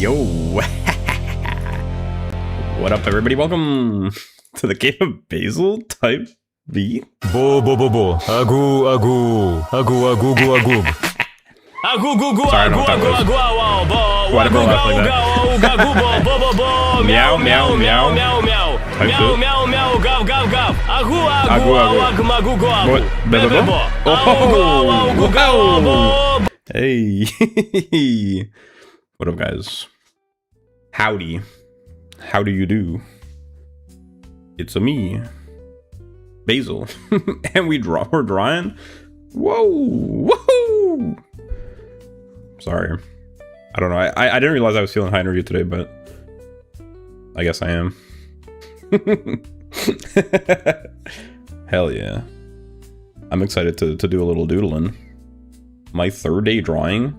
Yo, what up, everybody? Welcome to the Cape of Basil type beat. Bo bo bo bo. Agu agu. Agu agu gu agu. Agu gu gu Sorry, I don't agu know agu agu bo. Whatever laugh like that. Bo bo bo. Meow, meow, meow. Meow meow. Type Meow shit. meow meow. Gav gav gav. Agu Agu, agu. agu agu agu agu. What? Bebo? Oh! Hey. What up, guys? Howdy. How do you do? It's a me, Basil. And we're drawing. Whoa. Woohoo! Sorry. I don't know. I didn't realize I was feeling high energy today, but I guess I am. Hell yeah. I'm excited to do a little doodling. My third day drawing.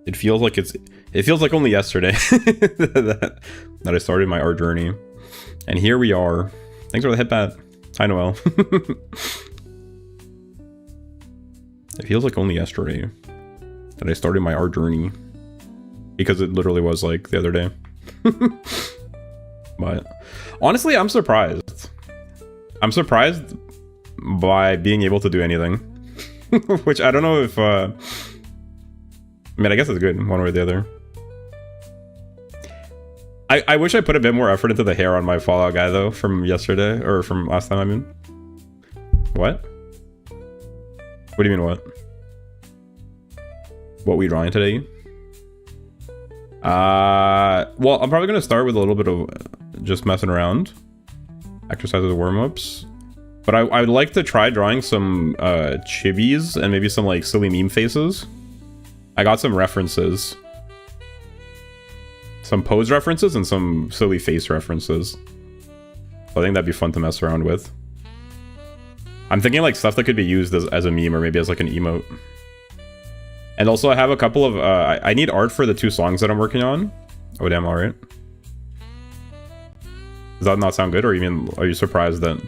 It feels like only yesterday that I started my art journey. And here we are. Thanks for the hit bat. Hi, Noel. It feels like only yesterday that I started my art journey. Because it literally was like the other day. But honestly, I'm surprised. I'm surprised by being able to do anything. Which I don't know if... I mean, I guess it's good, one way or the other. I wish I put a bit more effort into the hair on my Fallout guy, though, from yesterday. Or from last time, I mean. What? What do you mean, what? What we drawing today? Well, I'm probably going to start with a little bit of just messing around. Exercises, warm-ups. But I would like to try drawing some chibis and maybe some, like, silly meme faces. I got some references. Some pose references and some silly face references. So I think that'd be fun to mess around with. I'm thinking like stuff that could be used as a meme or maybe as like an emote. And also I have a couple of... I need art for the 2 songs that I'm working on. Oh damn, alright. Does that not sound good? Or are you surprised that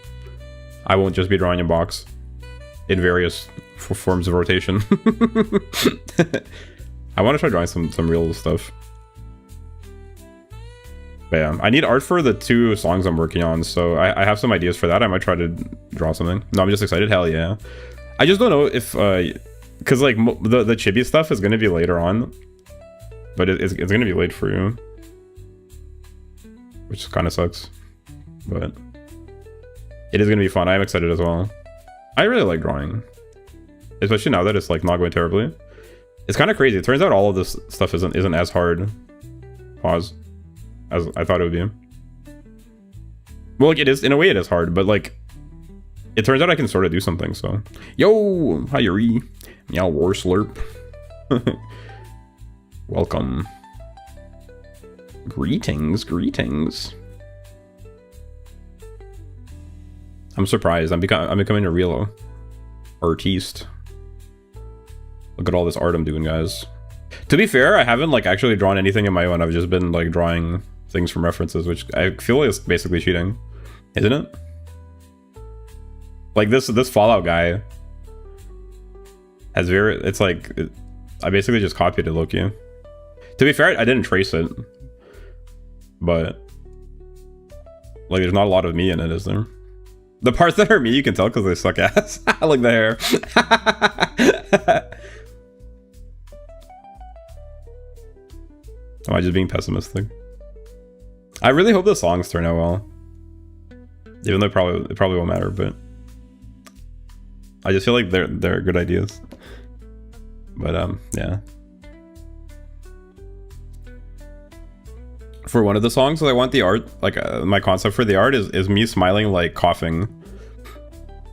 I won't just be drawing in box? In various forms of rotation. I want to try drawing some real stuff. But yeah, I need art for the 2 songs I'm working on, so I have some ideas for that. I might try to draw something. No, I'm just excited. Hell yeah. I just don't know if... because like the chibi stuff is going to be later on. But it's going to be late for you. Which kind of sucks. But it is going to be fun. I'm excited as well. I really like drawing. Especially now that it's like not going terribly. It's kind of crazy. It turns out all of this stuff isn't as hard. Pause. As I thought it would be. Well, like it is, in a way it is hard, but like it turns out I can sort of do something, so. Yo! Hi Yuri. Meow war slurp. Welcome. Greetings, greetings. I'm surprised. I'm becoming a real artiste. Look at all this art I'm doing, guys. To be fair, I haven't like actually drawn anything in my own. I've just been like drawing things from references, which I feel like is basically cheating, isn't it? Like this Fallout guy has I basically just copied it, low-key. To be fair, I didn't trace it, but like there's not a lot of me in it, is there? The parts that are me, you can tell because they suck ass. I like the hair. Am I just being pessimistic? I really hope the songs turn out well. Even though it probably won't matter, but I just feel like they're good ideas. But yeah. For one of the songs, I want the art, like my concept for the art is me smiling like coughing.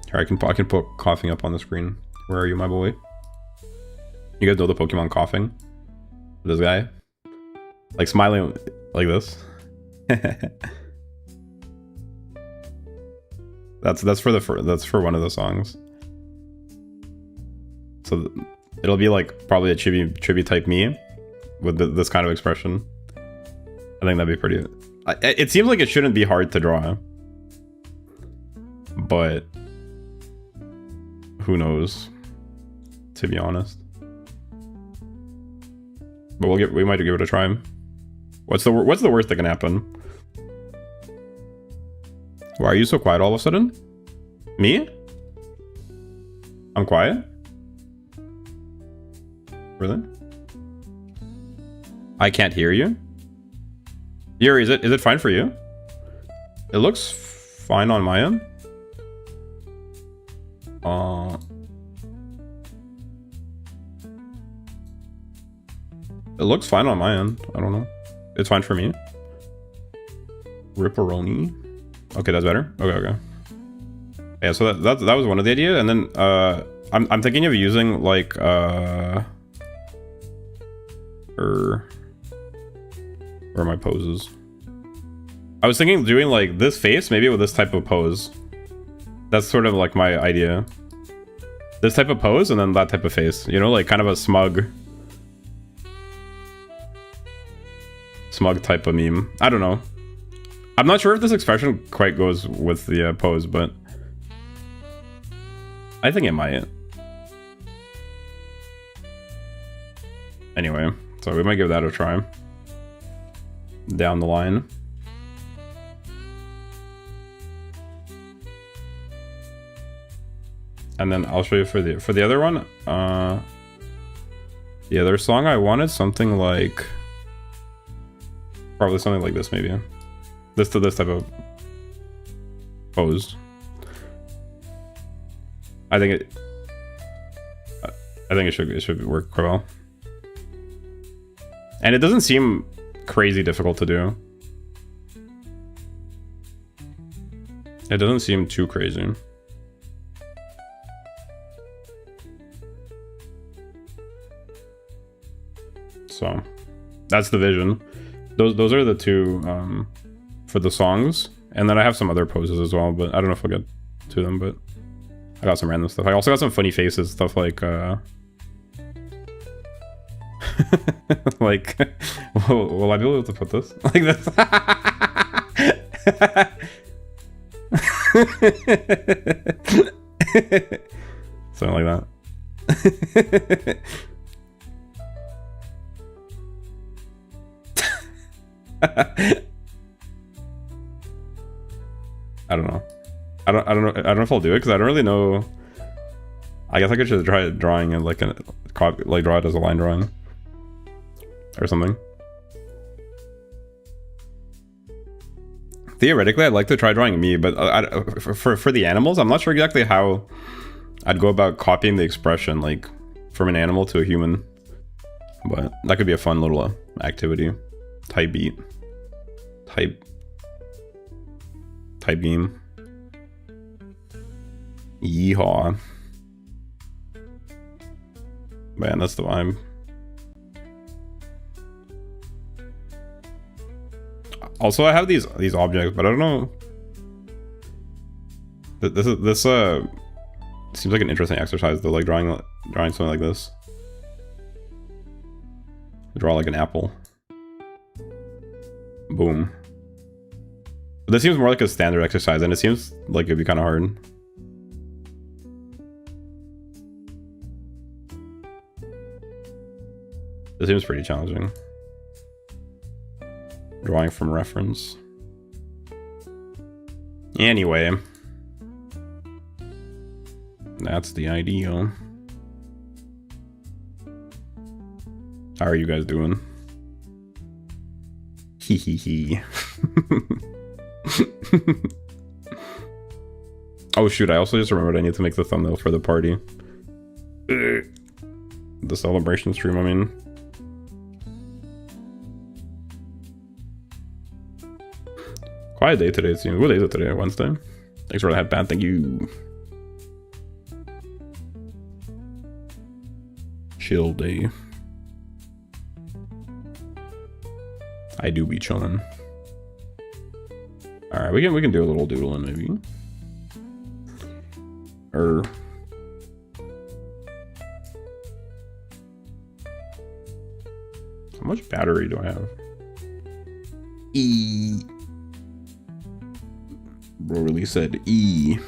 Here, I can put coughing up on the screen. Where are you, my boy? You guys know the Pokemon coughing? This guy? Like smiling like this. that's for one of the songs. So it'll be like probably a chibi type me with this kind of expression. I think that'd be pretty... It seems like it shouldn't be hard to draw. But... who knows? To be honest. But we might give it a try. What's the worst that can happen? Why are you so quiet all of a sudden? Me? I'm quiet? Really? I can't hear you? Yuri, is it fine for you? It looks fine on my end. It looks fine on my end. I don't know. It's fine for me. Ripperoni. Okay, that's better. Okay. Yeah, so that was one of the ideas, and then I'm thinking of using like where are my poses? I was thinking of doing like this face, maybe with this type of pose. That's sort of like my idea. This type of pose and then that type of face, you know, like kind of a smug type of meme. I don't know. I'm not sure if this expression quite goes with the pose, but I think it might. Anyway, so we might give that a try down the line. And then I'll show you for the other one. The other song I wanted something like, probably something like this, maybe. This type of pose. I think it should work quite well. And it doesn't seem crazy difficult to do. It doesn't seem too crazy. So that's the vision. Those are the two for the songs, and then I have some other poses as well, but I don't know if I'll get to them. But I got some random stuff. I also got some funny faces, stuff like like will I be able to put this like this? Something like that. I don't know. I don't know if I'll do it because I don't really know. I guess I could just try drawing it like draw it as a line drawing or something. Theoretically, I'd like to try drawing me, but for the animals, I'm not sure exactly how I'd go about copying the expression like from an animal to a human. But that could be a fun little activity. Type beat. Type game. Yeehaw. Man, that's the vibe. Also, I have these objects, but I don't know. This seems like an interesting exercise though, like drawing something like this. Draw like an apple. Boom. But this seems more like a standard exercise, and it seems like it'd be kind of hard. This seems pretty challenging. Drawing from reference. Anyway. That's the idea. How are you guys doing? Hee hee hee. Oh shoot, I also just remembered I need to make the thumbnail for the party. The celebration stream, I mean. Quiet day today, it seems. What day is it today? Wednesday? Thanks for the headband, thank you. Chill day. I do be chillin'. Alright, we can do a little doodling maybe. How much battery do I have? E. Bro really said E.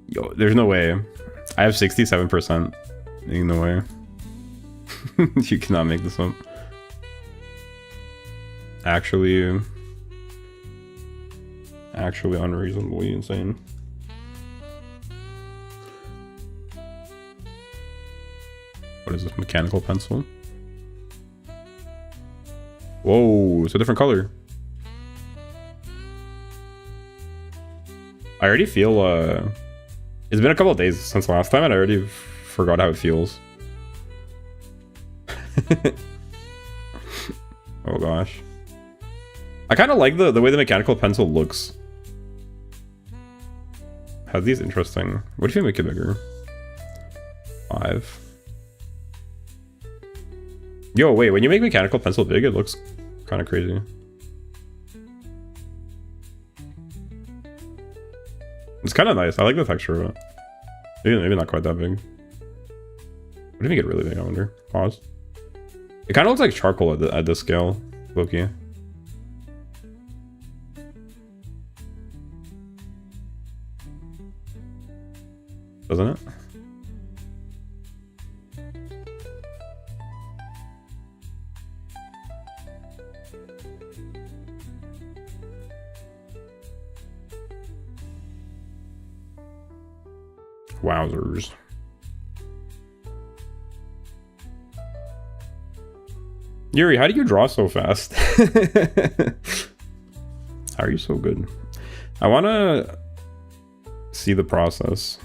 Yo, there's no way. I have 67%. Ain't no way. You cannot make this up. Actually unreasonably insane. What is this, mechanical pencil? Whoa, it's a different color. I already feel, it's been a couple of days since last time and I already forgot how it feels. Oh gosh. I kind of like the way the mechanical pencil looks. Has these interesting... What if you make it bigger? 5. Yo, wait, when you make mechanical pencil big, it looks kind of crazy. It's kind of nice. I like the texture of it. Maybe not quite that big. What if you get really big, I wonder? Pause. It kind of looks like charcoal at this scale, Loki. Doesn't it? Wowzers. Yuri, how do you draw so fast? How are you so good? I want to see the process.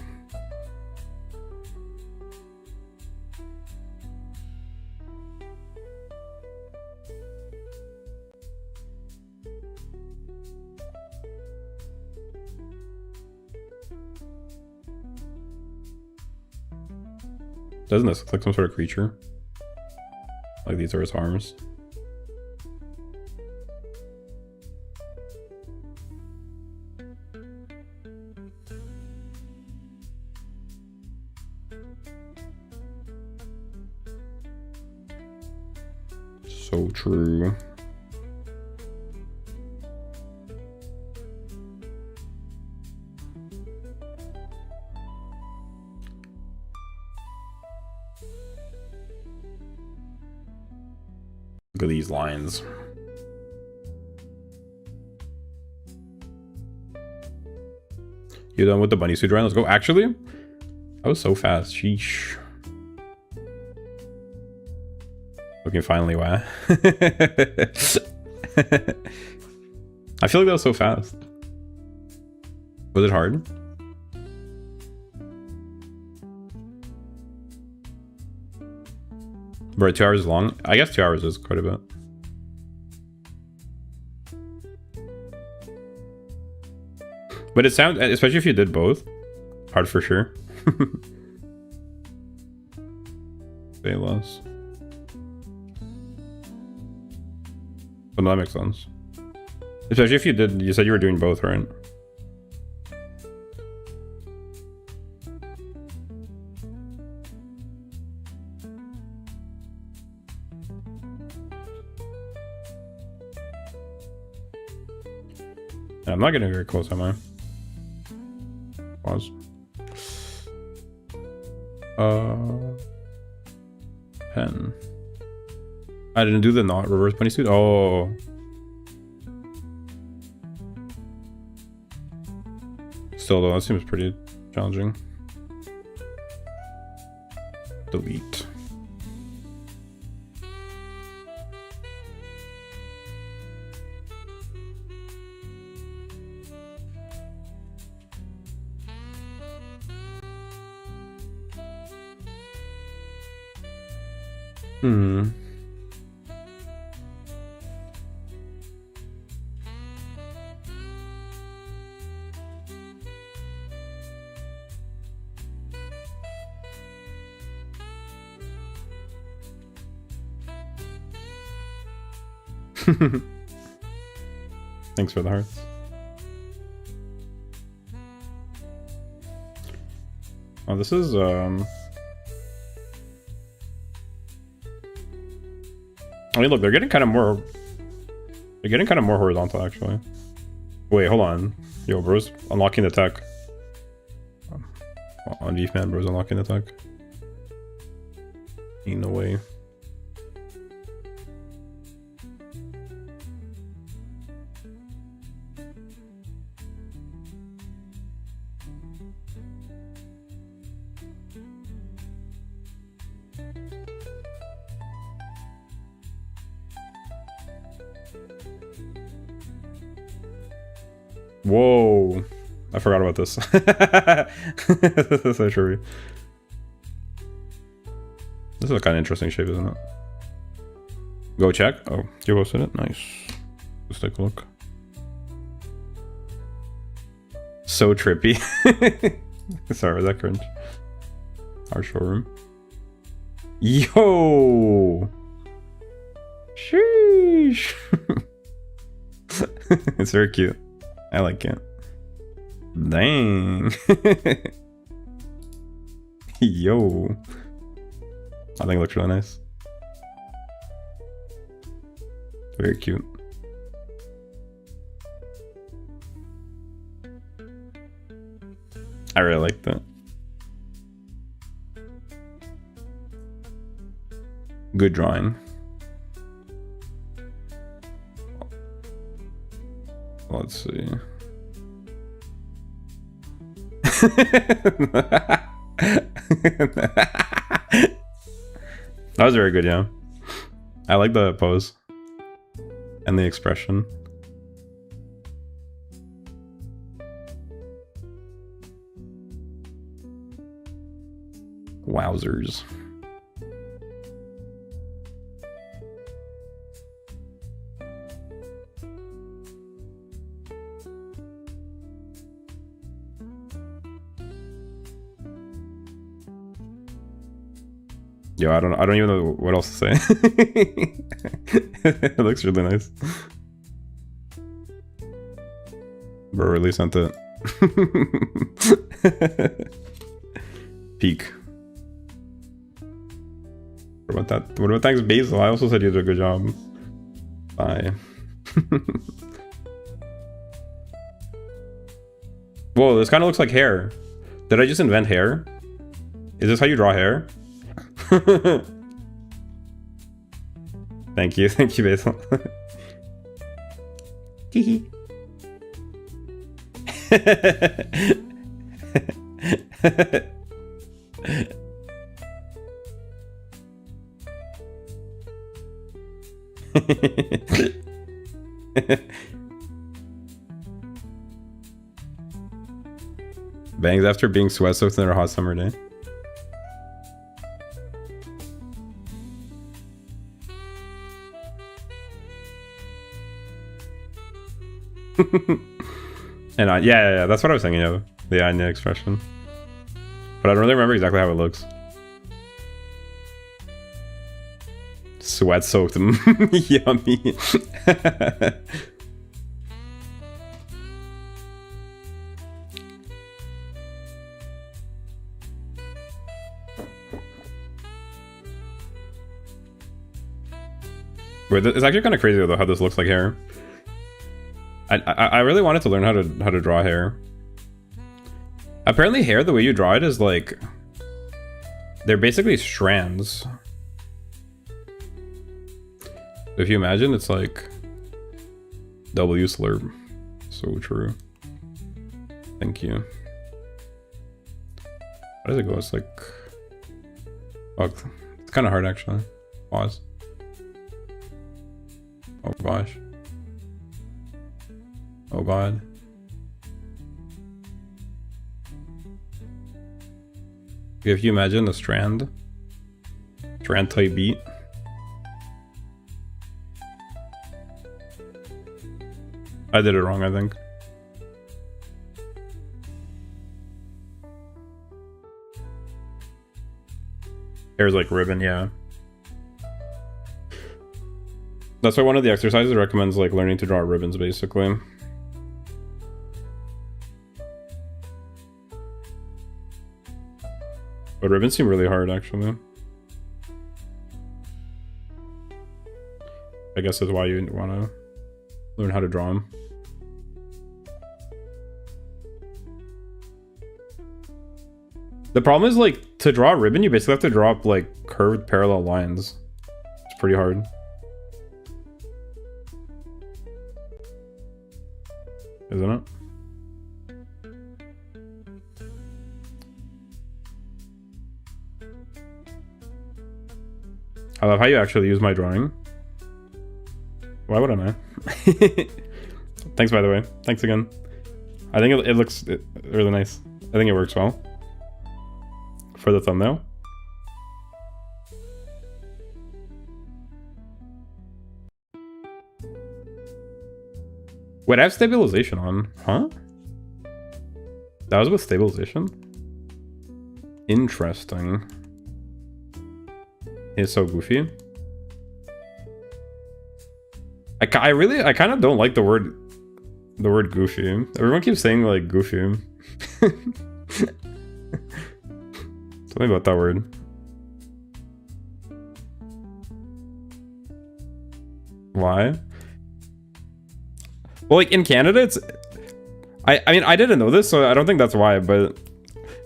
Doesn't this look like some sort of creature? Like these are his arms. So true. Look at these lines. You done with the bunny suit drawing? Let's go. Actually, that was so fast. Sheesh. Okay, finally, wow. I feel like that was so fast. Was it hard? Bro, 2 hours long? I guess 2 hours is quite a bit. But it sounds, especially if you did both, hard for sure. Say less. But no, that makes sense. Especially if you did, you said you were doing both, right? I'm not getting very close, am I? Pause. Pen. I didn't do the not reverse bunny suit. Oh. Still though, that seems pretty challenging. Delete. Hmm. Thanks for the hearts. Oh, this is I mean, look, they're getting kind of more horizontal, actually. Wait, hold on. Yo, bro's unlocking the tech. On Beef Man, bro's unlocking the tech. Ain't no way. Whoa. I forgot about this. This is so true. This is a kind of interesting shape, isn't it? Go check. Oh, you posted it? Nice. Let's take a look. So trippy. Sorry, was that cringe? Our showroom. Yo! Sheesh! It's very cute. I like it. Dang. Yo. I think it looks really nice. Very cute. I really like that. Good drawing. Let's see. That was very good, yeah. I like the pose and the expression. Wowzers. Yo, I don't even know what else to say. It looks really nice. Bro really sent it. Peak. What about that? What about thanks Basil? I also said you did a good job. Bye. Whoa, this kind of looks like hair. Did I just invent hair? Is this how you draw hair? Thank you Basil. Hehe. Bangs after being sweat soaked in a hot summer day. And yeah, that's what I was thinking of. The Anya expression. But I don't really remember exactly how it looks. Sweat soaked them. Yummy. Wait, it's actually kind of crazy though how this looks like hair. I really wanted to learn how to draw hair. Apparently hair, the way you draw it is like, they're basically strands. If you imagine, it's like W slurp. So true. Thank you. How does it go? It's like, oh, it's kind of hard actually. Pause. Oh gosh. Oh god. If you imagine the strand type beat. I did it wrong, I think. Hair's like ribbon, yeah. That's why one of the exercises recommends like learning to draw ribbons basically. But ribbons seem really hard, actually. I guess that's why you want to learn how to draw them. The problem is, like, to draw a ribbon, you basically have to draw up, like, curved parallel lines. It's pretty hard. Isn't it? I love how you actually use my drawing. Why wouldn't I? Thanks, by the way. Thanks again. I think it looks really nice. I think it works well for the thumbnail. Wait, I have stabilization on, huh? That was with stabilization? Interesting. It's so goofy. I kind of don't like the word goofy. Everyone keeps saying like goofy. Something about that word. Why? Well, like in Canada, it's I mean, I didn't know this, so I don't think that's why, but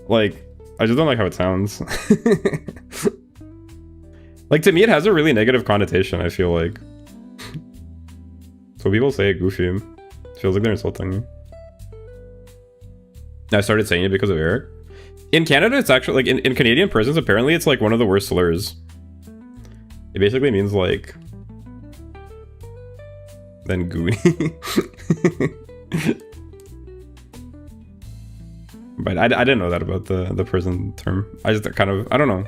like I just don't like how it sounds. Like to me, it has a really negative connotation, I feel like. So people say goofy. It feels like they're insulting me. I started saying it because of Eric. In Canada, it's actually like in Canadian prisons, apparently it's like one of the worst slurs. It basically means like then gooey. But I didn't know that about the prison term. I just kind of, I don't know.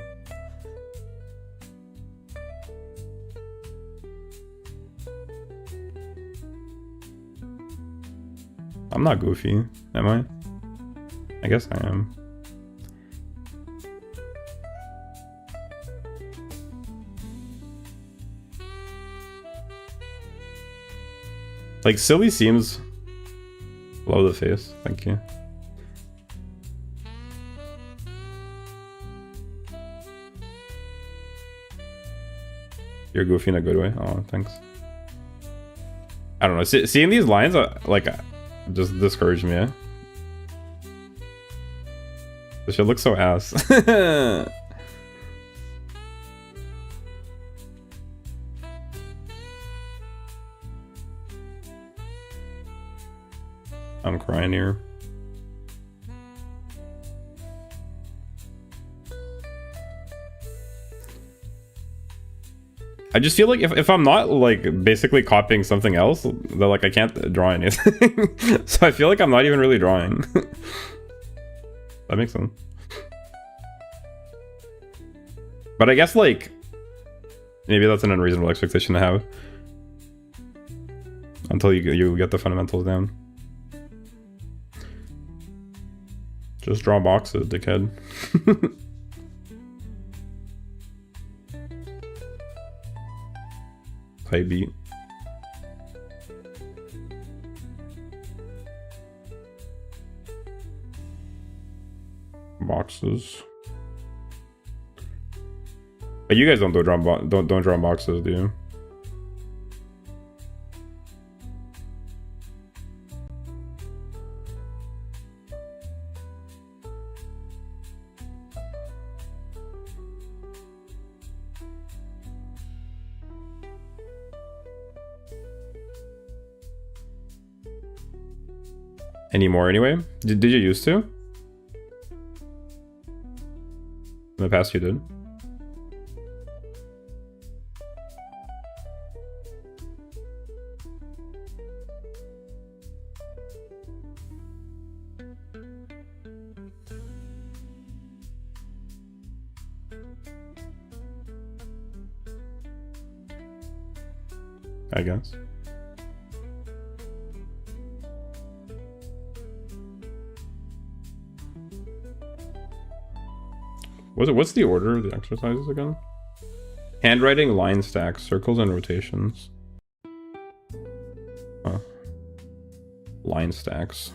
I'm not goofy, am I? I guess I am. Like, silly seems below the face. Thank you. You're goofy in a good way. Oh, thanks. I don't know. Seeing these lines, like, just discouraged me. This shit looks so ass. I'm crying here. I just feel like if I'm not like basically copying something else, that like I can't draw anything. So I feel like I'm not even really drawing. That makes sense. But I guess like maybe that's an unreasonable expectation to have until you get the fundamentals down. Just draw boxes, dickhead. Play beat. Boxes. But you guys don't draw boxes, do you? Anymore anyway? Did you used to? In the past you did? I guess. What's the order of the exercises again? Handwriting, line stacks, circles, and rotations. Huh. Line stacks.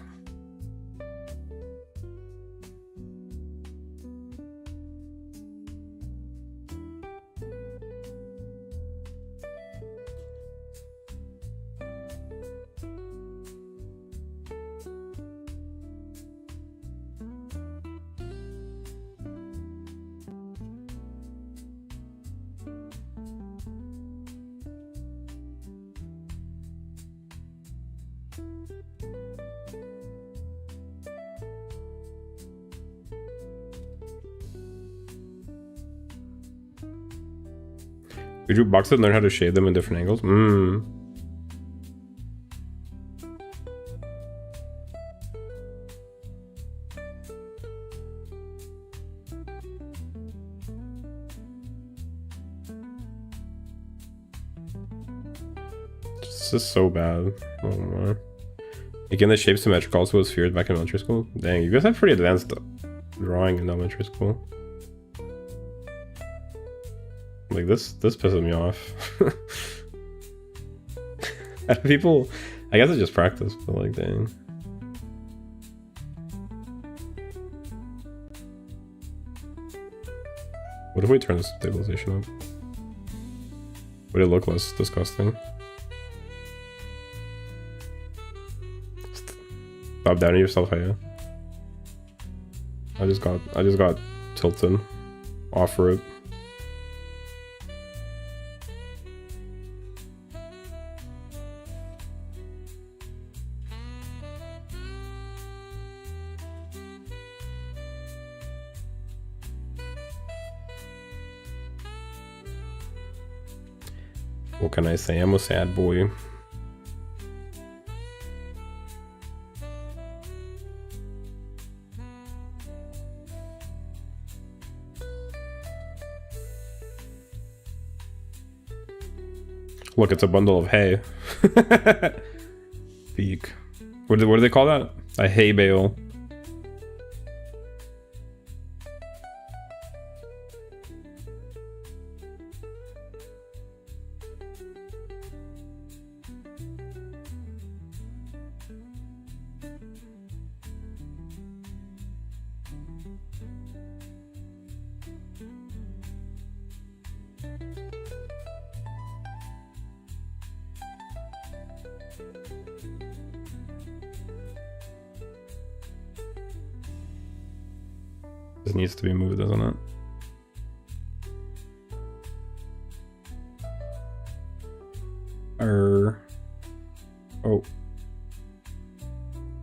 Did you box it and learn how to shade them in different angles? This is so bad. Oh my. Again, the shape symmetrical also was feared back in elementary school. Dang, you guys have pretty advanced drawing in elementary school. Like this pisses me off. People, I guess it's just practice, but like, dang. What if we turn the stabilization up? Would it look less disgusting? Stop doubting yourself, Haya. I just got tilted off for it. What can I say? I'm a sad boy. Look, it's a bundle of hay. Peak. What do they call that? A hay bale. This needs to be moved, doesn't it? Oh.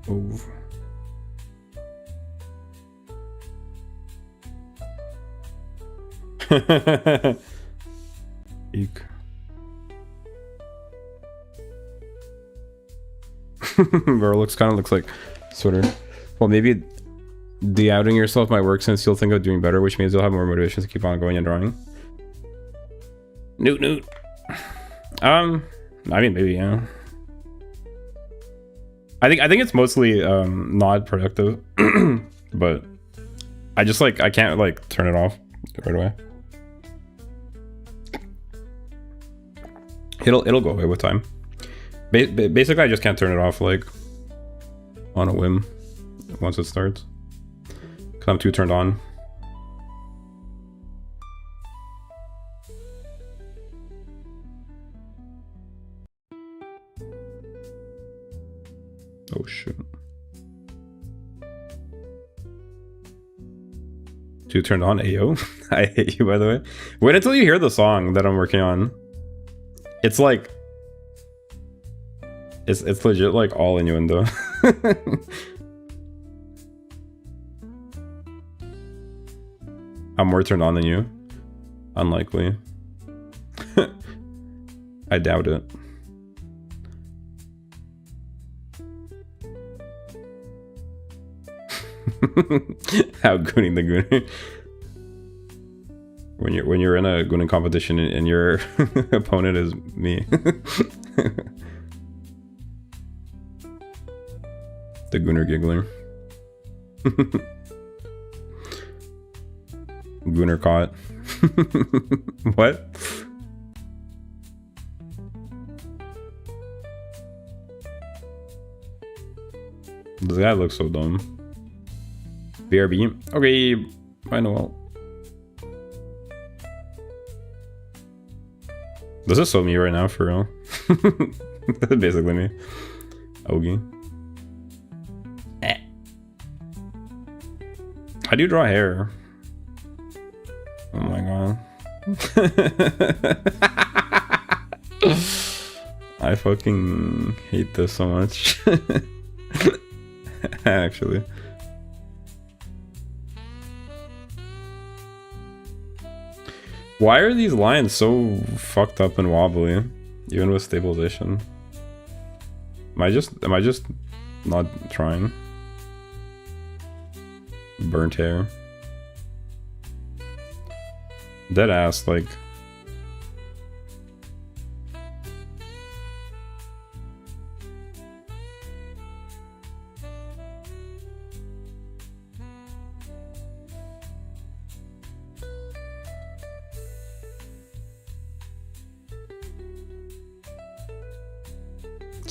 Move. Eek. Bro, kind of looks like sort of. Well, maybe de-outing yourself might work since you'll think of doing better, which means you'll have more motivation to keep on going and drawing. Newt. I mean, maybe, yeah. I think it's mostly not productive, but I can't like turn it off right away. It'll go away with time. Basically, I just can't turn it off like on a whim once it starts. Cause I'm too turned on. Oh shit. Too turned on, Ayo. I hate you, by the way. Wait until you hear the song that I'm working on. It's like it's legit like all innuendo. I'm more turned on than you. Unlikely. I doubt it. How gooning the gooner. When you're in a gooning competition and your opponent is me. The gooner giggler. Gooner caught. What? This guy looks so dumb. BRB. Okay, I know. This is so me right now, for real. That's basically me. Ogie. How do you draw hair? Oh my god. I fucking hate this so much. Actually. Why are these lines so fucked up and wobbly, even with stabilization? Am I just not trying? Burnt hair. Dead ass, like.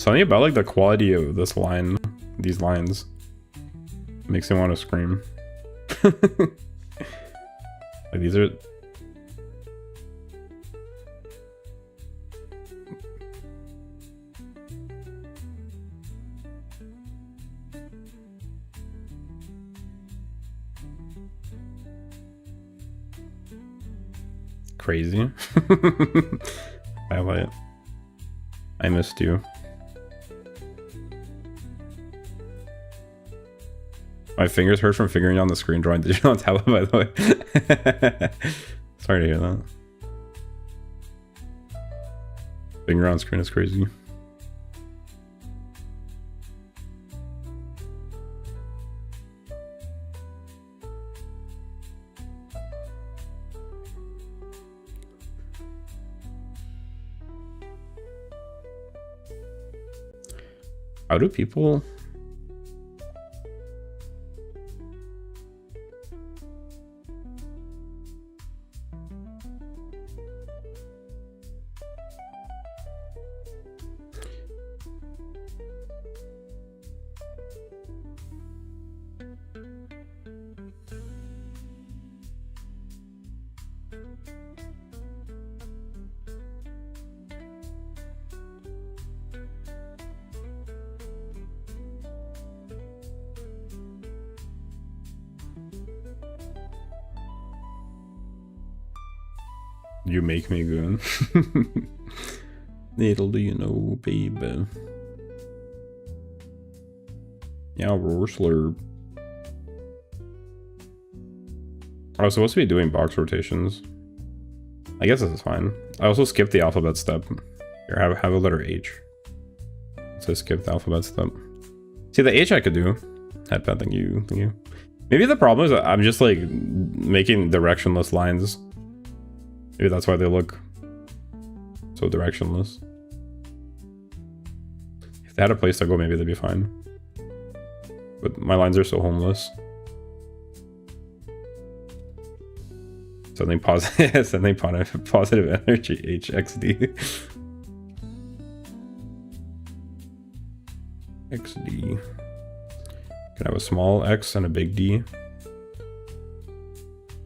Something about like the quality of this line, these lines, makes me want to scream. Like these are. Crazy. Highlight. I missed you. My fingers hurt from figuring out the screen drawing digital on tablet, by the way. Sorry to hear that. Finger on screen is crazy. How do people... You make me good. Little do you know, baby. Yeah, roar slurp. I was supposed to be doing box rotations. I guess this is fine. I also skipped the alphabet step. Here, have a letter H. So skip the alphabet step. See, the H I could do. Headpad, thank you, thank you. Maybe the problem is that I'm just like making directionless lines. Maybe that's why they look so directionless. If they had a place to go, maybe they'd be fine. But my lines are so homeless. Something positive, something positive energy, HXD. XD. Can I have a small X and a big D?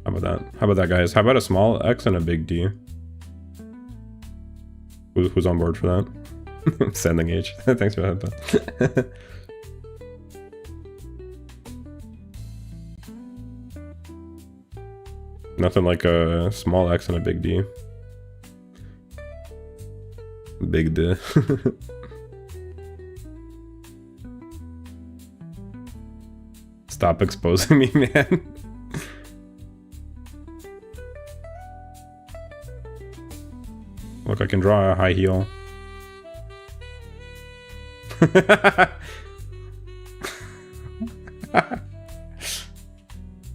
How about that? How about that, guys? How about a small X and a big D? Who's on board for that? Sending H. Thanks for that. Nothing like a small X and a big D. Big D. Stop exposing me, man. Look, I can draw a high heel.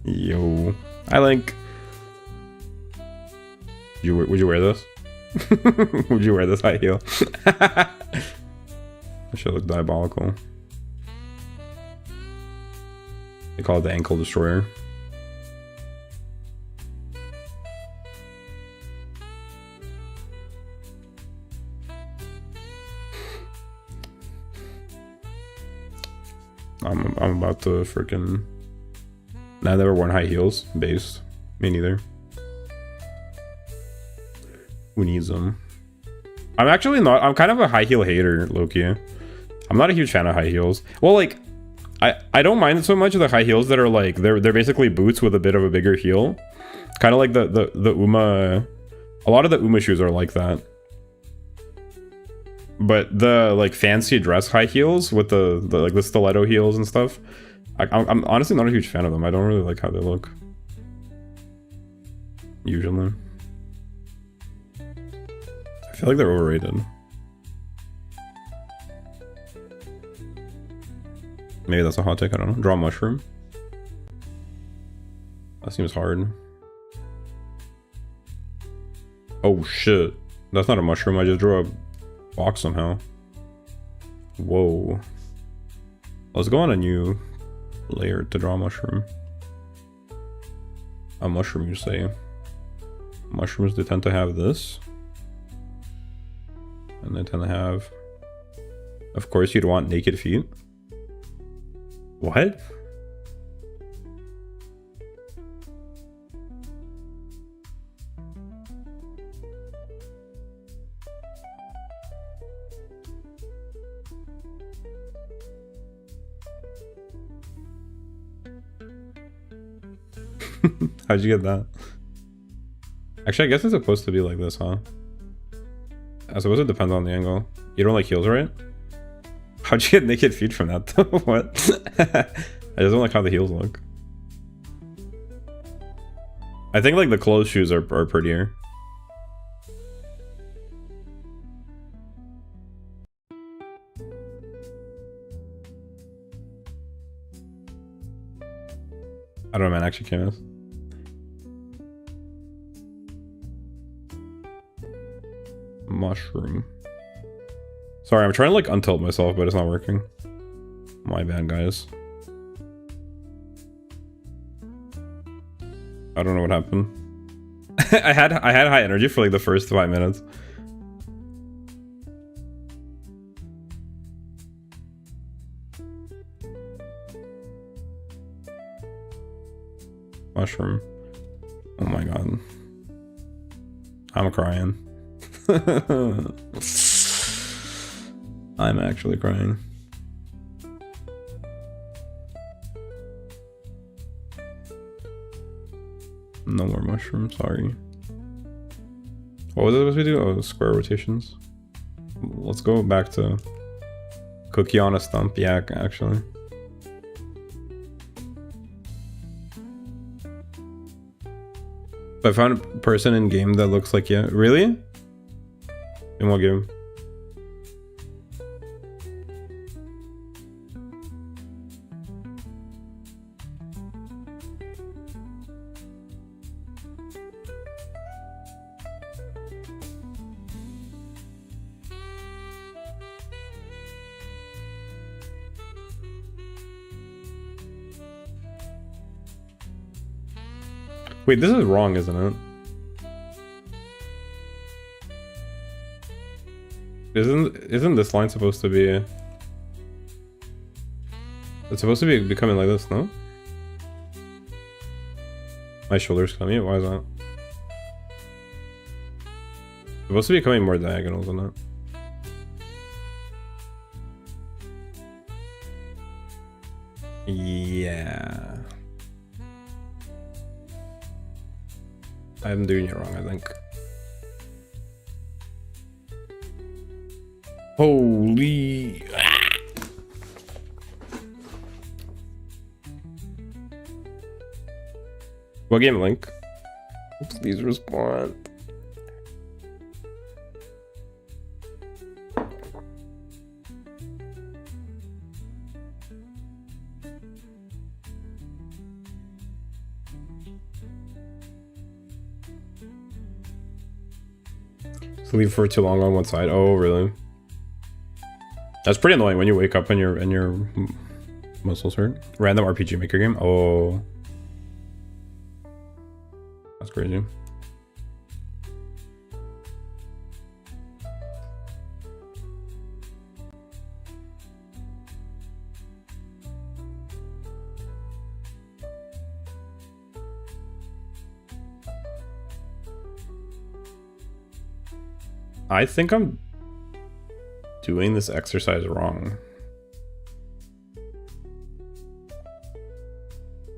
Yo, I like. Would you wear this? Would you wear this high heel? That should look diabolical. They call it the ankle destroyer. I'm about to freaking. Nah, I've never worn high heels. Based. Me neither. Who needs them? I'm actually not. I'm kind of a high heel hater, Loki. I'm not a huge fan of high heels. Well, like, I don't mind so much of the high heels that are like they're basically boots with a bit of a bigger heel. Kind of like the Uma. A lot of the Uma shoes are like that. But the like fancy dress high heels with the like the stiletto heels and stuff, I'm honestly not a huge fan of them. I don't really like how they look. Usually. I feel like they're overrated. Maybe that's a hot take, I don't know. Draw a mushroom. That seems hard. Oh shit. That's not a mushroom, I just drew a box somehow. Whoa. Let's go on a new layer to draw a mushroom. A mushroom, you say? Mushrooms, they tend to have this. And they tend to have Of course you'd want naked feet. What? How'd you get that? Actually, I guess it's supposed to be like this, huh? I suppose it depends on the angle. You don't like heels, right? How'd you get naked feet from that though? What? I just don't like how the heels look. I think like the closed shoes are prettier. I don't know, man. Actually, curious. Mushroom. Sorry, I'm trying to like untilt myself, but it's not working. My bad, guys. I don't know what happened. I had high energy for like the first 5 minutes. Mushroom. Oh my god. I'm crying. I'm actually crying. No more mushrooms, sorry. What was it supposed to do? Oh, square rotations. Let's go back to cookie on a stump. Yeah, actually. I found a person in game that looks like you. Really? In what game? Wait, this is wrong, isn't it? Isn't this line supposed to be... It's supposed to be becoming like this, no? My shoulders coming. Why is that? It's supposed to be becoming more diagonal, isn't it? Yeah. I'm doing it wrong, I think. Holy... What game, Link? Please respond. So leave for too long on one side. Oh, really? That's pretty annoying when you wake up and your muscles hurt. Random RPG Maker game. Oh, that's crazy. I think I'm doing this exercise wrong.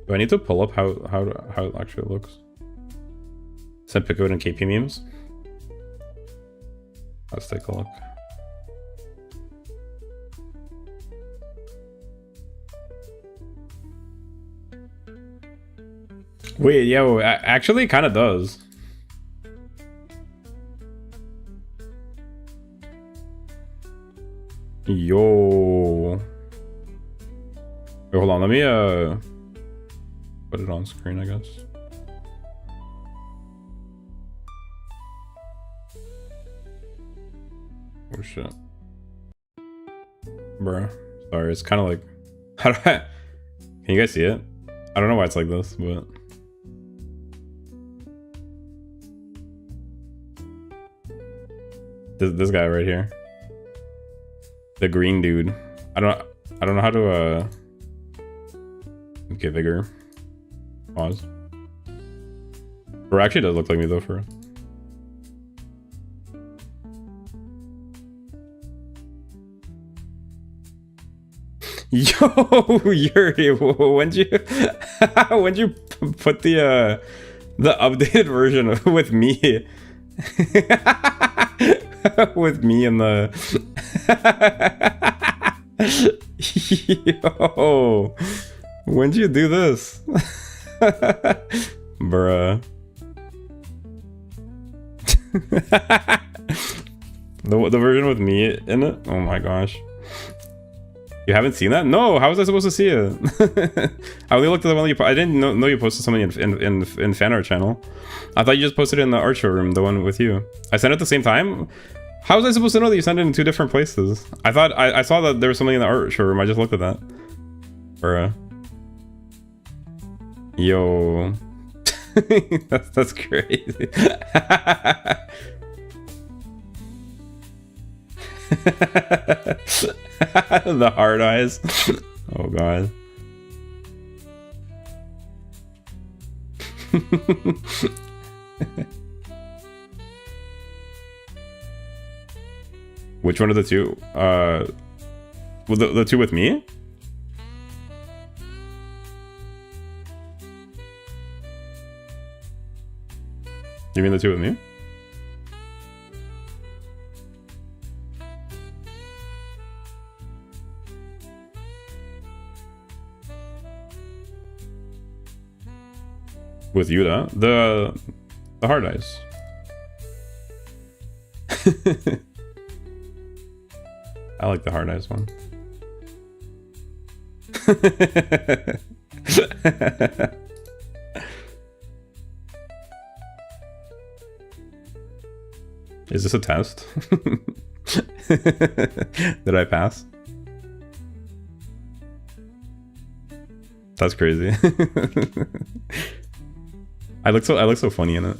Do I need to pull up how it actually looks? Send Pickwood and KP memes. Let's take a look. Wait, yo, actually it kind of does. Yo. Wait, hold on, let me put it on screen, I guess. Oh shit. Bruh. Sorry, it's kind of like... How do I... Can you guys see it? I don't know why it's like this, but... This guy right here. The green dude. I don't know how to okay, vigor. Pause. Or actually does look like me though for Yo, Yuri, when'd you when'd you put the updated version with me? With me in the Yo, when'd you do this? Bruh. The version with me in it? Oh my gosh. You haven't seen that? No, how was I supposed to see it? I only looked at the one you I didn't know you posted something in fan art channel. I thought you just posted it in the art showroom, the one with you. I sent it at the same time? How was I supposed to know that you sent it in 2 different places? I thought I saw that there was something in the art showroom. I just looked at that. Bruh. Yo. that's crazy. The hard eyes. Oh god. Which one of the two? Well, the two with me? You mean the two with me? With Yuda? The hard eyes. I like the hard eyes one. Is this a test? Did I pass? That's crazy. I look so funny in it.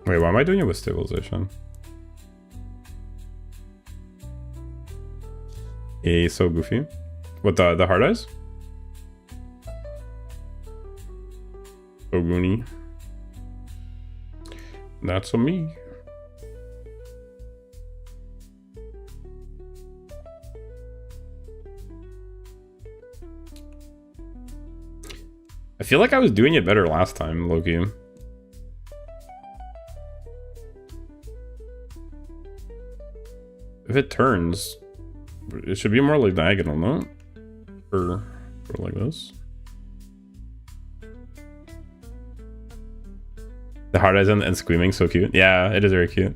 Wait, why am I doing it with stabilization? So goofy. What, the hard eyes? Oguni. That's a me. I feel like I was doing it better last time, Loki. If it turns, it should be more like diagonal, no? Or like this. The hard eyes and screaming, so cute. Yeah, it is very cute.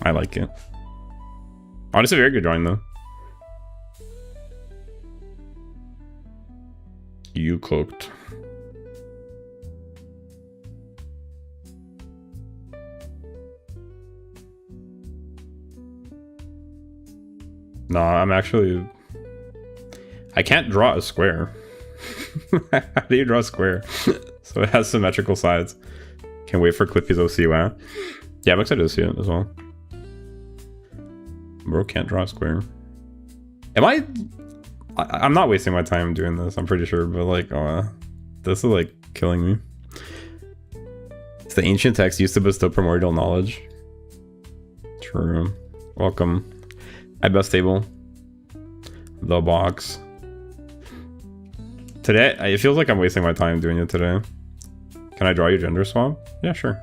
I like it. Honestly, very good drawing though. You cloaked. No, I'm actually... I can't draw a square. How do you draw a square? So it has symmetrical sides. Can't wait for Clippy's OC. Yeah, I'm excited to see it as well. Bro can't draw a square. Am I'm not wasting my time doing this, I'm pretty sure, but like, this is like killing me. It's the ancient text used to bestow primordial knowledge. True. Welcome. At best table. The box. Today, it feels like I'm wasting my time doing it today. Can I draw your gender swap? Yeah, sure.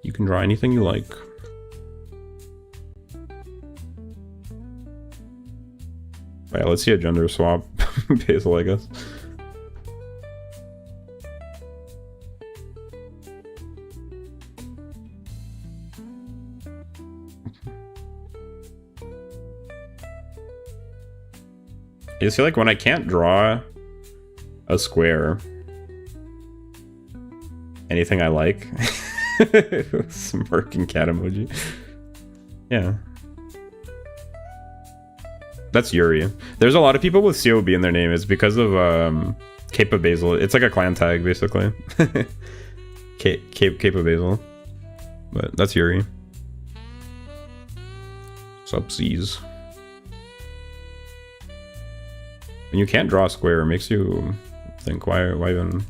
You can draw anything you like. Yeah, let's see a gender swap. Basil, I guess. I just feel like when I can't draw a square. Anything I like? Smirking cat emoji. Yeah. That's Yuri. There's a lot of people with COB in their name. It's because of Cape of Basil. It's like a clan tag, basically. Cape of Basil. But that's Yuri. Subsies. When you can't draw a square, it makes you think, why even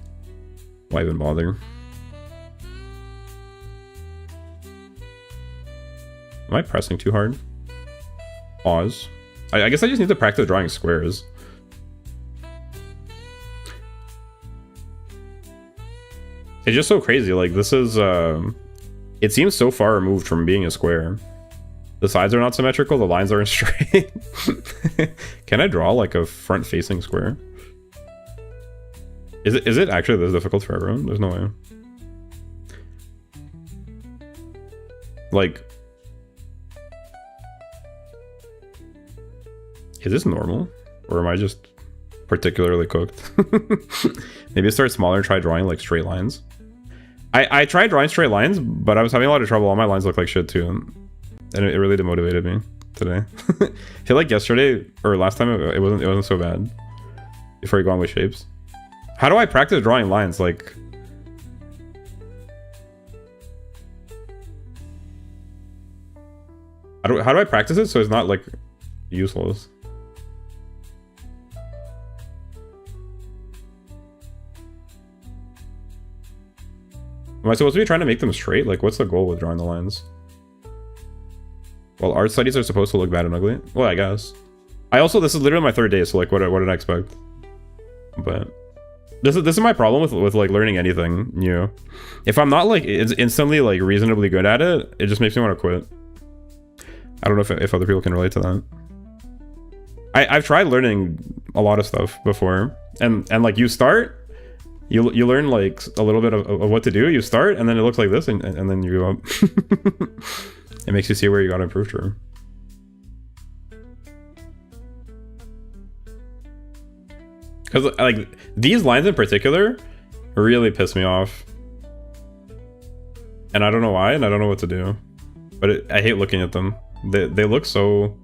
bother? Am I pressing too hard? Pause. I guess I just need to practice drawing squares. It's just so crazy. Like, this is it seems so far removed from being a square. The sides are not symmetrical, the lines aren't straight. Can I draw like a front facing square? Is it actually this difficult for everyone? There's no way. Like, is this normal? Or am I just particularly cooked? Maybe start smaller and try drawing like straight lines. I tried drawing straight lines, but I was having a lot of trouble. All my lines look like shit too. And it really demotivated me today. I feel like yesterday or last time it wasn't so bad. Before you go on with shapes. How do I practice drawing lines? Like, how do I practice it so it's not like useless? Am I supposed to be trying to make them straight? Like, what's the goal with drawing the lines? Well, art studies are supposed to look bad and ugly. Well, I guess. This is literally my third day, so like, what did I expect? But this is my problem with like learning anything new. If I'm not like instantly like reasonably good at it, it just makes me want to quit. I don't know if other people can relate to that. I've tried learning a lot of stuff before, and like you start. You learn like a little bit of what to do. You start, and then it looks like this, and then you go up. It makes you see where you got to improve through. Because like these lines in particular really piss me off, and I don't know why, and I don't know what to do. But I hate looking at them. They look so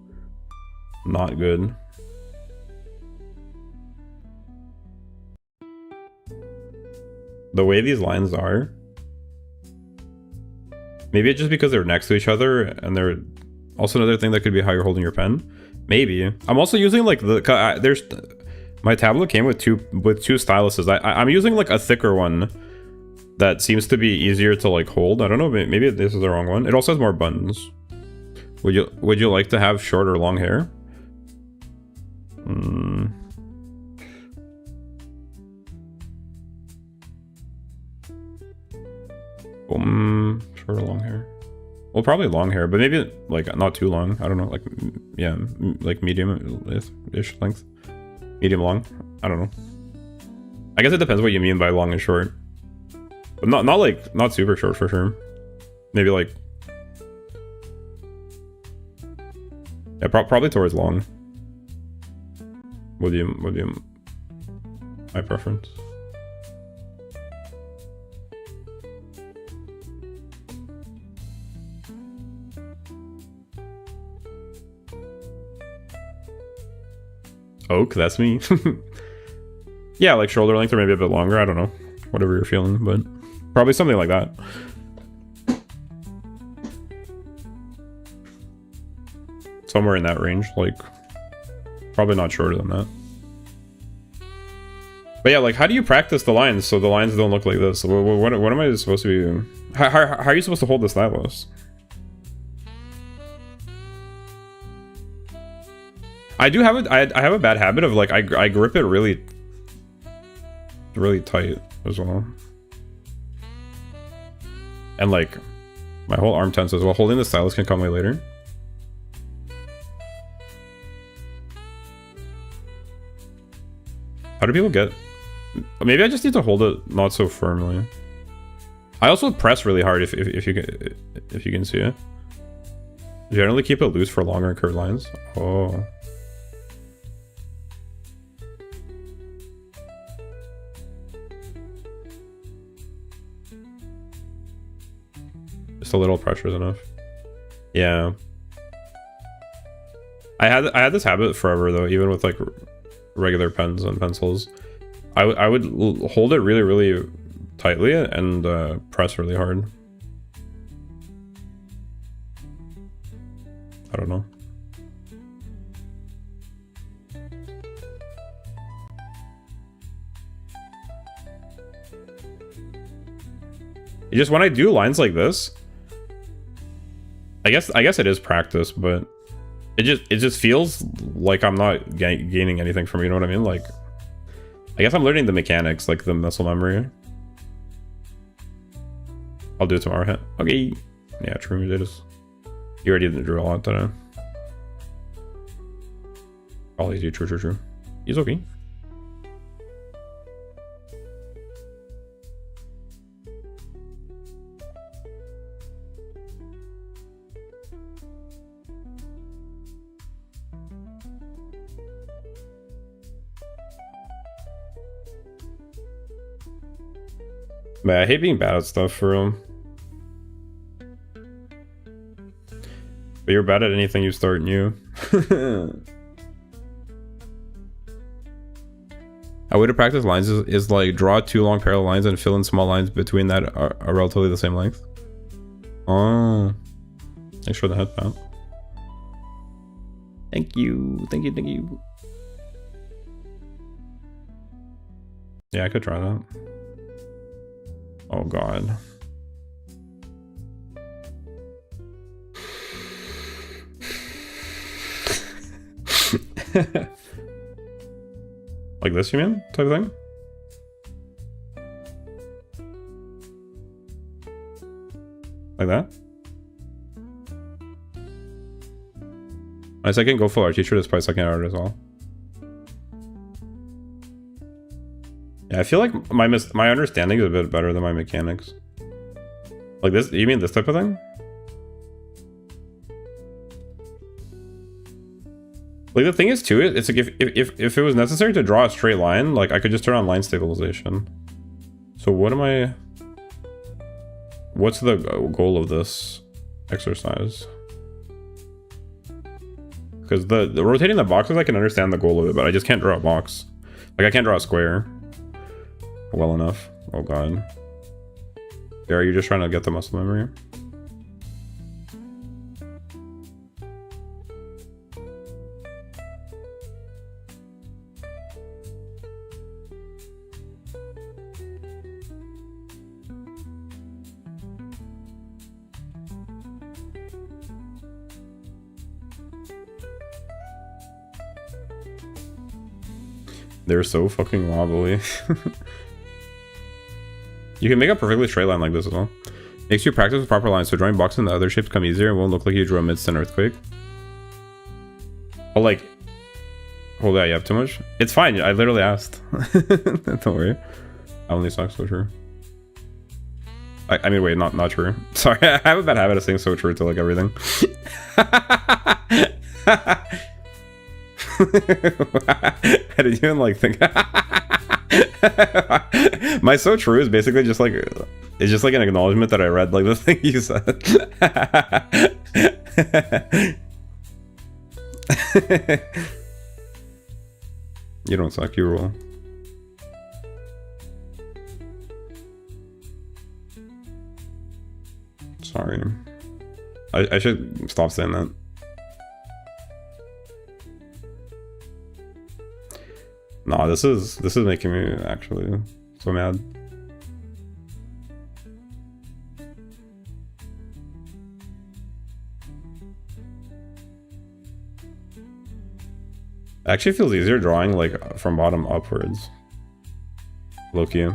not good. The way these lines are, maybe it's just because they're next to each other, and they're also another thing that could be how you're holding your pen. Maybe I'm also using like there's my tablet came with two styluses. I'm using like a thicker one that seems to be easier to like hold. I don't know, maybe this is the wrong one. It also has more buttons. Would you like to have short or long hair? Short or long hair? Well, probably long hair, but maybe like not too long. I don't know, like, yeah, like medium-ish length. Medium long. I don't know. I guess it depends what you mean by long and short. But not super short for sure. Maybe like, yeah, probably towards long. Would you my preference. Oak, that's me. Yeah, like shoulder length or maybe a bit longer. I don't know. Whatever you're feeling, but probably something like that. Somewhere in that range, like probably not shorter than that. But yeah, like how do you practice the lines so the lines don't look like this? What am I supposed to be? How are you supposed to hold the stylus? I have a bad habit of like I grip it really tight as well, and like my whole arm tenses. Well, holding the stylus can come way later. How do people get? Maybe I just need to hold it not so firmly. I also press really hard if you can see it. Generally keep it loose for longer and curved lines. Oh. Just a little pressure is enough. Yeah. I had this habit forever though, even with like regular pens and pencils. I would hold it really, really tightly and press really hard. I don't know. It's just when I do lines like this, I guess it is practice, but it just feels like I'm not gaining anything from it, you know what I mean? Like, I guess I'm learning the mechanics, like the muscle memory. I'll do it tomorrow. Okay. Yeah, true. It is. You already did drill a lot today. All easy. True. He's okay. Man, I hate being bad at stuff for real. But you're bad at anything you start new. A way to practice lines is like draw 2 long parallel lines and fill in small lines between that are relatively the same length. Oh. Thanks for the head pat. Thank you. Yeah, I could try that. Oh god. Like this, you mean? Type of thing? Like that? My second go full art teacher is probably second art as well. Yeah, I feel like my understanding is a bit better than my mechanics. Like this, you mean this type of thing? Like the thing is too, it's like if it was necessary to draw a straight line, like I could just turn on line stabilization. So what's the goal of this exercise? Because the rotating the boxes, I can understand the goal of it, but I just can't draw a box. Like I can't draw a square well enough. Oh god. Yeah, are you just trying to get the muscle memory? They're so fucking wobbly. You can make a perfectly straight line like this as well. Makes you practice with proper lines, so drawing boxes and the other shapes come easier and won't look like you drew amidst an earthquake. Oh, like... Hold on, you have too much? It's fine, I literally asked. Don't worry. I only suck, so true. I mean, wait, not true. Sorry, I have a bad habit of saying so true to like everything. I didn't even like think. My so true is basically just like it's just like an acknowledgement that I read like the thing you said. You don't suck, you rule. Sorry. I should stop saying that. No, this is making me actually so mad. It actually feels easier drawing like from bottom upwards. Low-key.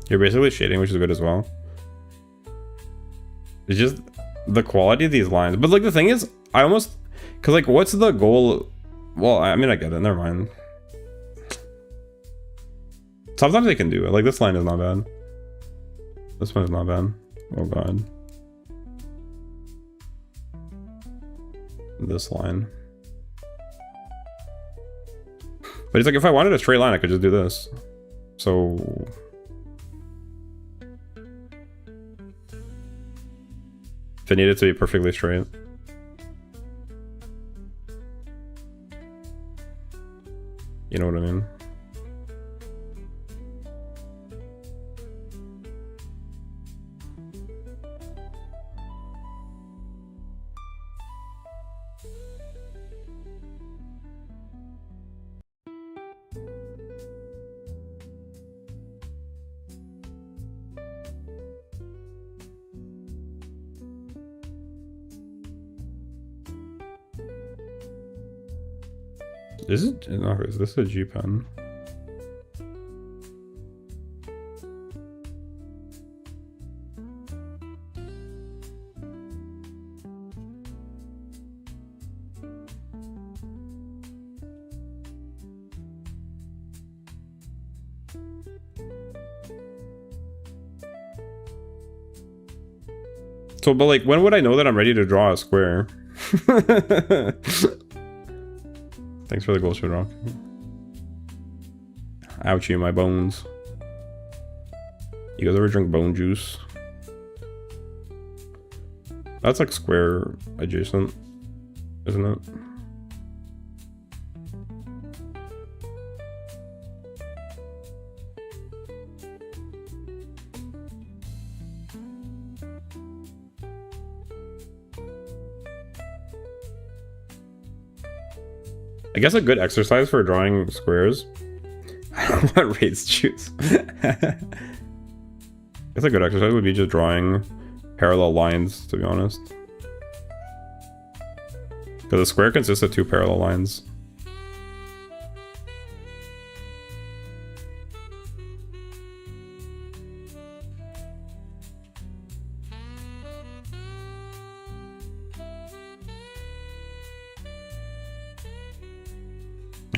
You're basically shading, which is good as well. It's just the quality of these lines. But like the thing is, I almost... Because like what's the goal? Well, I mean, I get it. Never mind. Sometimes they can do it. Like this line is not bad. This one's not bad. Oh god. This line. But it's like, if I wanted a straight line, I could just do this. So... if it needed to be perfectly straight. You know what I mean? Is this a G pen? So, but like, when would I know that I'm ready to draw a square? Thanks for the gold shit rock. Ouchie, my bones. You guys ever drink bone juice? That's like square adjacent, isn't it? I guess a good exercise for drawing squares. I don't know what rates choose. I guess a good exercise would be just drawing parallel lines, to be honest. Because a square consists of 2 parallel lines.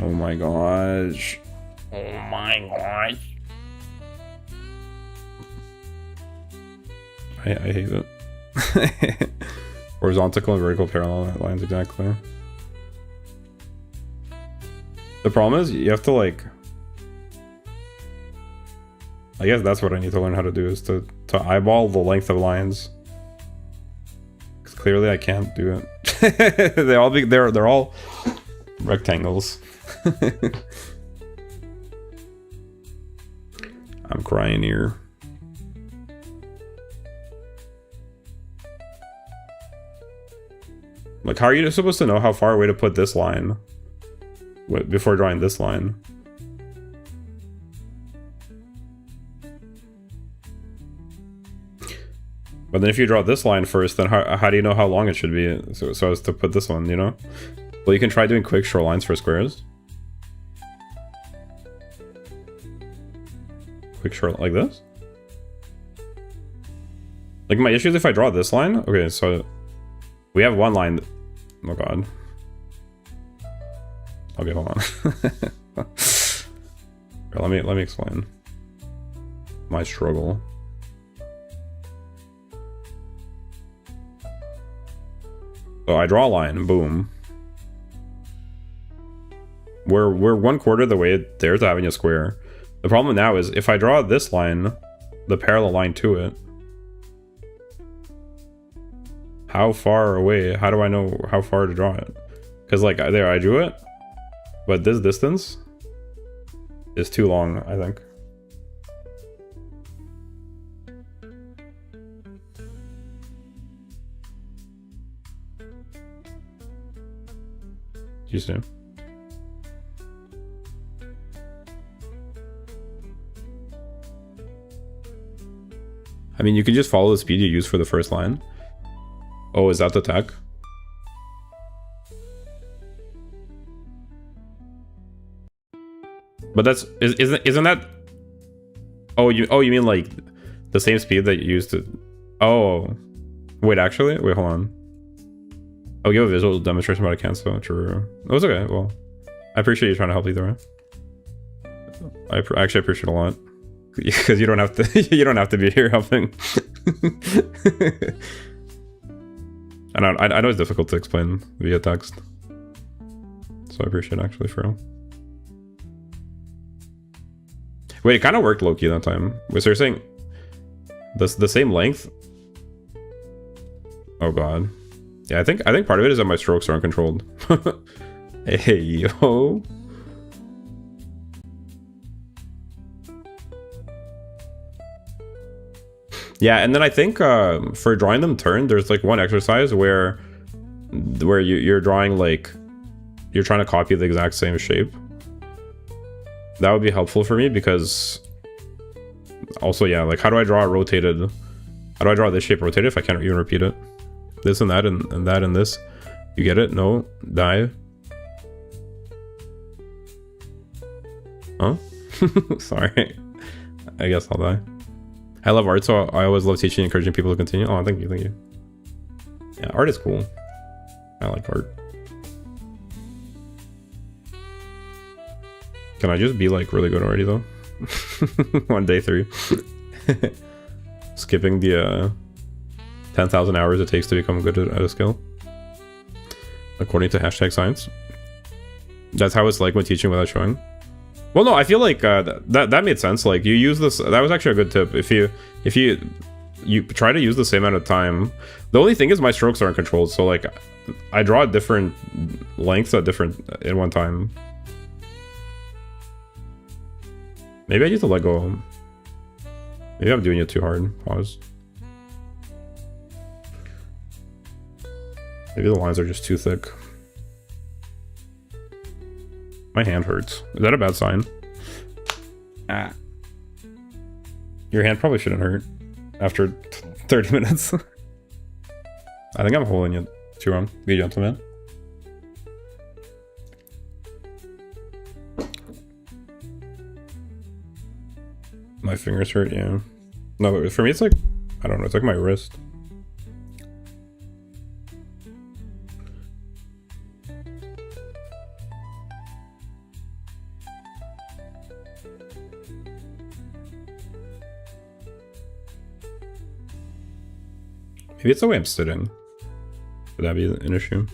Oh my gosh. Oh my gosh. I hate it. Horizontal and vertical parallel lines, exactly. The problem is you have to like... I guess that's what I need to learn how to do, is to eyeball the length of lines. Because clearly I can't do it. They're all rectangles. I'm crying here. Like, how are you supposed to know how far away to put this line before drawing this line? But then if you draw this line first, then how do you know how long it should be so as to put this one, you know? Well, you can try doing quick short lines for squares. Quick short, like this? Like, my issue is if I draw this line. Okay, so we have one line. Oh god. Okay, hold on. Here, let me explain my struggle. So I draw a line, boom. We're 1/4 of the way there to having a square. The problem now is if I draw this line, the parallel line to it, how far away? How do I know how far to draw it? Because like there, I drew it, but this distance is too long, I think. You see? I mean, you can just follow the speed you use for the first line. Oh, is that the tech? But that's isn't that? Oh, you mean like the same speed that you used to? Oh, wait, actually, wait, hold on. I'll give a visual demonstration, but I can't. So true. It was okay. Well, I appreciate you trying to help either way. I actually appreciate it a lot. because you don't have to you don't have to be here helping. I know it's difficult to explain via text, so I appreciate it actually for real. Wait, it kind of worked low-key that time. Wait, so you're saying the same length? Oh god. Yeah, I think part of it is that my strokes are uncontrolled. Hey yo. Yeah, and then I think for drawing them turned, there's like one exercise where you're drawing like you're trying to copy the exact same shape. That would be helpful for me because also, yeah, like how do I draw it rotated? How do I draw this shape rotated if I can't even repeat it? This and that and that and this. You get it? No? Die? Huh? Sorry. I guess I'll die. I love art, so I always love teaching and encouraging people to continue. Oh, thank you, thank you. Yeah, art is cool. I like art. Can I just be like really good already though? On day 3. Skipping the 10,000 hours it takes to become good at a skill. According to #science. That's how it's like when teaching without showing. Well, no, I feel like that made sense. Like you use this. That was actually a good tip. If you try to use the same amount of time. The only thing is my strokes aren't controlled. So like I draw different lengths at different in one time. Maybe I need to let go. Maybe I'm doing it too hard. Pause. Maybe the lines are just too thick. My hand hurts. Is that a bad sign? Ah. Your hand probably shouldn't hurt after 30 minutes. I think I'm holding it too wrong. Be a gentleman. My fingers hurt, yeah. No, for me it's like, I don't know, it's like my wrist. Maybe it's the way I'm sitting. Would that be an issue?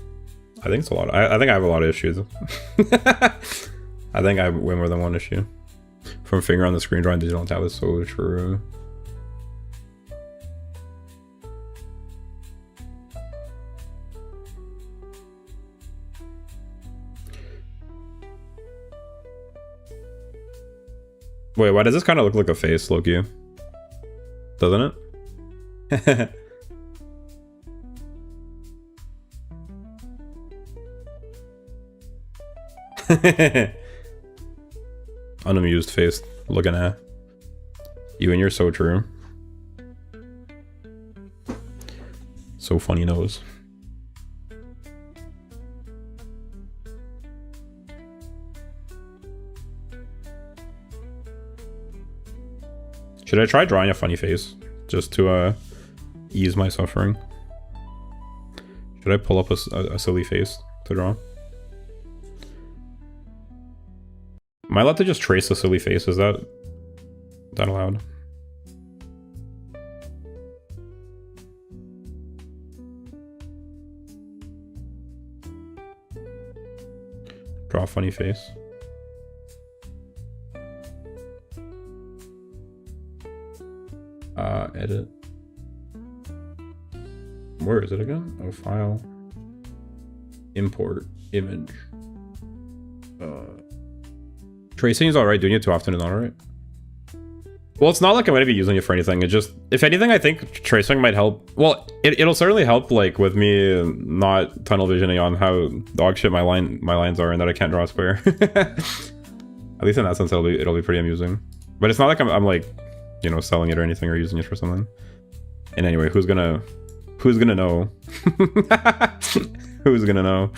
I think it's a lot. I think I have a lot of issues. I think I have way more than one issue. From finger on the screen drawing digital tab is so true. Wait, why does this kind of look like a face, Loki? Doesn't it? Unamused face looking at you, and you're so true. So funny nose. Should I try drawing a funny face just to ease my suffering? Should I pull up a silly face to draw? Am I allowed to just trace a silly face? Is that allowed? Draw a funny face. Edit. Where is it again? Oh, file. Import image. Tracing is alright, doing it too often is not alright. Well, it's not like I'm going to be using it for anything. It just, if anything, I think tracing might help. Well, it'll certainly help, like, with me not tunnel visioning on how dog shit my lines are and that I can't draw a square. At least in that sense, it'll be pretty amusing. But it's not like I'm like, you know, selling it or anything or using it for something. And anyway, who's gonna know? Who's gonna know?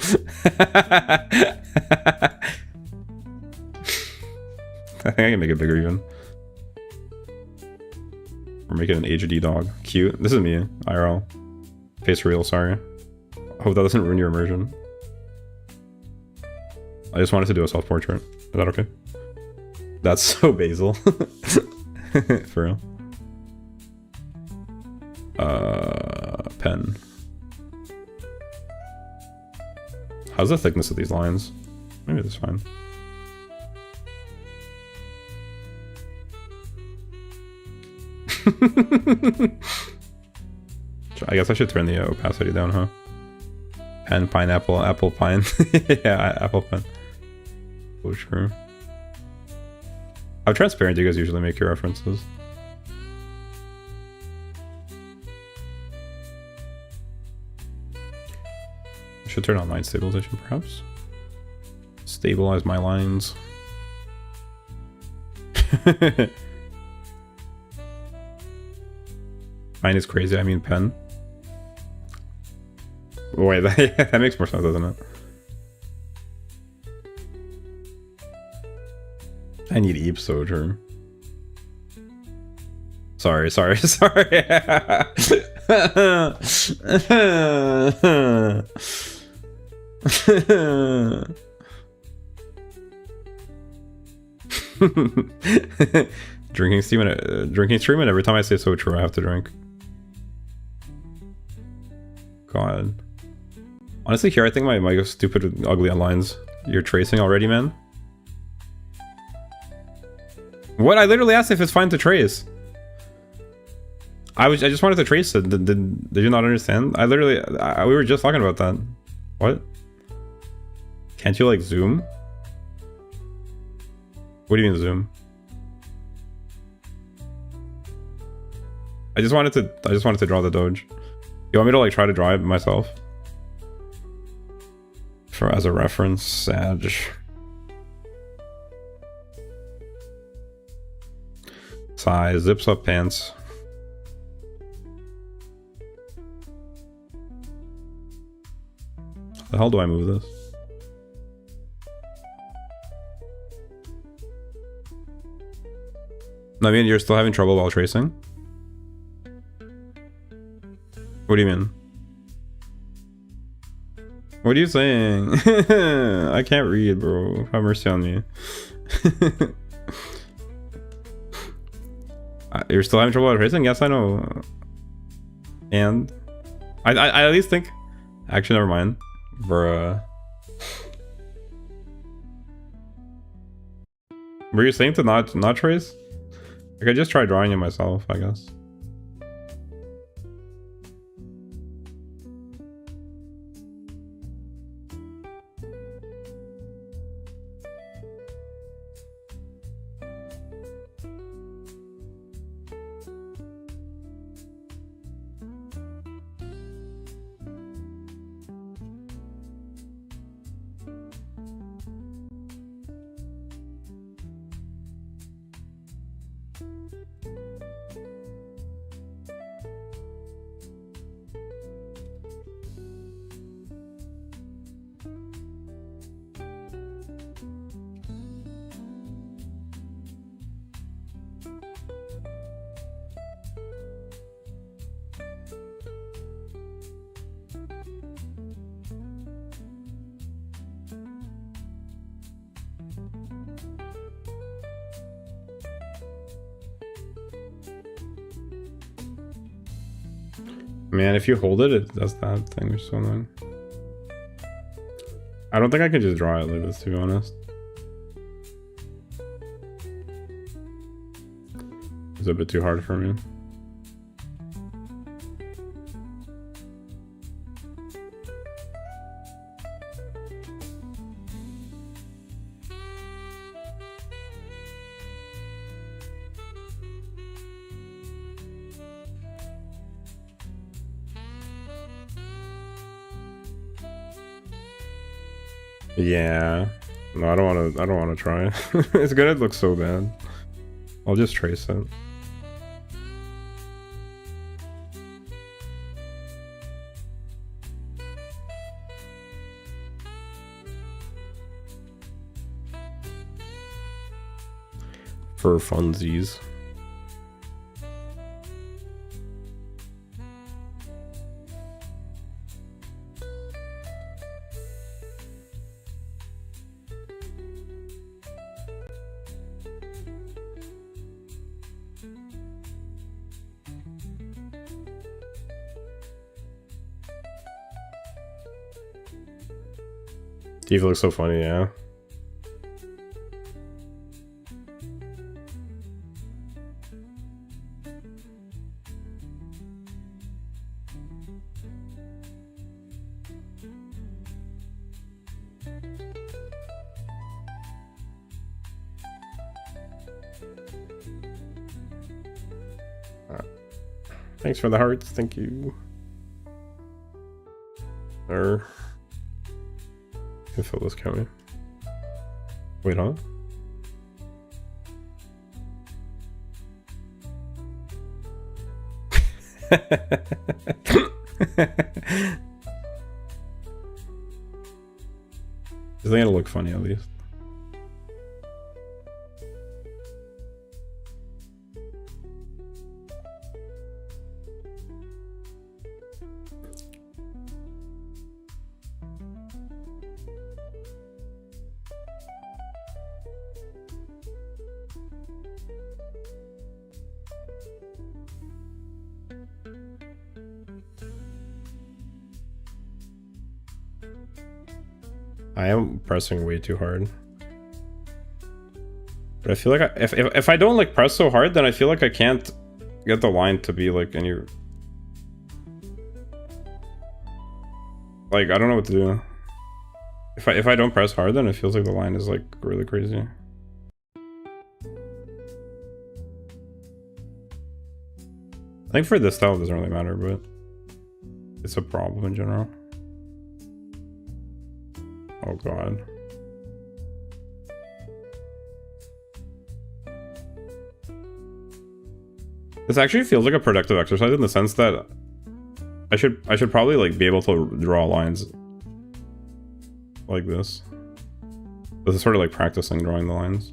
I think I can make it bigger even. Or make it an HD dog. Cute. This is me, IRL. Face real, sorry. I hope that doesn't ruin your immersion. I just wanted to do a self-portrait. Is that okay? That's so Basil. For real. Pen. How's the thickness of these lines? Maybe that's fine. I guess I should turn the opacity down, huh? Pen, pineapple, apple, pine. Yeah, apple, pen. Oh, true. How transparent do you guys usually make your references? I should turn on line stabilization, perhaps. Stabilize my lines. Pine is crazy, I mean pen. Wait, that makes more sense, doesn't it? I need Heeelp soldier. Sorry. Drinking stream, and every time I say so true, I have to drink. God. Honestly, here I think my mic is stupid and ugly on lines. You're tracing already, man? What? I literally asked if it's fine to trace. I just wanted to trace it. Did you not understand? We were just talking about that. What? Can't you like zoom? What do you mean zoom? I just wanted to draw the Doge. You want me to like try to draw it myself? As a reference, Sag. Size, zips up pants. How the hell do I move this? I mean, you're still having trouble while tracing? What do you mean? What are you saying? I can't read, bro. Have mercy on me. You're still having trouble with tracing? Yes, I know. And I at least think. Actually, never mind. Bruh. Were you saying to not trace? I could just try drawing it myself, I guess. Man, if you hold it, it does that thing, which is so annoying. I don't think I can just draw it like this, to be honest. It's a bit too hard for me. Yeah. No, I don't wanna try. It's gonna look so bad. I'll just trace it. For funsies. Steve looks so funny, yeah. Thanks for the hearts, thank you. Or can fill this county. Wait, huh? Is they gonna look funny at least? I am pressing way too hard. But I feel like if I don't like press so hard, then I feel like I can't get the line to be like any... Like, I don't know what to do. If I don't press hard, then it feels like the line is like really crazy. I think for this style it doesn't really matter, but it's a problem in general. Oh god. This actually feels like a productive exercise in the sense that I should probably like be able to draw lines like this. This is sort of like practicing drawing the lines.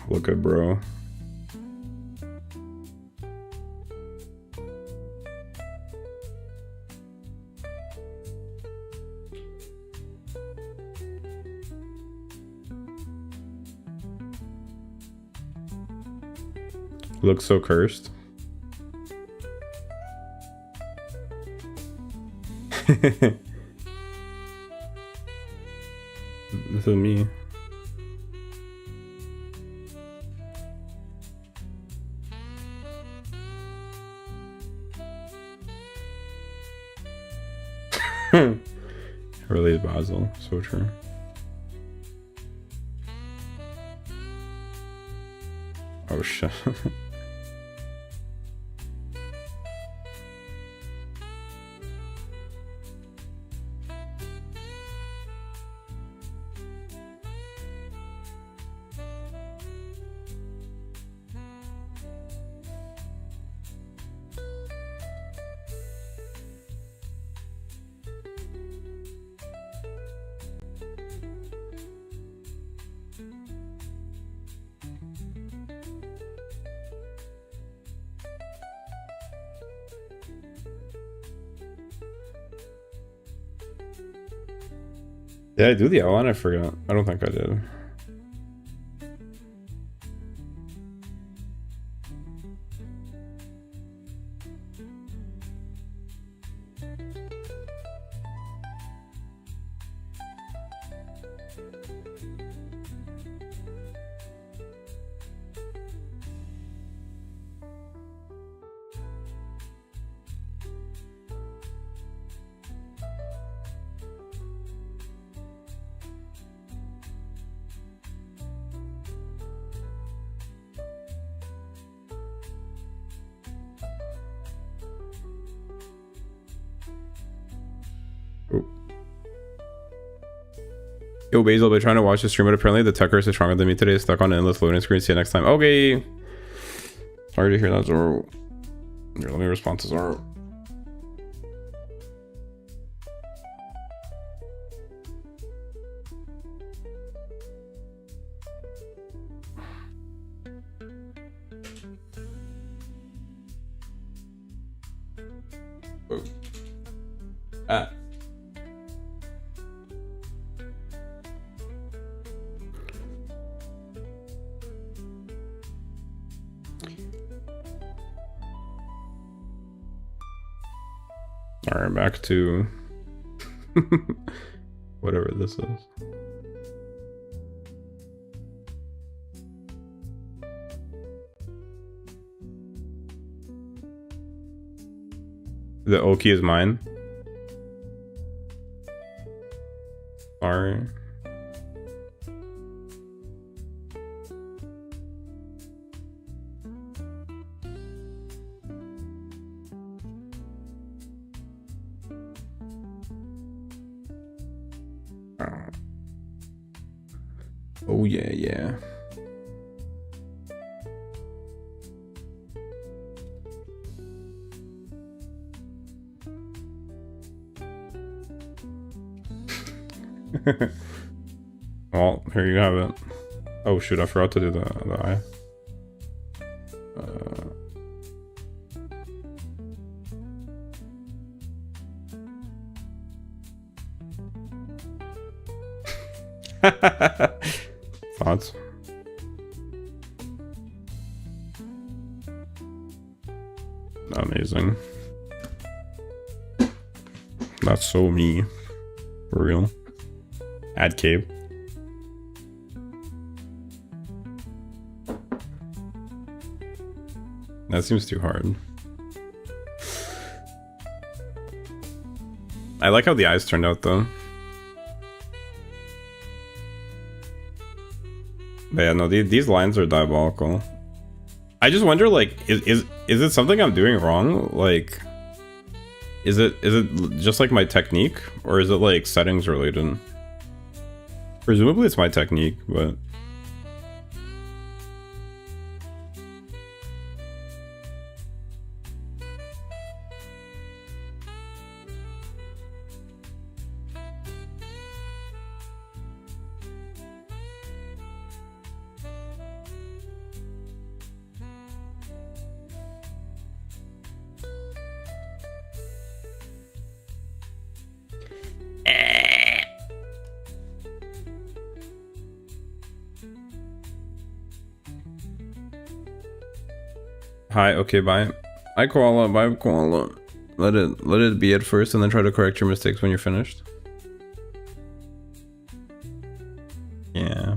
Look at bro. Looks so cursed. This is me. Really, Basil. So true. Oh shit. Did I do the outline? I forgot. I don't think I did. Yo, Basil, been trying to watch the stream, but apparently the Tuckers is stronger than me today. Stuck on an endless loading screen. See you next time. Okay. Sorry to hear that, Zoro. Here, let me respond to Zoro. Ah. All right, back to whatever this is. The O key is mine. Sorry. Oh yeah, yeah. Well, here you have it. Oh shoot, I forgot to do the eye. Thoughts? Amazing. That's so me. For real. Add Cape. That seems too hard. I like how the eyes turned out though. But yeah, no, these lines are diabolical. I just wonder, like, is it something I'm doing wrong? Like, is it just like my technique, or is it like settings related? Presumably it's my technique, but hi, okay, bye. Hi, koala, bye, koala. Let it be at first, and then try to correct your mistakes when you're finished. Yeah.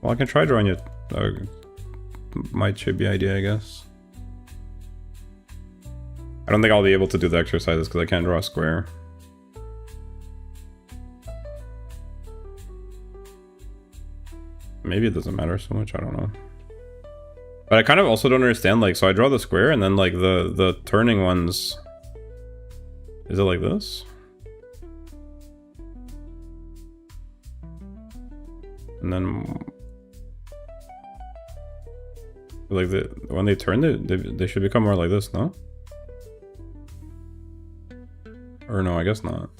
Well, I can try drawing it. Might should be idea, I guess. I don't think I'll be able to do the exercises because I can't draw a square. Maybe it doesn't matter so much, I don't know. But I kind of also don't understand, like, so I draw the square and then like the turning ones. Is it like this? And then like when they turn, they should become more like this, no? Or no, I guess not.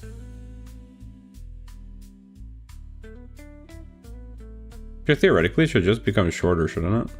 Theoretically, it should just become shorter, shouldn't it?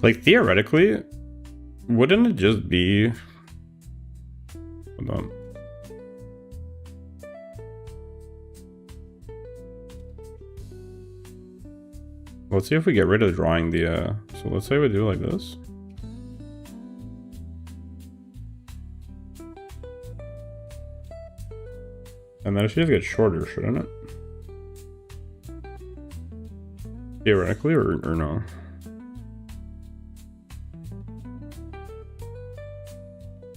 Like, theoretically, wouldn't it just be... Hold on. Let's see if we get rid of drawing the So let's say we do like this. And then it should just get shorter, shouldn't it? Theoretically, or no?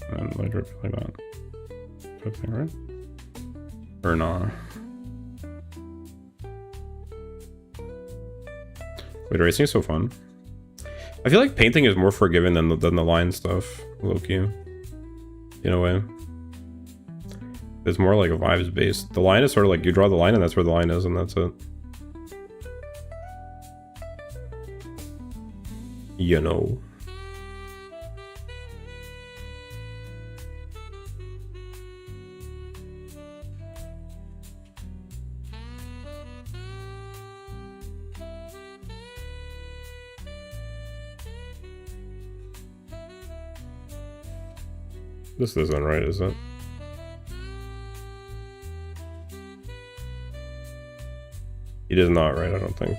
And like drip like that. Type thing, right? Or not? Wait, racing is so fun. I feel like painting is more forgiving than the line stuff, low-key. In a way. It's more like a vibes based. The line is sort of like you draw the line and that's where the line is and that's it. You know. This isn't right, is it? It is not right, I don't think.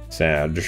Sad.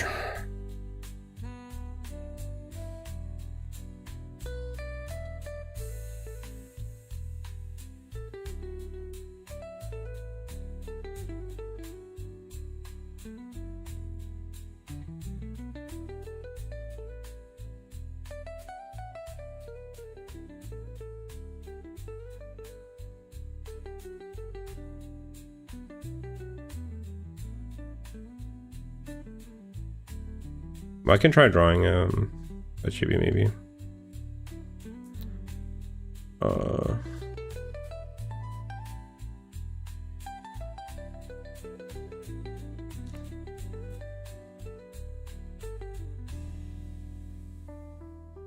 I can try drawing a chibi maybe.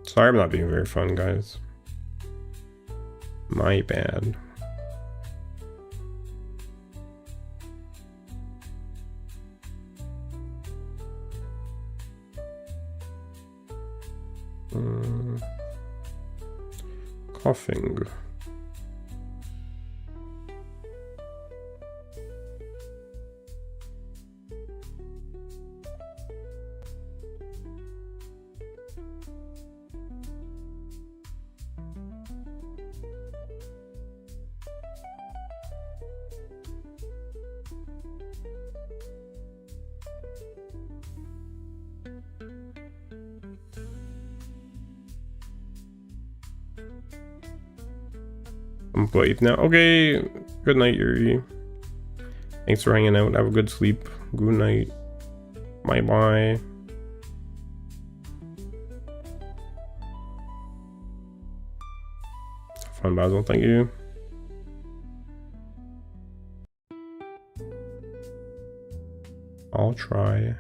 Sorry I'm not being very fun, guys. My bad. Coughing. I'm late now. Okay, good night, Yuri. Thanks for hanging out. Have a good sleep. Good night. Bye bye. Have fun, Basil. Thank you. I'll try.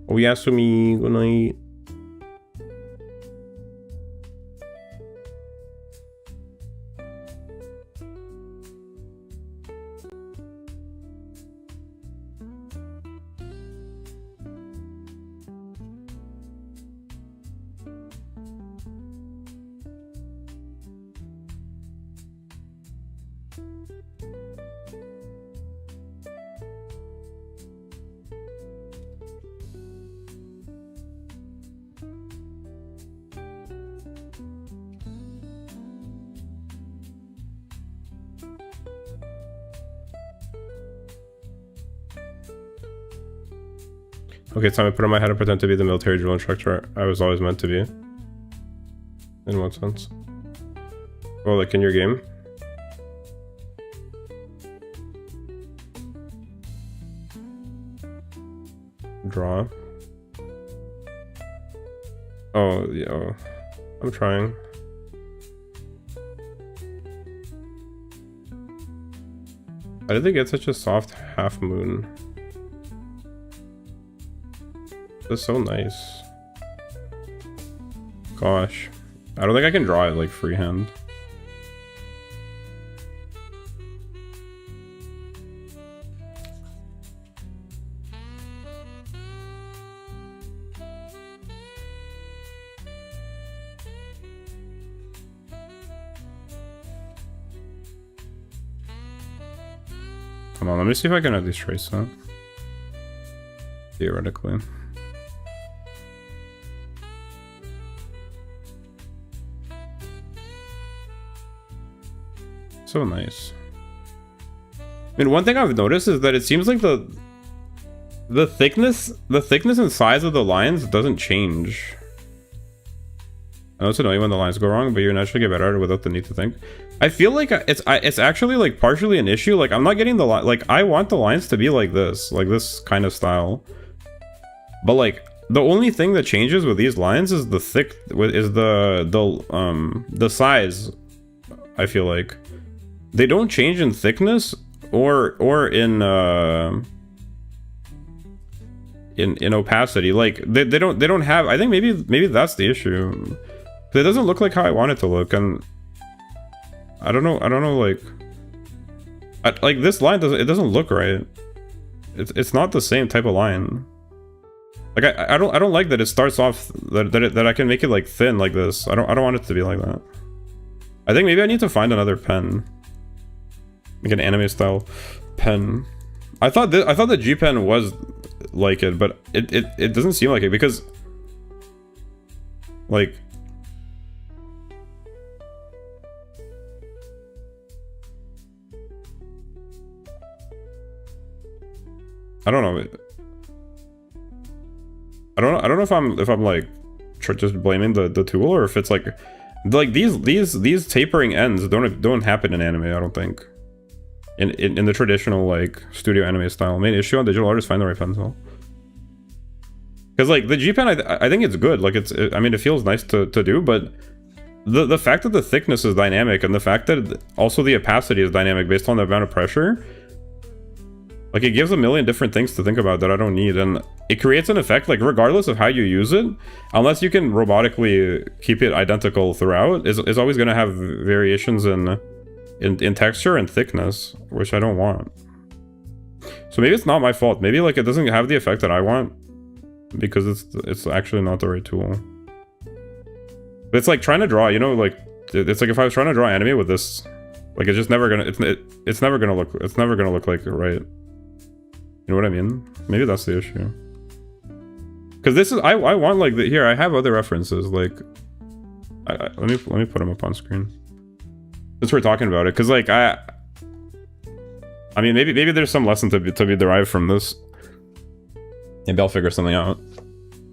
Oh, Yasumi. Good night. Okay, it's time I put on my head and pretend to be the military drill instructor I was always meant to be. In what sense? Well, like in your game? Draw. Oh, yeah. Oh. I'm trying. How did they get such a soft half moon? That's so nice. Gosh. I don't think I can draw it like freehand. Hold on, let me see if I can at least trace that. Theoretically. So nice. I mean, one thing I've noticed is that it seems like the thickness and size of the lines doesn't change. I know it's annoying when the lines go wrong, but you naturally get better at it without the need to think. I feel like it's actually like partially an issue. Like I'm not getting the line. Like I want the lines to be like this kind of style. But like the only thing that changes with these lines is the size. I feel like they don't change in thickness or in opacity. Like they don't have. I think maybe that's the issue. It doesn't look like how I want it to look, and I don't know. Like this line doesn't look right. It's not the same type of line. Like I don't like that it starts off that I can make it like thin like this. I don't want it to be like that. I think maybe I need to find another pen, like an anime style pen. I thought the G pen was like it, but it doesn't seem like it because like. I don't know. I don't know if I'm like just blaming the tool or if it's like these tapering ends don't happen in anime. I don't think in the traditional like studio anime style. Main issue on digital artists find the right pencil. Because like the G pen, I think it's good. Like I mean it feels nice to do, but the fact that the thickness is dynamic and the fact that also the opacity is dynamic based on the amount of pressure. Like, it gives a million different things to think about that I don't need, and it creates an effect, like, regardless of how you use it, unless you can robotically keep it identical throughout, is always going to have variations in texture and thickness, which I don't want. So maybe it's not my fault. Maybe, like, it doesn't have the effect that I want, because it's actually not the right tool. But it's like trying to draw, you know, like, it's like if I was trying to draw anime with this, like, it's just never gonna, it's never gonna look like it right. You know what I mean? Maybe that's the issue. Because this is, I want like here. I have other references. Like, let me put them up on screen. Since we're talking about it, because like I mean maybe there's some lesson to be derived from this. Maybe I'll figure something out,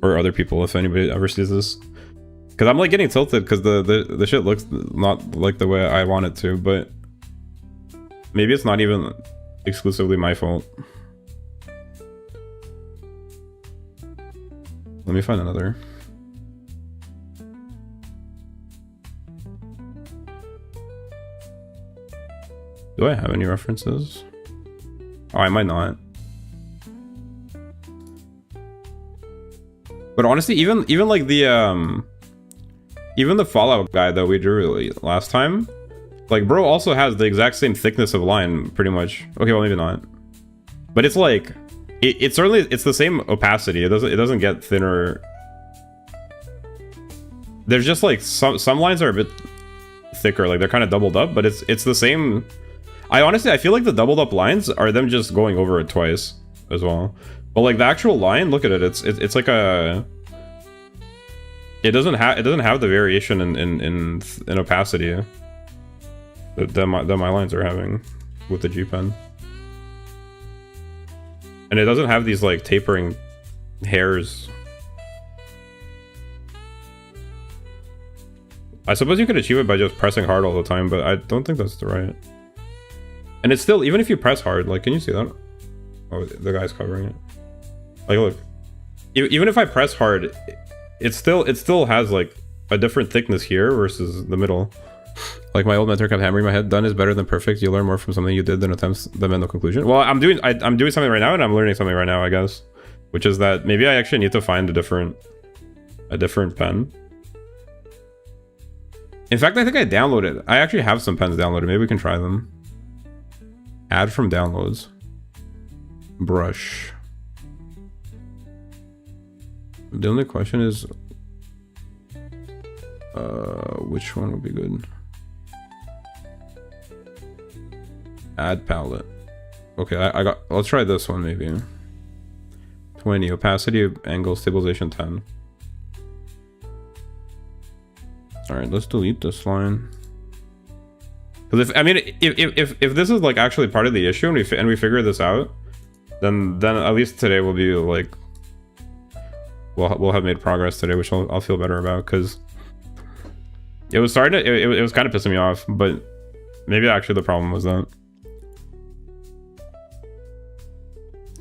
or other people if anybody ever sees this. Because I'm like getting tilted because the shit looks not like the way I want it to, but maybe it's not even exclusively my fault. Let me find another. Do I have any references? Oh, I might not. But honestly, even like the even the Fallout guy that we drew last time, like bro also has the exact same thickness of line pretty much. Okay, well maybe not. But it's like it's certainly it's the same opacity. It doesn't get thinner. There's just like some lines are a bit thicker, like they're kind of doubled up, but it's the same. I feel like the doubled up lines are them just going over it twice as well. But like the actual line, look at it. It's like a. It doesn't have the variation in opacity that my lines are having with the G pen. And it doesn't have these like tapering hairs. I suppose you could achieve it by just pressing hard all the time, but I don't think that's the right. And it's still, even if you press hard, like, can you see that? Oh, the guy's covering it. Like, look. Even if I press hard, it still has like a different thickness here versus the middle. Like my old mentor kept hammering my head, done is better than perfect. You learn more from something you did than attempts that meant no conclusion. Well, I'm doing something right now, and I'm learning something right now, I guess. Which is that maybe I actually need to find a different pen. In fact, I think I downloaded. I actually have some pens downloaded. Maybe we can try them. Add from downloads. Brush. The only question is which one would be good? Add palette. Okay, I got. Let's try this one maybe. 20 opacity, angle, stabilization 10. All right, let's delete this line. Because if this is like actually part of the issue and we figure this out, then at least today will be like we'll have made progress today, which I'll feel better about, because it was starting to, it was kind of pissing me off, but maybe actually the problem was that.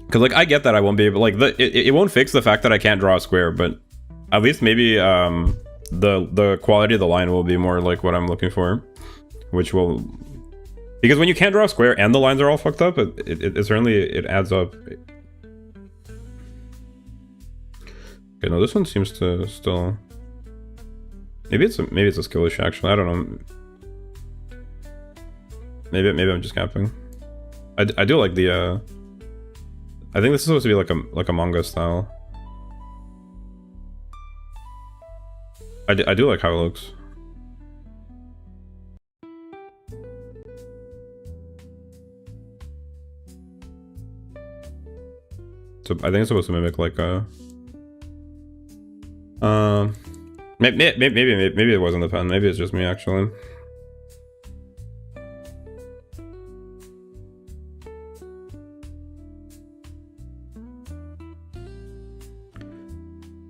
Because like I get that I won't be able, like it won't fix the fact that I can't draw a square, but at least maybe the quality of the line will be more like what I'm looking for, which will, because when you can't draw a square and the lines are all fucked up, it certainly adds up. Okay, no, this one seems to still, maybe it's a skill issue actually. I don't know. Maybe I'm just capping. I do like the I think this is supposed to be like a manga style. I do like how it looks. So I think it's supposed to mimic like a maybe it wasn't the pen. Maybe it's just me actually.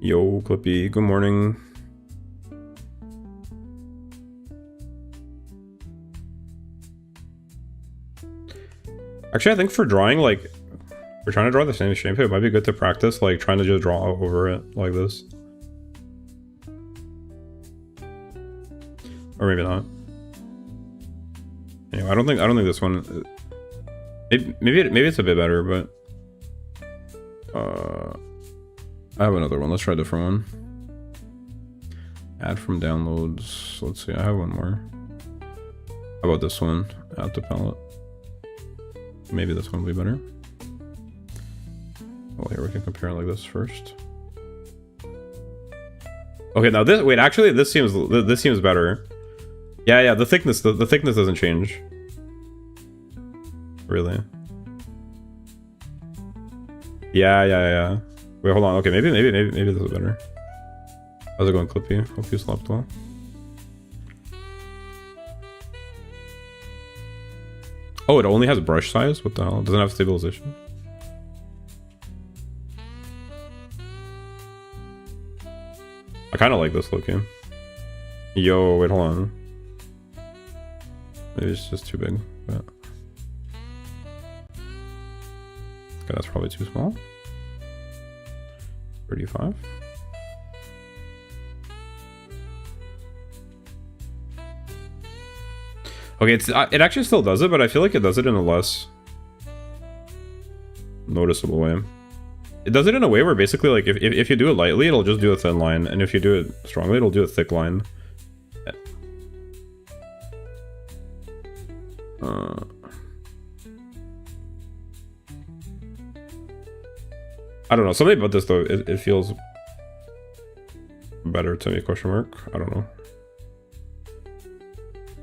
Yo, Clippy, good morning. Actually, I think for drawing, like, if we're trying to draw the same shape, it might be good to practice, like, trying to just draw over it like this. Or maybe not. Anyway, I don't think this one. Maybe it's a bit better, but I have another one. Let's try a different one. Add from downloads. Let's see. I have one more. How about this one? Add to palette. Maybe this one will be better. Well, here we can compare it like this first. Okay, now this. Wait, actually, this seems better. Yeah. The thickness doesn't change. Really. Yeah. Wait, hold on. Okay, maybe this is better. How's it going, Clippy? Hope you slept well. Oh, it only has brush size? What the hell? It doesn't have stabilization? I kind of like this looking. Yo, wait, hold on. Maybe it's just too big. But... okay, that's probably too small. 35. Okay, it actually still does it, but I feel like it does it in a less noticeable way. It does it in a way where basically, like, if you do it lightly, it'll just do a thin line, and if you do it strongly, it'll do a thick line. I don't know, something about this though, it feels better to me, question mark. I don't know.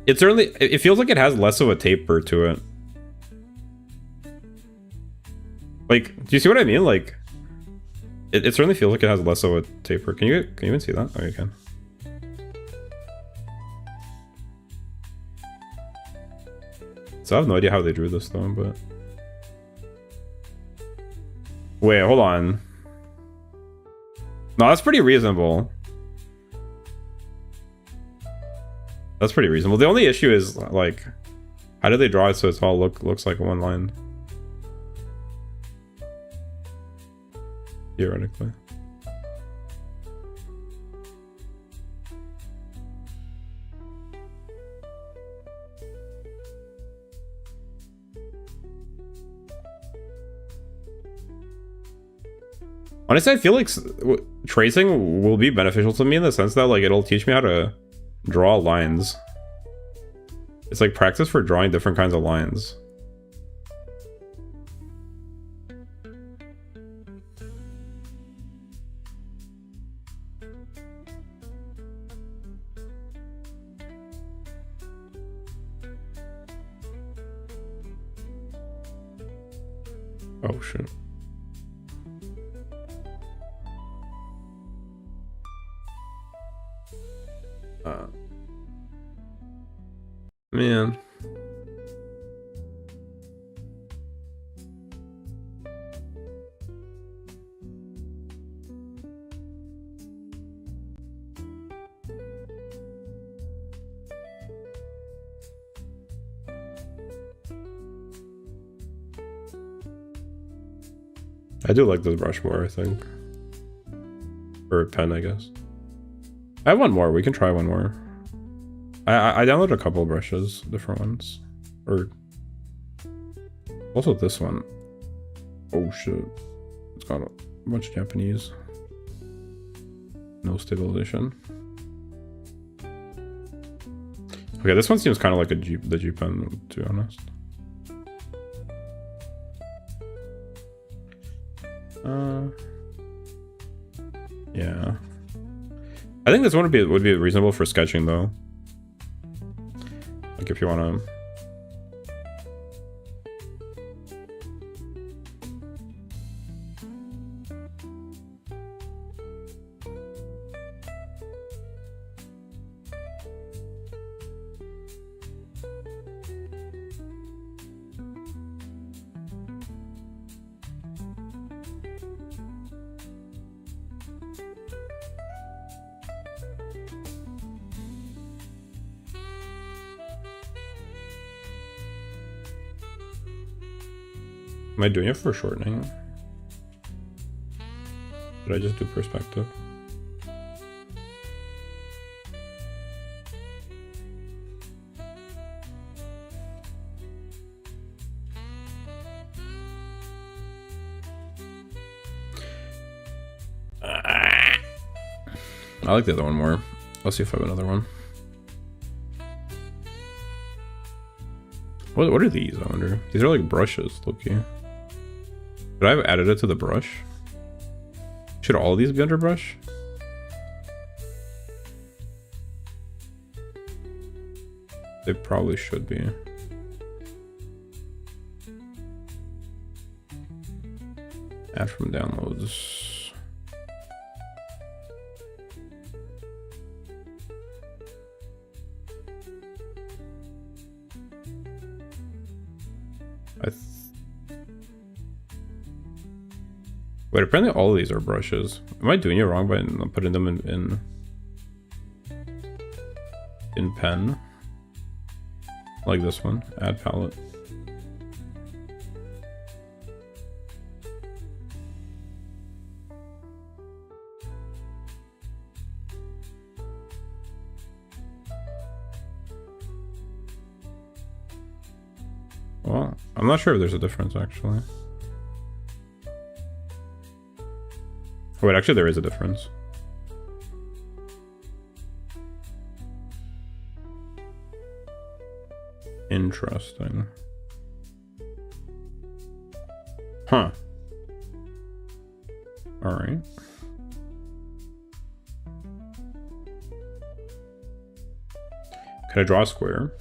It certainly, it feels like it has less of a taper to it. Like, do you see what I mean? Like, it certainly feels like it has less of a taper. Can you even see that? Oh, you can. So I have no idea how they drew this though, but... wait, hold on. No, that's pretty reasonable. That's pretty reasonable. The only issue is, like, how do they draw it so it's all looks like one line? Theoretically. Honestly, I feel like tracing will be beneficial to me in the sense that, like, it'll teach me how to draw lines. It's like practice for drawing different kinds of lines. Oh shit. Man. I do like this brush more, I think. Or pen, I guess. I have one more. We can try one more. I downloaded a couple of brushes, different ones. Or also this one. Oh shit. It's got a bunch of Japanese. No stabilization. Okay, this one seems kind of like the G pen, to be honest. Yeah. I think this one would be reasonable for sketching though. Like if you want to. Am I doing it for shortening? Did I just do perspective? I like the other one more. Let's see if I have another one. What are these, I wonder? These are like brushes, low-key. Should I have added it to the brush? Should all of these be under brush? They probably should be. Add from downloads. Wait, apparently all of these are brushes. Am I doing it wrong by not putting them in pen? Like this one, add palette. Well, I'm not sure if there's a difference actually. Wait, actually there is a difference. Interesting. Huh. Alright. Can I draw a square?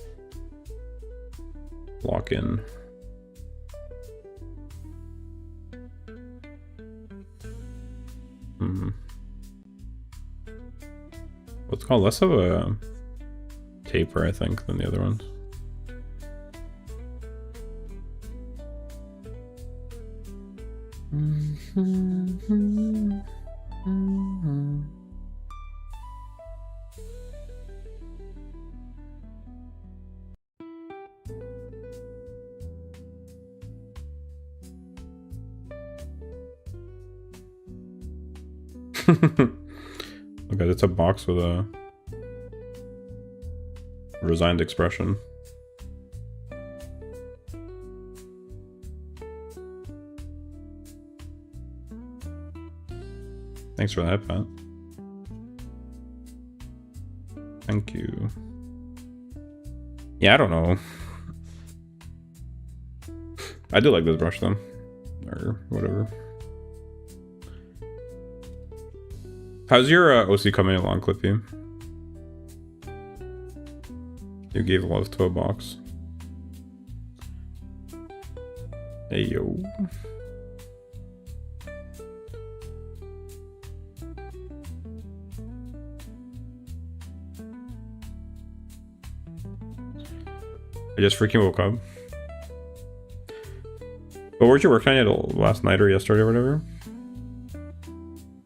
Lock in. What's called less of a taper, I think, than the other ones. Okay, it's a box with a resigned expression. Thanks for that, Pat. Thank you. Yeah, I don't know. I do like this brush though. Or whatever. How's your OC coming along, Clippy? You gave love to a box. Hey, yo. I just freaking woke up. But weren't you working on it last night or yesterday or whatever?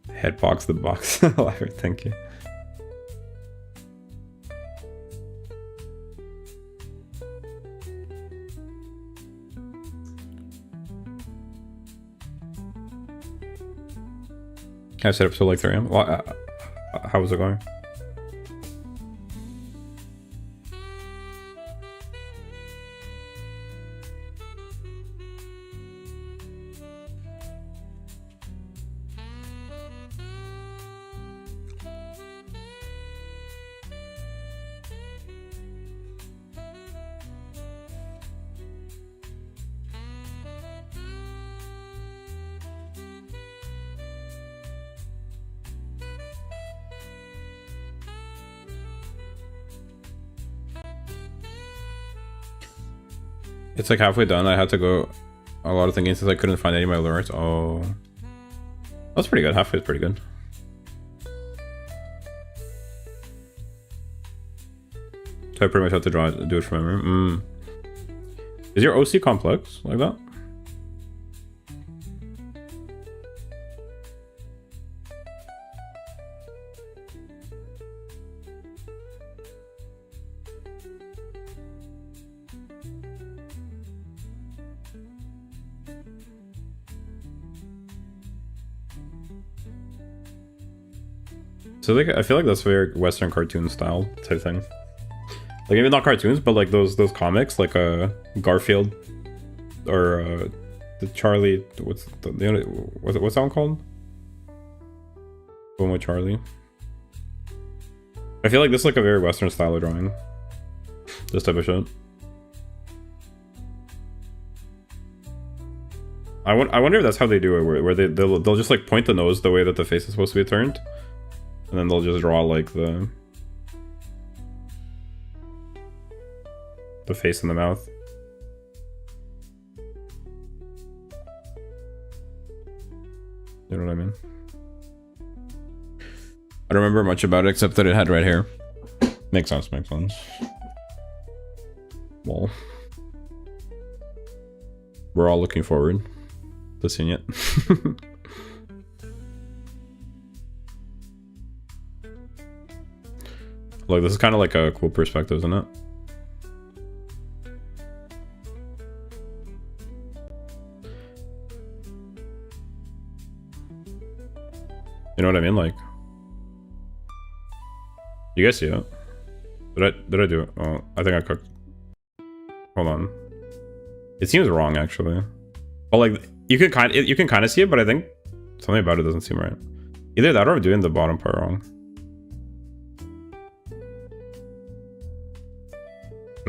Headbox the box. Thank you. I set up till like 3 AM. Well, how was it going? It's like halfway done. I had to go a lot of things since I couldn't find any of my lures. Oh, that's pretty good. Halfway is pretty good. So I pretty much have to do it from memory. Is your OC complex like that? So like, I feel like that's very Western cartoon style type thing. Like maybe not cartoons, but like those comics, like Garfield, or the Charlie. What's that one called? The one with Charlie. I feel like this is like a very Western style of drawing. This type of shit. I wonder if that's how they do it, where they'll just like point the nose the way that the face is supposed to be turned. And then they'll just draw like the face and the mouth. You know what I mean? I don't remember much about it except that it had red hair. Makes sense, makes sense. Well, we're all looking forward to seeing it. Look, this is kind of like a cool perspective, isn't it? You know what I mean? Like, you guys see it? Did I do it? Oh, I think I cooked. Hold on. It seems wrong, actually. Well, like you can kind of see it, but I think something about it doesn't seem right. Either that or I'm doing the bottom part wrong.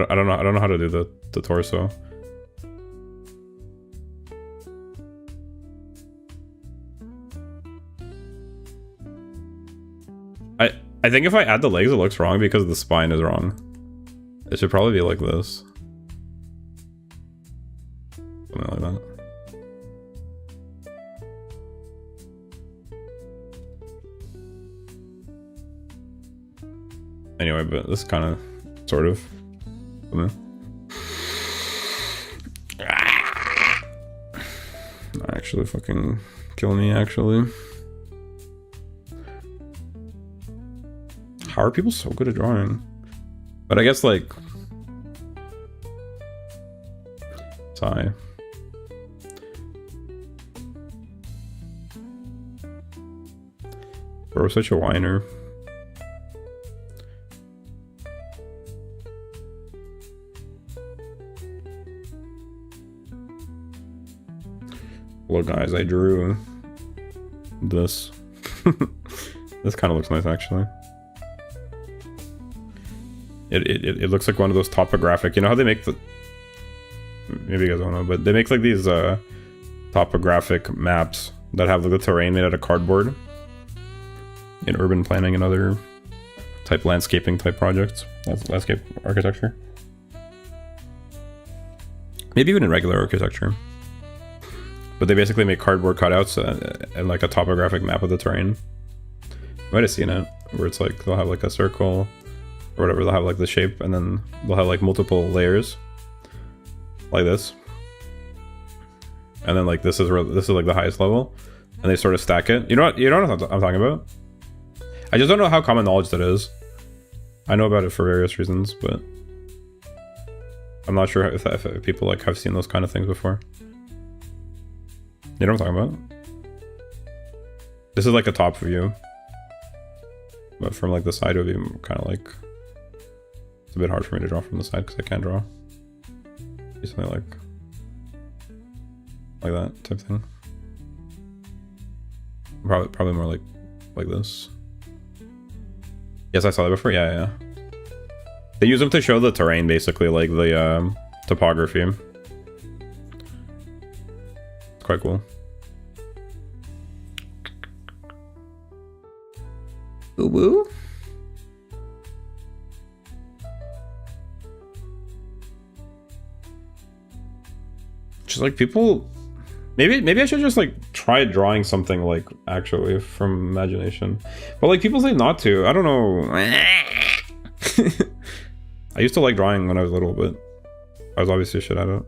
I don't know how to do the torso. I think if I add the legs, it looks wrong because the spine is wrong. It should probably be like this. Something like that. Anyway, but this kind of, sort of. Actually fucking kill me, actually. How are people so good at drawing? But I guess like sigh. Bro, such a whiner. Look guys, I drew this. This kind of looks nice actually. It looks like one of those topographic, you know how they make the, maybe you guys don't know, but they make like these topographic maps that have like the terrain made out of cardboard in urban planning and other type landscaping type projects. That's landscape architecture. Maybe even in regular architecture. But they basically make cardboard cutouts and like a topographic map of the terrain. You might have seen it, where it's like they'll have like a circle or whatever, they'll have like the shape and then they'll have like multiple layers like this, and then like this is like the highest level, and they sort of stack it. You know what I'm talking about? I just don't know how common knowledge that is. I know about it for various reasons, but I'm not sure if people like have seen those kind of things before. You know what I'm talking about? This is like a top view, but from like the side it would be kind of like, it's a bit hard for me to draw from the side because I can't draw. Something like that type thing. Probably more like this. Yes, I saw that before. Yeah. They use them to show the terrain, basically, like the topography. It's quite cool. Woo woo. Just like people, maybe I should just like try drawing something like actually from imagination, but like people say not to. I don't know. I used to like drawing when I was little, but I was obviously shit at it.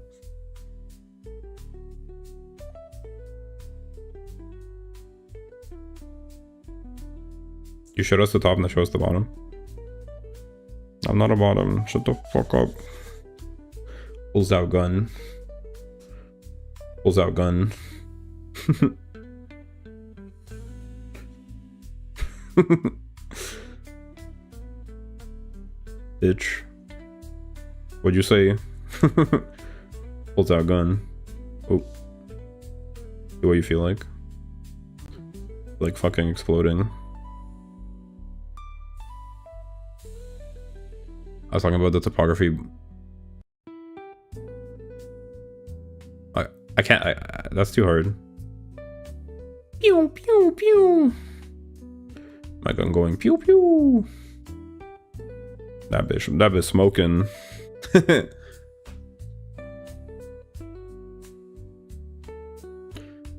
You showed us the top and they show us the bottom. I'm not a bottom. Shut the fuck up. Pulls out gun. Pulls out gun. Bitch. What'd you say? Pulls out gun. Oh. What you feel like? Like fucking exploding. I was talking about the topography. I can't, that's too hard. Pew, pew, pew. My gun going pew, pew. That bitch smoking.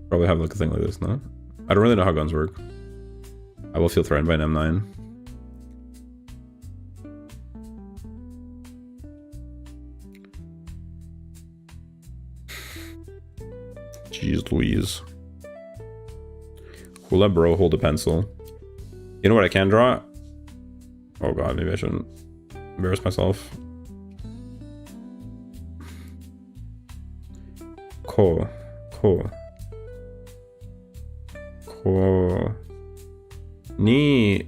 Probably have like a thing like this, no? I don't really know how guns work. I will feel threatened by an M9. Jeez Louise. Hula bro, hold a pencil. You know what I can draw? Oh god, maybe I shouldn't embarrass myself. Ko. Ni.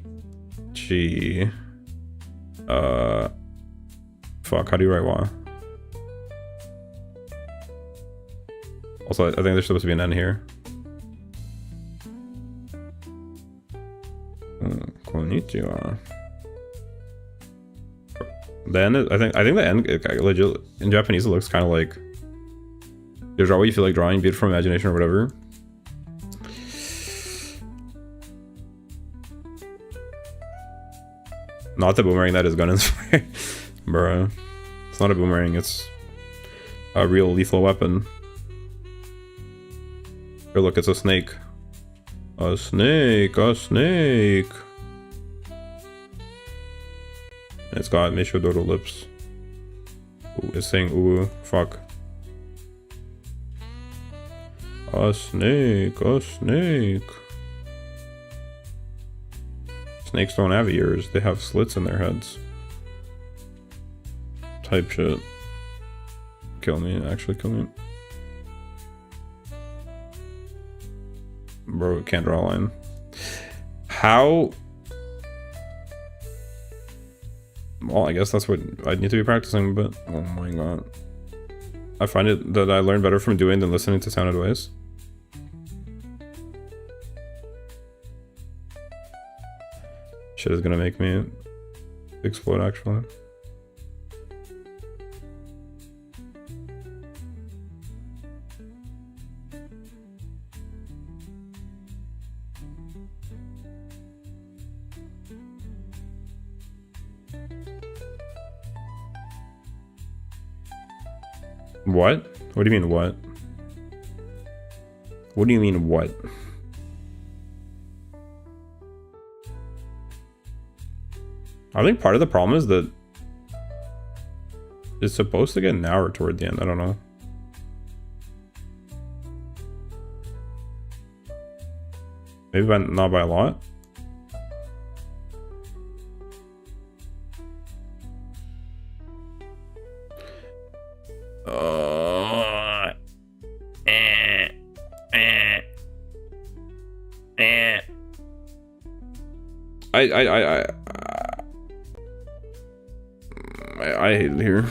Chi. Fuck, how do you write wa? Also, I think there's supposed to be an N here. Konnichiwa. The N is, I think the N, legit, in Japanese it looks kind of like, you draw what you feel like drawing, be it from imagination or whatever. Not the boomerang that is gun inspired. Bruh. It's not a boomerang, it's a real lethal weapon. Here, look, it's a snake. A snake, a snake. And it's got Meishodoro lips. Ooh, it's saying ooh, fuck. A snake, a snake. Snakes don't have ears, they have slits in their heads. Type shit. Kill me, actually kill me. Bro, can't draw a line. How? Well, I guess that's what I need to be practicing, but oh my god. I find it that I learn better from doing than listening to sound advice. Shit is gonna make me explode, actually. What? What do you mean what? What do you mean what? I think part of the problem is that It's supposed to get narrower toward the end. I don't know. Maybe not by a lot. I hate it here.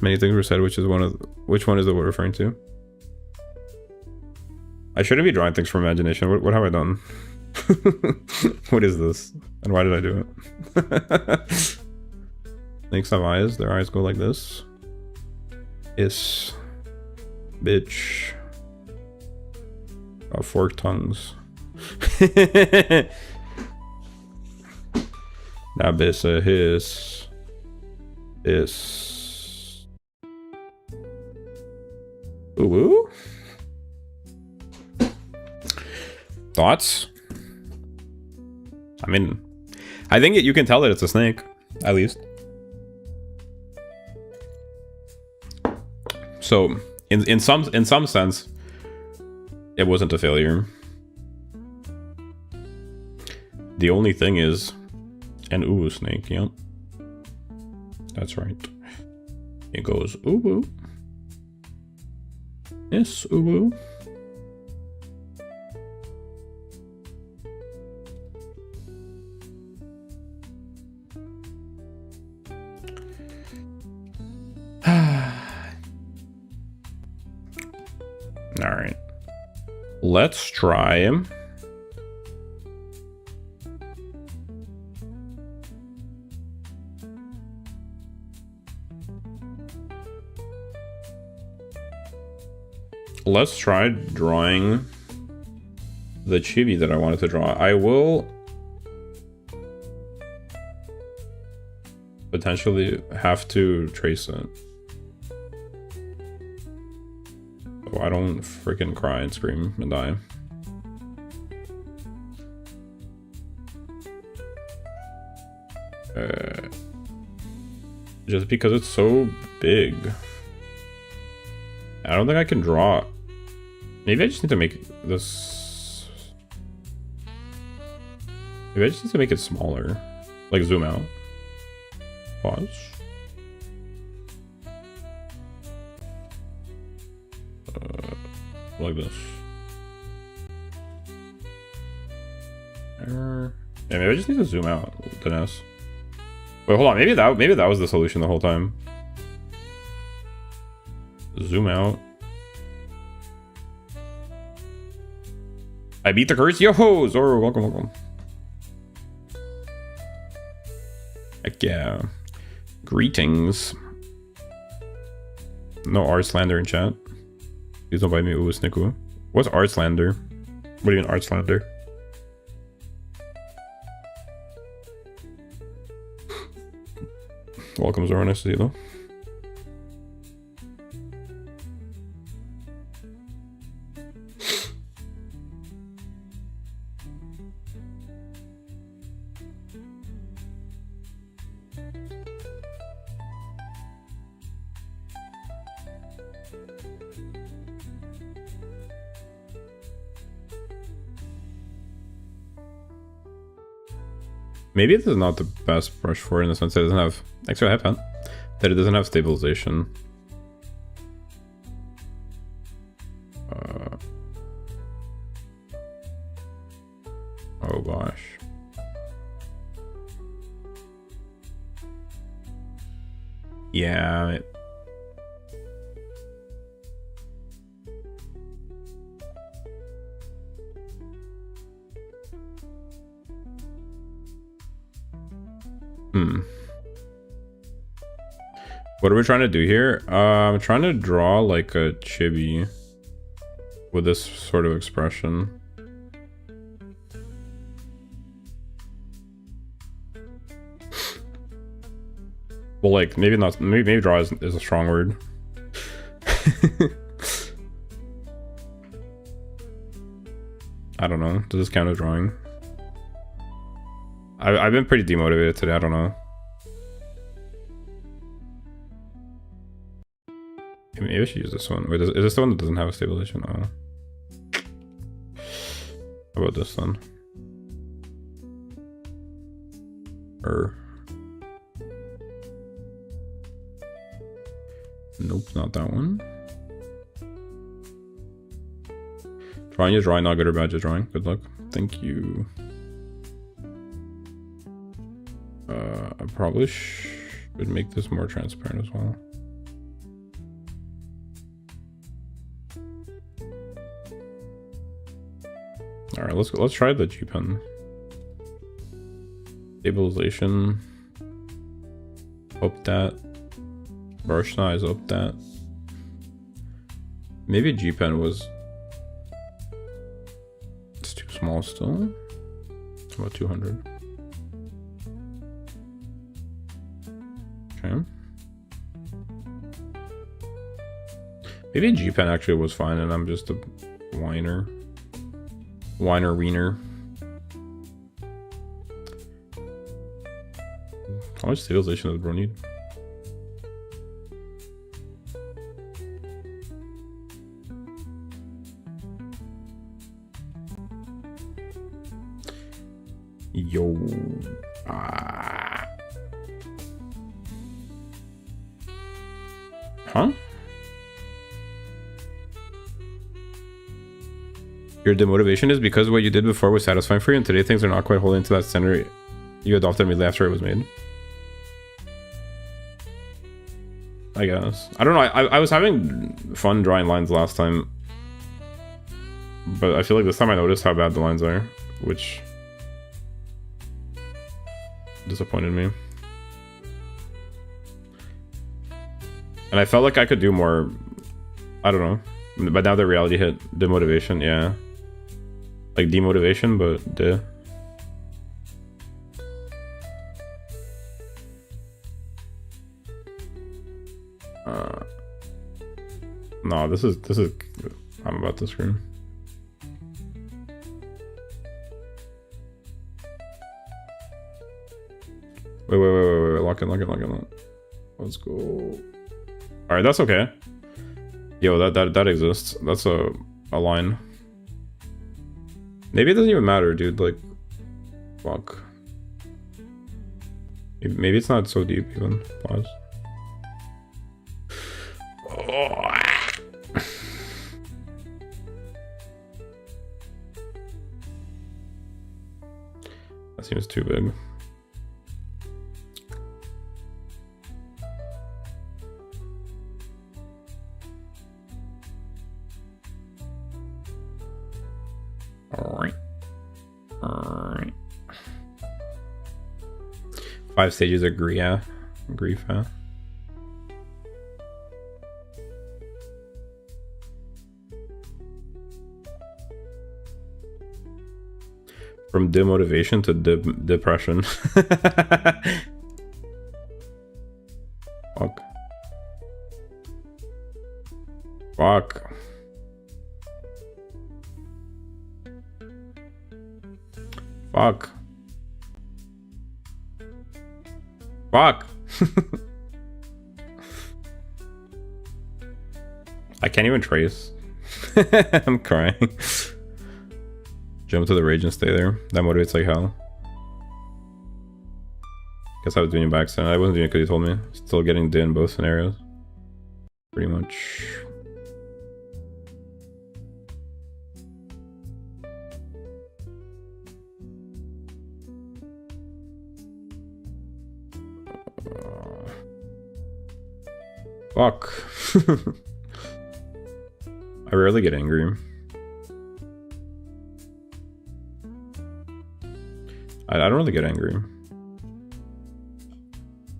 Many things were said, which one is it we're referring to? I shouldn't be drawing things from imagination. What have I done? What is this? And why did I do it? Snakes have eyes. Their eyes go like this. Is bitch. Forked tongues. Nabissa hiss. Is. Ooh. Thoughts? I mean, I think you can tell that it's a snake, at least. So, in some sense, it wasn't a failure. The only thing is an ooh snake. Yep, that's right. It goes ooh. Yes, ooh. All right, let's try. Let's try drawing the chibi that I wanted to draw. I will potentially have to trace it. So I don't freaking cry and scream and die. Just because it's so big. I don't think I can draw. Maybe I just need to make this. Maybe I just need to make it smaller. Like zoom out. Pause. Like this. Yeah, maybe I just need to zoom out the nest. Wait, hold on. Maybe that was the solution the whole time. Zoom out. I beat the curse. Yo, Zoro, welcome. Heck yeah. Greetings. No art slander in chat. Please don't bite me, ooh, snickoo. What's art slander? What do you mean art slander? Welcome, Zoro. Nice to see you, though. Maybe this is not the best brush for it in the sense that it doesn't have extra headband, that it doesn't have stabilization. Oh gosh. Yeah. What are we trying to do here? I'm trying to draw like a chibi with this sort of expression. Well, like maybe not. Maybe draw is a strong word. I don't know. Does this count as drawing? I've been pretty demotivated today. I don't know. Maybe I should use this one. Wait, is this the one that doesn't have a stabilization? Oh. How about this then? Nope, not that one. Drawing is drawing, not good or bad, just drawing. Good luck. Thank you. I probably should make this more transparent as well. All right, let's try the G pen. Stabilization. Up that. Brush size up that. Maybe G pen was. It's too small still. About 200. Okay. Maybe G pen actually was fine, and I'm just a whiner. Whiner wiener. How much stabilization does bro need? Yo. Huh? Your demotivation is because what you did before was satisfying for you, and today things are not quite holding to that standard you adopted immediately after it was made. I guess. I don't know. I was having fun drawing lines last time, but I feel like this time I noticed how bad the lines are, which disappointed me. And I felt like I could do more. I don't know. But now the reality hit. Demotivation, yeah. Like demotivation, but no, this is I'm about to scream. Wait, lock in. Let's go. Alright, that's okay. Yo, that exists. That's a line. Maybe it doesn't even matter, dude. Like, fuck. Maybe it's not so deep even. Pause. Oh. That seems too big. Alright. 5 stages of grief, huh? From demotivation to depression. Fuck. I can't even trace. I'm crying. Jump to the rage and stay there. That motivates like hell. Guess I was doing it by accident. I wasn't doing it because you told me. Still getting D in both scenarios. Pretty much. Fuck. I rarely get angry. I don't really get angry.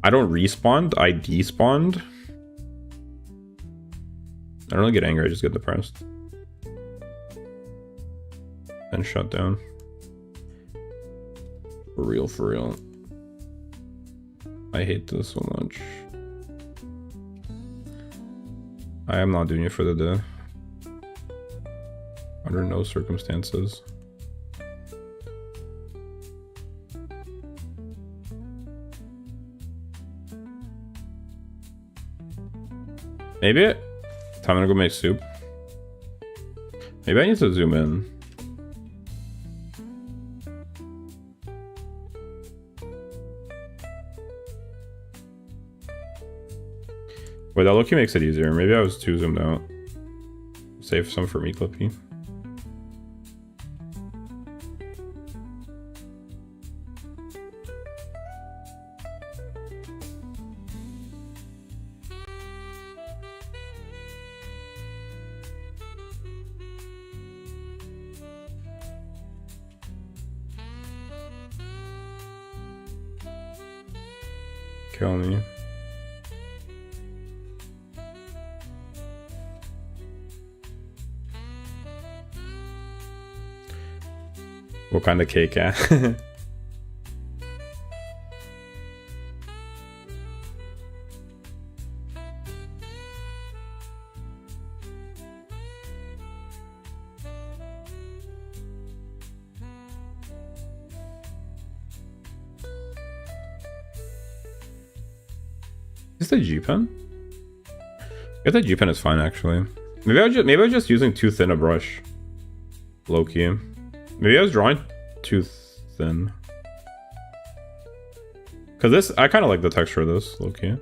I don't respawn, I despawned. I don't really get angry, I just get depressed. And shut down. For real. I hate this so much. I am not doing it for the day. Under no circumstances. Maybe Time to go make soup. Maybe I need to zoom in. Wait, that low-key makes it easier. Maybe I was too zoomed out. Save some for me, Clippy. Kill me. What kind of cake, yeah? Is the G pen? I guess the G pen is fine actually. Maybe I was just using too thin a brush. Low key. Maybe I was drawing too thin. Cause this, I kind of like the texture of this, low key.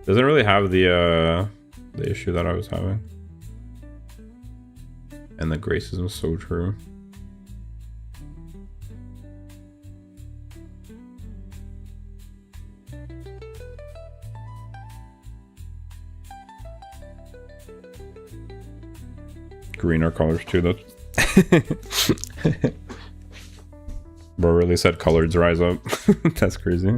Doesn't really have the issue that I was having. And the gracism is so true. Greener colors too, though. Bro really said colors rise up. That's crazy.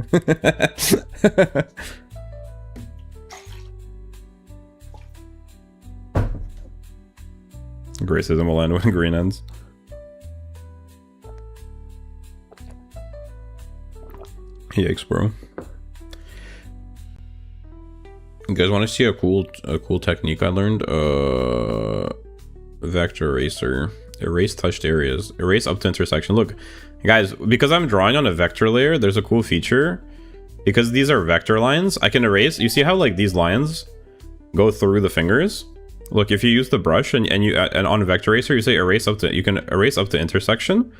Gracism will end when green ends. Yikes, bro. You guys want to see a cool technique I learned? Vector eraser. Erase touched areas. Erase up to intersection. Look, guys, because I'm drawing on a vector layer, there's a cool feature. Because these are vector lines, I can erase. You see how like these lines go through the fingers? Look, if you use the brush and on a vector eraser, you say erase up to, you can erase up to intersection.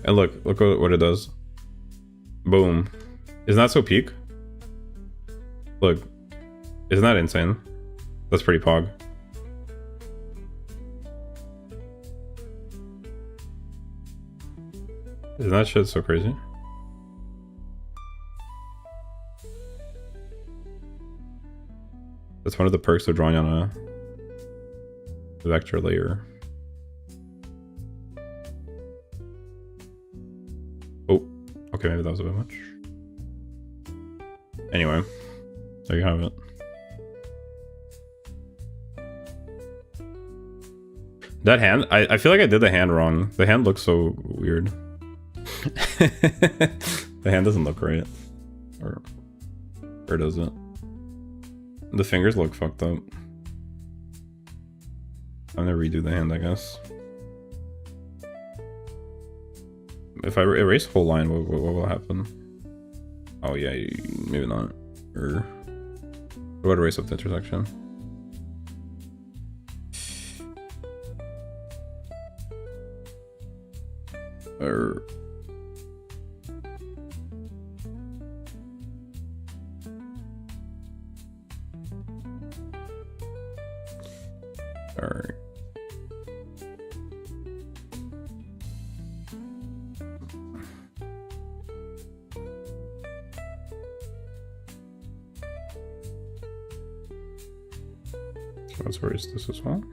And look what it does. Boom. Isn't that so peak? Look, isn't that insane? That's pretty pog. Isn't that shit so crazy? That's one of the perks of drawing on a vector layer. Oh, okay, maybe that was a bit much. Anyway, there you have it. That hand, I feel like I did the hand wrong. The hand looks so weird. The hand doesn't look right. Or does it? The fingers look fucked up. I'm gonna redo the hand, I guess. If I erase whole line, what will happen? Oh yeah, maybe not. Or what about erase up the intersection? Or alright. So let's erase this as well.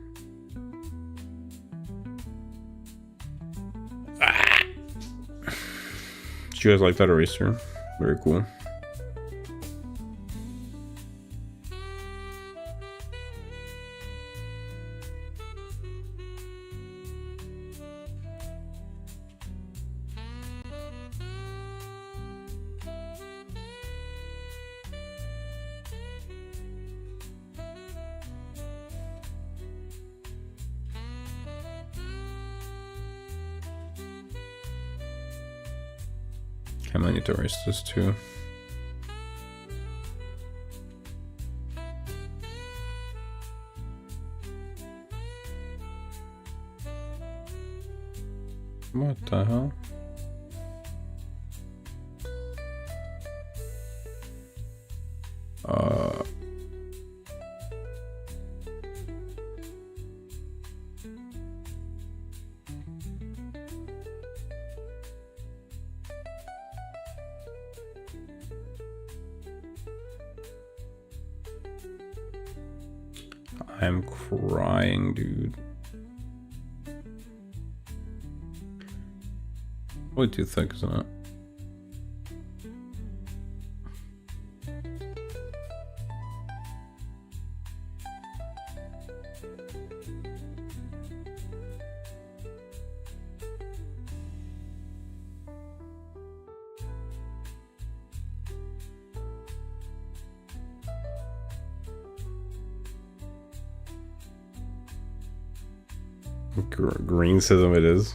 Did you guys like that eraser? Very cool. I might need to erase this too. What the hell? I'm crying, dude. Way too thick, isn't it? Green system it is.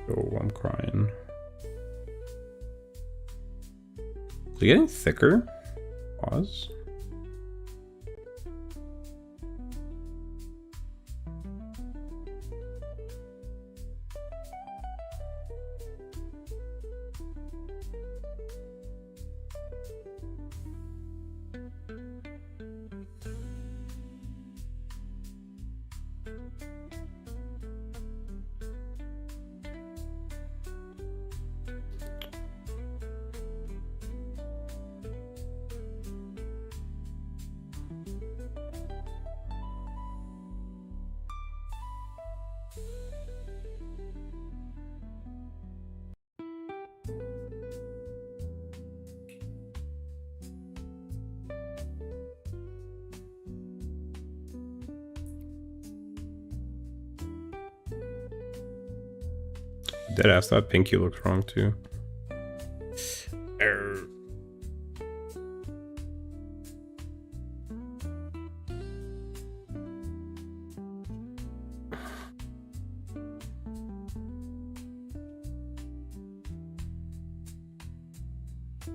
Oh, I'm crying. Is it getting thicker? Pause. Deadass, that pinky looks wrong too.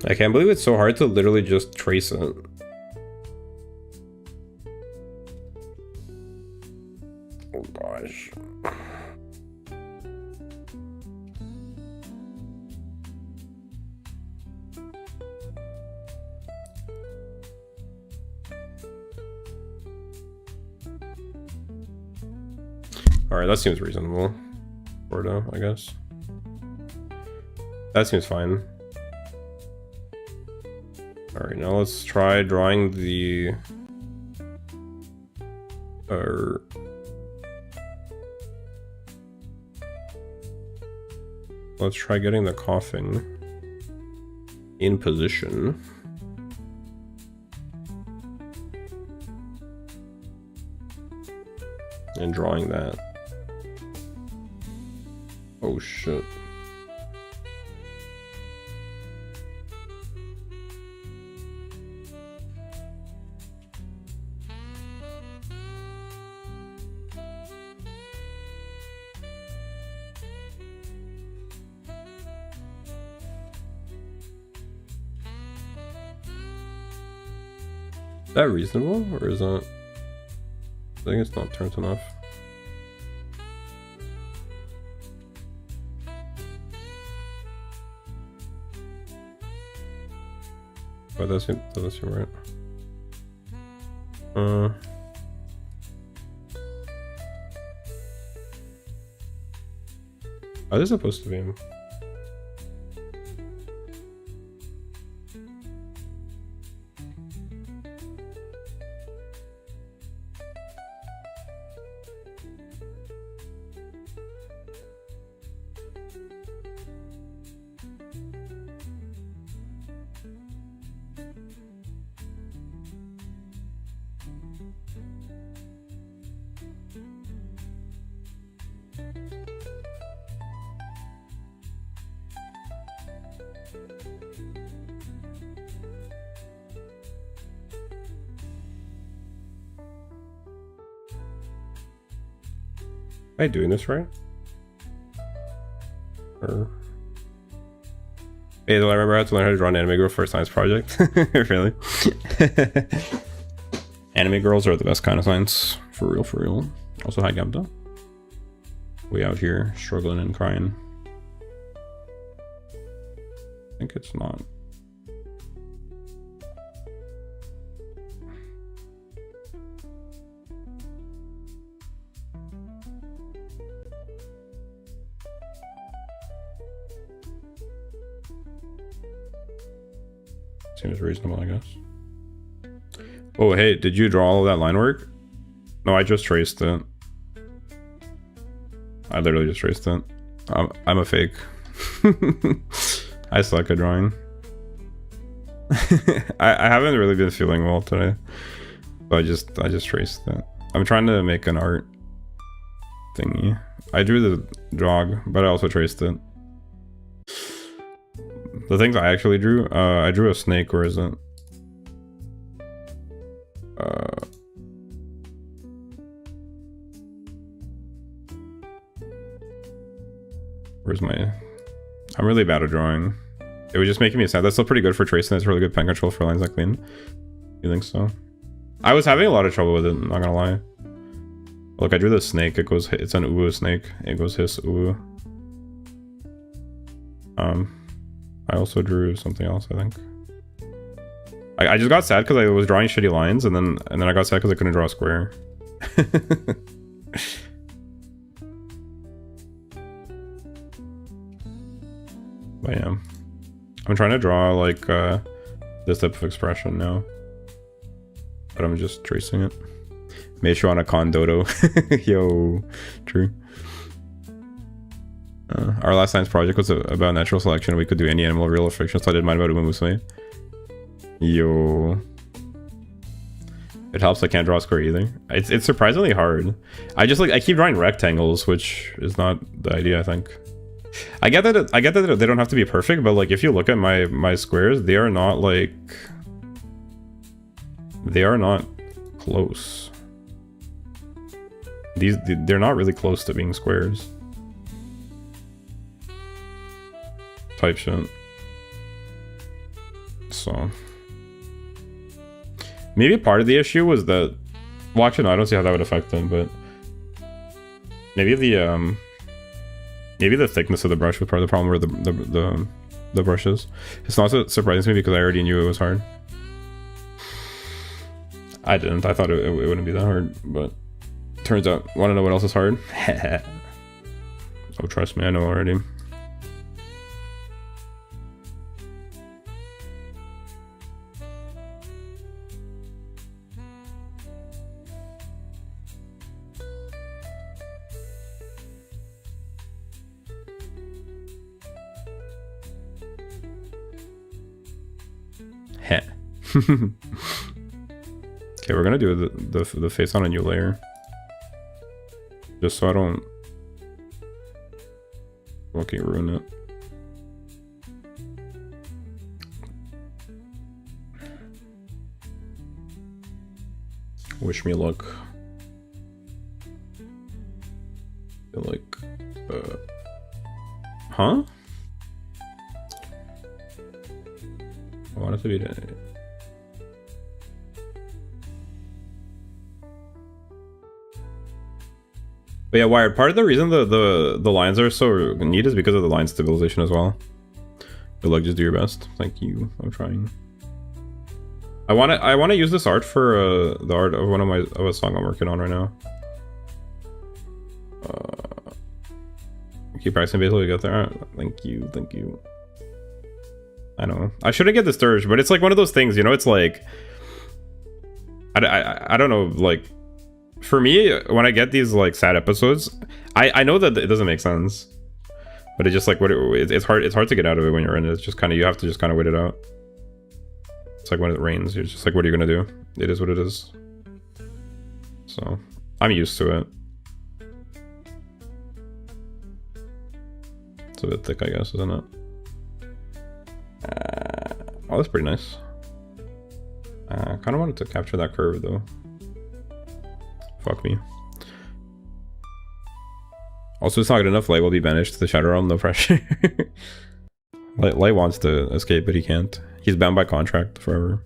I can't believe it's so hard to literally just trace it. Oh gosh. Alright, that seems reasonable. Bordeaux, I guess. That seems fine. Alright, now let's try drawing the... Let's try getting the coughing in position. And drawing that. Oh shit. Is that reasonable, or is that... I think it's not turned enough. But that doesn't seem right. Are they supposed to be? Am I doing this right? Or... Hey, do I remember I had to learn how to draw an anime girl for a science project? Really? Anime girls are the best kind of science. For real, for real. Also, hi Gabda. We out here struggling and crying. I think it's not. Seems reasonable, I guess. Oh, hey, did you draw all of that line work? No, I just traced it. I literally just traced it. I'm a fake. I suck at drawing. I haven't really been feeling well today. So I just traced it. I'm trying to make an art thingy. I drew the jog, but I also traced it. The things I actually drew, I drew a snake. Where is it? Where's my... I'm really bad at drawing. It was just making me sad. That's still pretty good for tracing. It's really good pen control for lines that clean. You think so? I was having a lot of trouble with it, I'm not gonna lie. Look, I drew the snake. It goes... It's an uwu snake. It goes hiss uwu. I also drew something else, I think. I just got sad because I was drawing shitty lines, and then I got sad because I couldn't draw a square. But yeah, I'm trying to draw like this type of expression now, but I'm just tracing it. Made sure on a condodo. Yo, true. Our last science project was about natural selection. We could do any animal, real or fiction, so I did mine about Umumusme. Yo. It helps I can't draw a square either. It's surprisingly hard. I keep drawing rectangles, which is not the idea, I think. I get that they don't have to be perfect, but like if you look at my squares, they are not like... They are not close. They're not really close to being squares. Type shit. So maybe part of the issue was that, well, actually no, I don't see how that would affect them, but maybe the thickness of the brush was part of the problem, or the brushes. It's not so surprising to me because I already knew it was hard. I didn't. I thought it wouldn't be that hard, but turns out. Want to know what else is hard? Oh, trust me, I know already. Okay, we're gonna do the face on a new layer, just so I don't fucking ruin it. Wish me luck. Feel like, huh? I want it to be that. But yeah, Wired, part of the reason the lines are so neat is because of the line stabilization as well. Good luck, just do your best. Thank you. I'm trying. I want to use this art for the art of a song I'm working on right now. Keep practicing Basil, you got there. Thank you, thank you. I know. I shouldn't get discouraged, but it's like one of those things, you know, it's like I don't know, like for me, when I get these like sad episodes, I know that it doesn't make sense, but it's just like it's hard to get out of it when you're in it. It's just kind of, you have to just kind of wait it out. It's like when it rains, you're just like, what are you gonna do? It is what it is. So I'm used to it. It's a bit thick, I guess, isn't it? Oh, that's pretty nice. I kind of wanted to capture that curve though. Fuck me. Also, it's not good enough. Light will be banished to the shadow realm. No pressure. Light wants to escape, but he can't. He's bound by contract forever.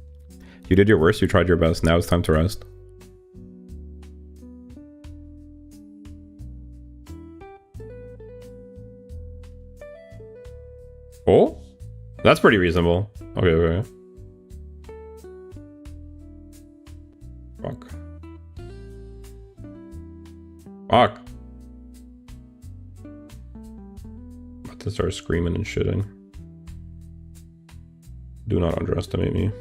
You did your worst, you tried your best, now it's time to rest. Oh? That's pretty reasonable. Okay, okay. Fuck. Fuck. About to start screaming and shitting. Do not underestimate me.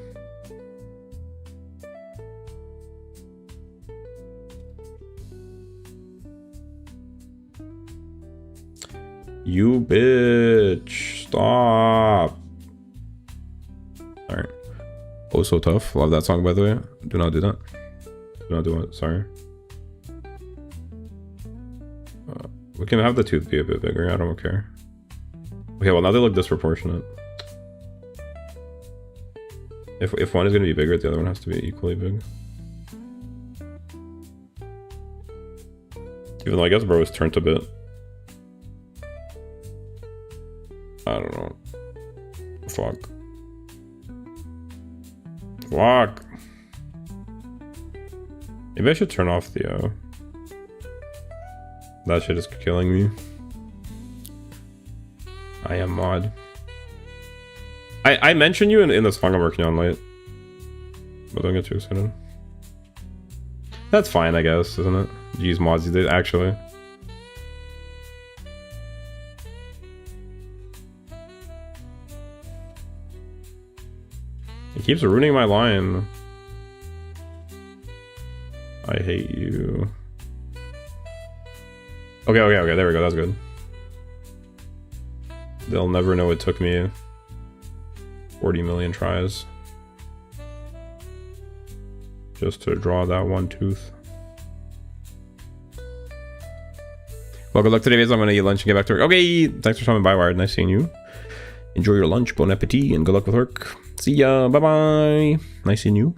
You bitch. Stop. Alright. Oh, so tough. Love that song, by the way. Do not do that. Do not do it. Sorry. We can have the tooth be a bit bigger. I don't care. Okay, well, now they look disproportionate. If one is going to be bigger, the other one has to be equally big. Even though I guess bro is turned a bit. I don't know. Fuck. Fuck. Maybe I should turn off the that shit is killing me. I am mod. I mentioned you in the song I'm working on late. But don't get too excited. That's fine, I guess, isn't it? Use mods you did actually. It keeps ruining my line. I hate you. Okay, there we go, that's good. They'll never know it took me 40 million tries just to draw that one tooth. Well, good luck today, guys. I'm gonna eat lunch and get back to work. Okay, thanks for coming by, Wired. Nice seeing you. Enjoy your lunch, bon appetit, and good luck with work. See ya, bye-bye. Nice seeing you.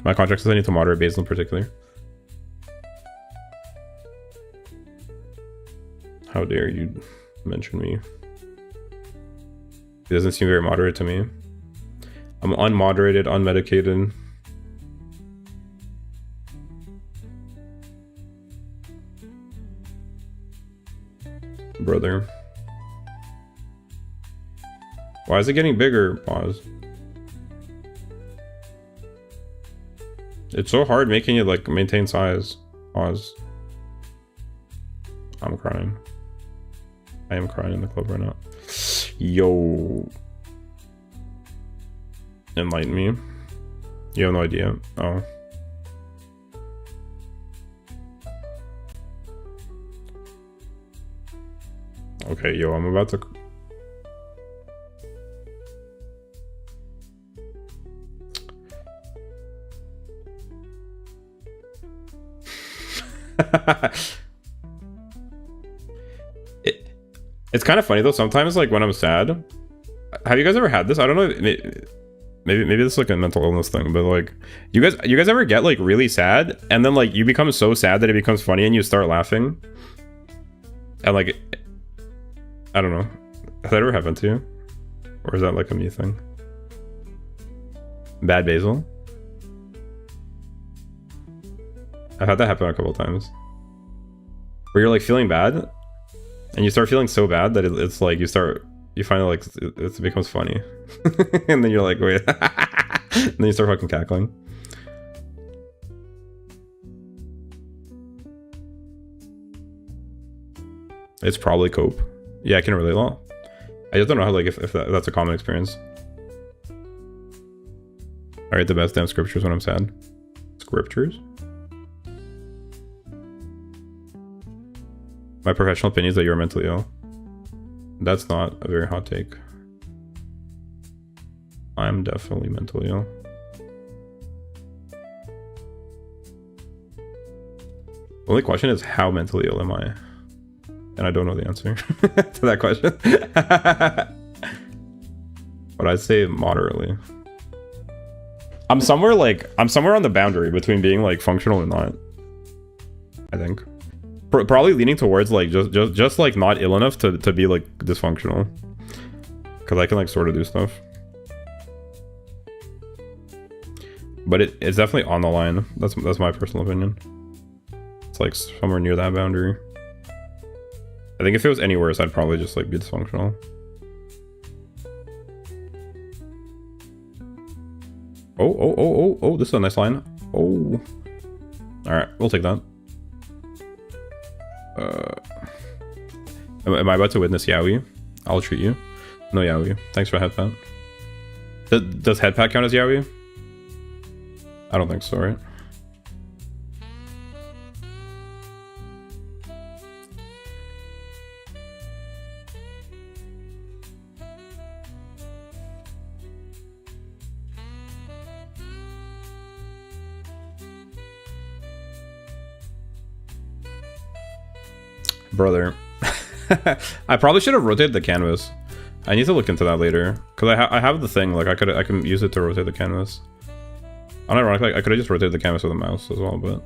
My contract says I need to moderate Basil in particular. How dare you mention me? It doesn't seem very moderate to me. I'm unmoderated, unmedicated. Brother. Why is it getting bigger? Pause. It's so hard making it like maintain size. Pause. I'm crying. I am crying in the club right now. Yo. Enlighten me. You have no idea. Oh. Okay, yo, I'm about to... It's kind of funny though, sometimes like when I'm sad, have you guys ever had this? I don't know, maybe this is like a mental illness thing, but like you guys ever get like really sad and then like you become so sad that it becomes funny and you start laughing? And like, I don't know, has that ever happened to you? Or is that like a me thing? Bad Basil? I've had that happen a couple of times. Where you're like feeling bad and you start feeling so bad that it's like you find it like it becomes funny. And then you're like, wait. And then you start fucking cackling. It's probably cope. Yeah, I can relate a lot. I just don't know how, like, if that's a common experience. I write the best damn scriptures when I'm sad. Scriptures? My professional opinion is that you're mentally ill. That's not a very hot take. I'm definitely mentally ill. The only question is, how mentally ill am I? And I don't know the answer to that question. But I'd say moderately. I'm somewhere on the boundary between being like functional and not. I think. Probably leaning towards like just like not ill enough to be like dysfunctional. Because I can like sort of do stuff. But it's definitely on the line. That's my personal opinion. It's like somewhere near that boundary. I think if it was any worse, I'd probably just like be dysfunctional. Oh, this is a nice line. Oh. Alright, we'll take that. Am I about to witness Yaoi? I'll treat you. No Yaoi. Thanks for headpat. Does headpat count as Yaoi? I don't think so, right? Brother. I probably should have rotated the canvas. I need to look into that later. Because I have the thing, like I can use it to rotate the canvas. Unironically, I could have just rotated the canvas with a mouse as well, but...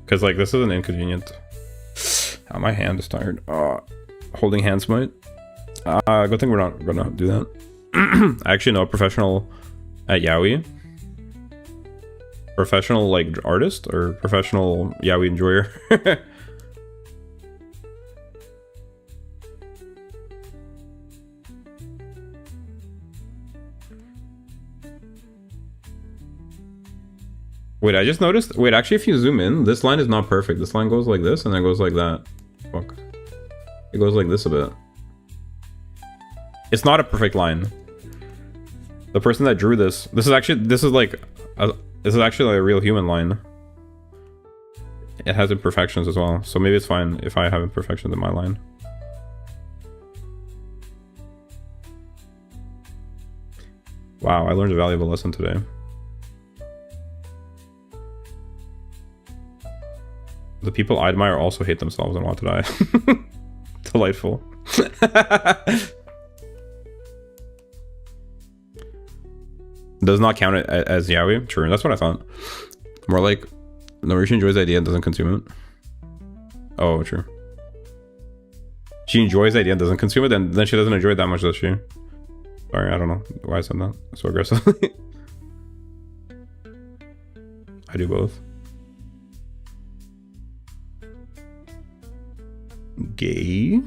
Because like this is an inconvenient... Oh, my hand is tired. Holding hand smite. Good thing we're not gonna do that. I actually know a professional at Yaoi. Professional like artist or professional Yaoi enjoyer. Wait, I just noticed. Wait, actually, if you zoom in, this line is not perfect. This line goes like this, and then goes like that. Fuck. It goes like this a bit. It's not a perfect line. The person that drew this is actually a real human line. It has imperfections as well, so maybe it's fine if I have imperfections in my line. Wow, I learned a valuable lesson today. The people I admire also hate themselves and want to die. Delightful. Does not count it as Yaoi? True, that's what I thought. More like, Nourishi enjoys the idea and doesn't consume it. Oh, true. She enjoys the idea and doesn't consume it, then she doesn't enjoy it that much, does she? Sorry, I don't know why I said that so aggressively. I do both. Gay.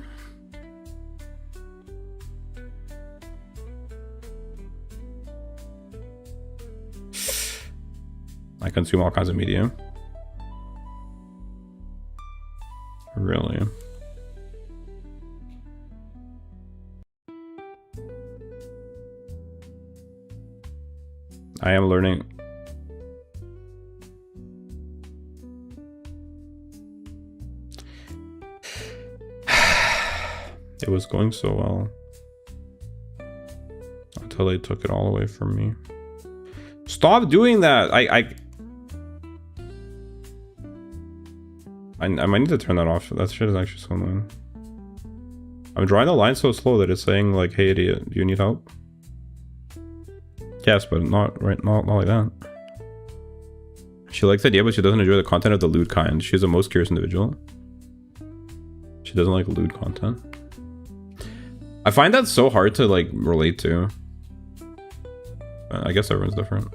I consume all kinds of media. Really? I am learning. It was going so well until they took it all away from me. Stop doing that! I might need to turn that off. That shit is actually so annoying. I'm drawing the line so slow that it's saying like, "Hey idiot, do you need help?" Yes, but not like that. She likes the idea, but she doesn't enjoy the content of the lewd kind. She's the most curious individual. She doesn't like lewd content. I find that so hard to like relate to. I guess everyone's different.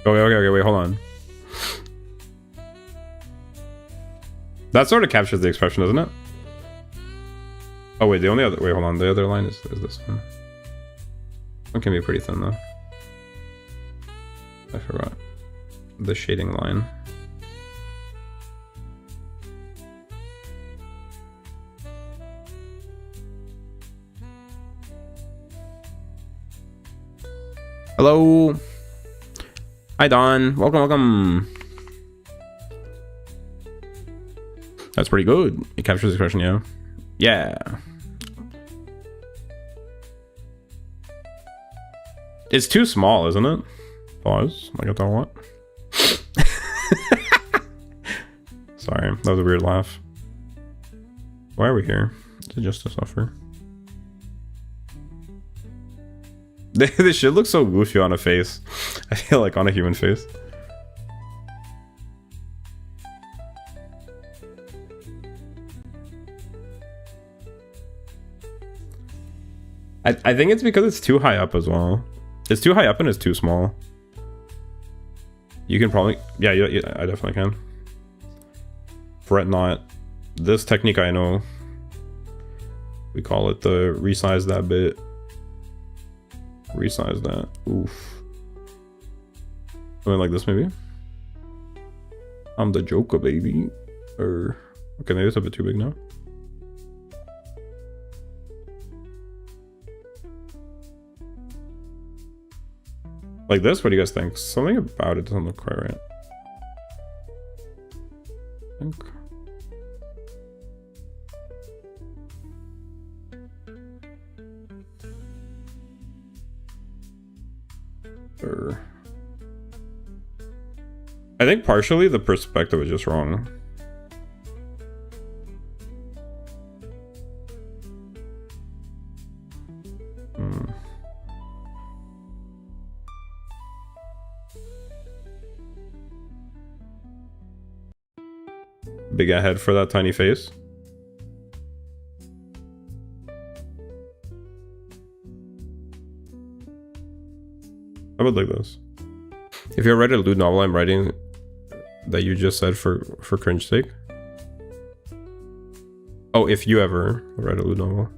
Okay, wait, hold on. That sort of captures the expression, doesn't it? Oh wait, the only other, wait, hold on, the other line is this one. It can be pretty thin though. I forgot. The shading line. Hello. Hi, Don. Welcome, welcome. That's pretty good. It captures the expression, yeah. Yeah. It's too small, isn't it? Pause. I got that a lot. Sorry, that was a weird laugh. Why are we here? Is it just to suffer? This shit looks so goofy on a face. I feel like on a human face. I think it's because it's too high up as well. It's too high up and it's too small. You can probably... Yeah, I definitely can. Fret not. This technique I know. We call it the resize that bit. Resize that. Oof. Something like this maybe. I'm the Joker, baby. Or... Okay, maybe it's a bit too big now. Like this? What do you guys think? Something about it doesn't look quite right. I think. Or... I think partially the perspective is just wrong. Big head for that tiny face. How about like this? If you ever read a lewd novel I'm writing that you just said for cringe sake. Oh, if you ever read a lewd novel.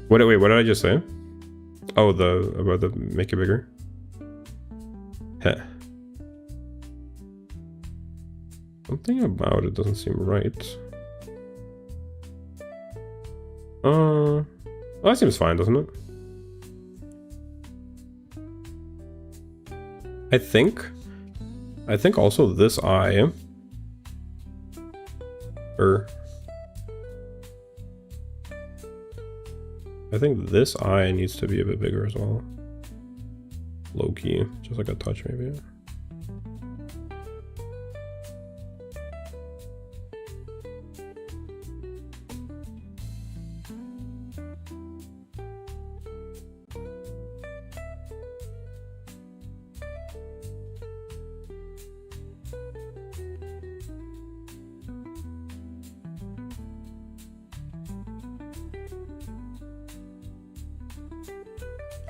Wait, what did I just say? Oh, about the make it bigger. Heh. Something about it doesn't seem right. Well, that seems fine, doesn't it? I think also this eye, I think this eye needs to be a bit bigger as well. Low key, just like a touch maybe.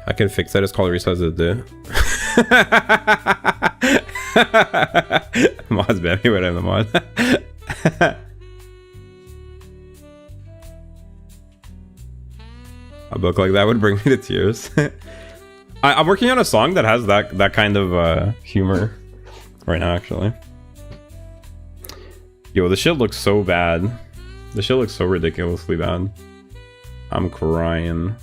I can fix that. It's called resize it there. Mods, baby, what I'm the mod. A book like that would bring me to tears. I'm working on a song that has that kind of humor right now, actually. Yo, the shit looks so bad. The shit looks so ridiculously bad. I'm crying.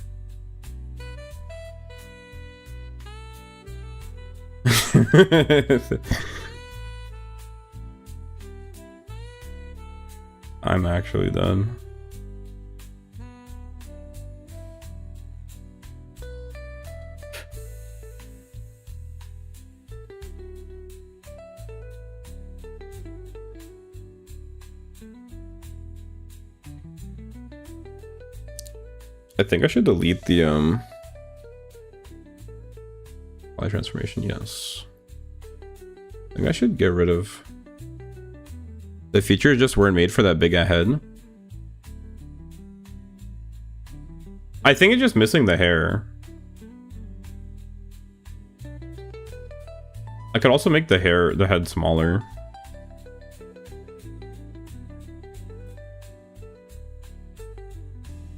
I'm actually done. I think I should delete the light transformation. Yes. I think I should get rid of the features. Just weren't made for that big head. I think it's just missing the hair. I could also make the head smaller.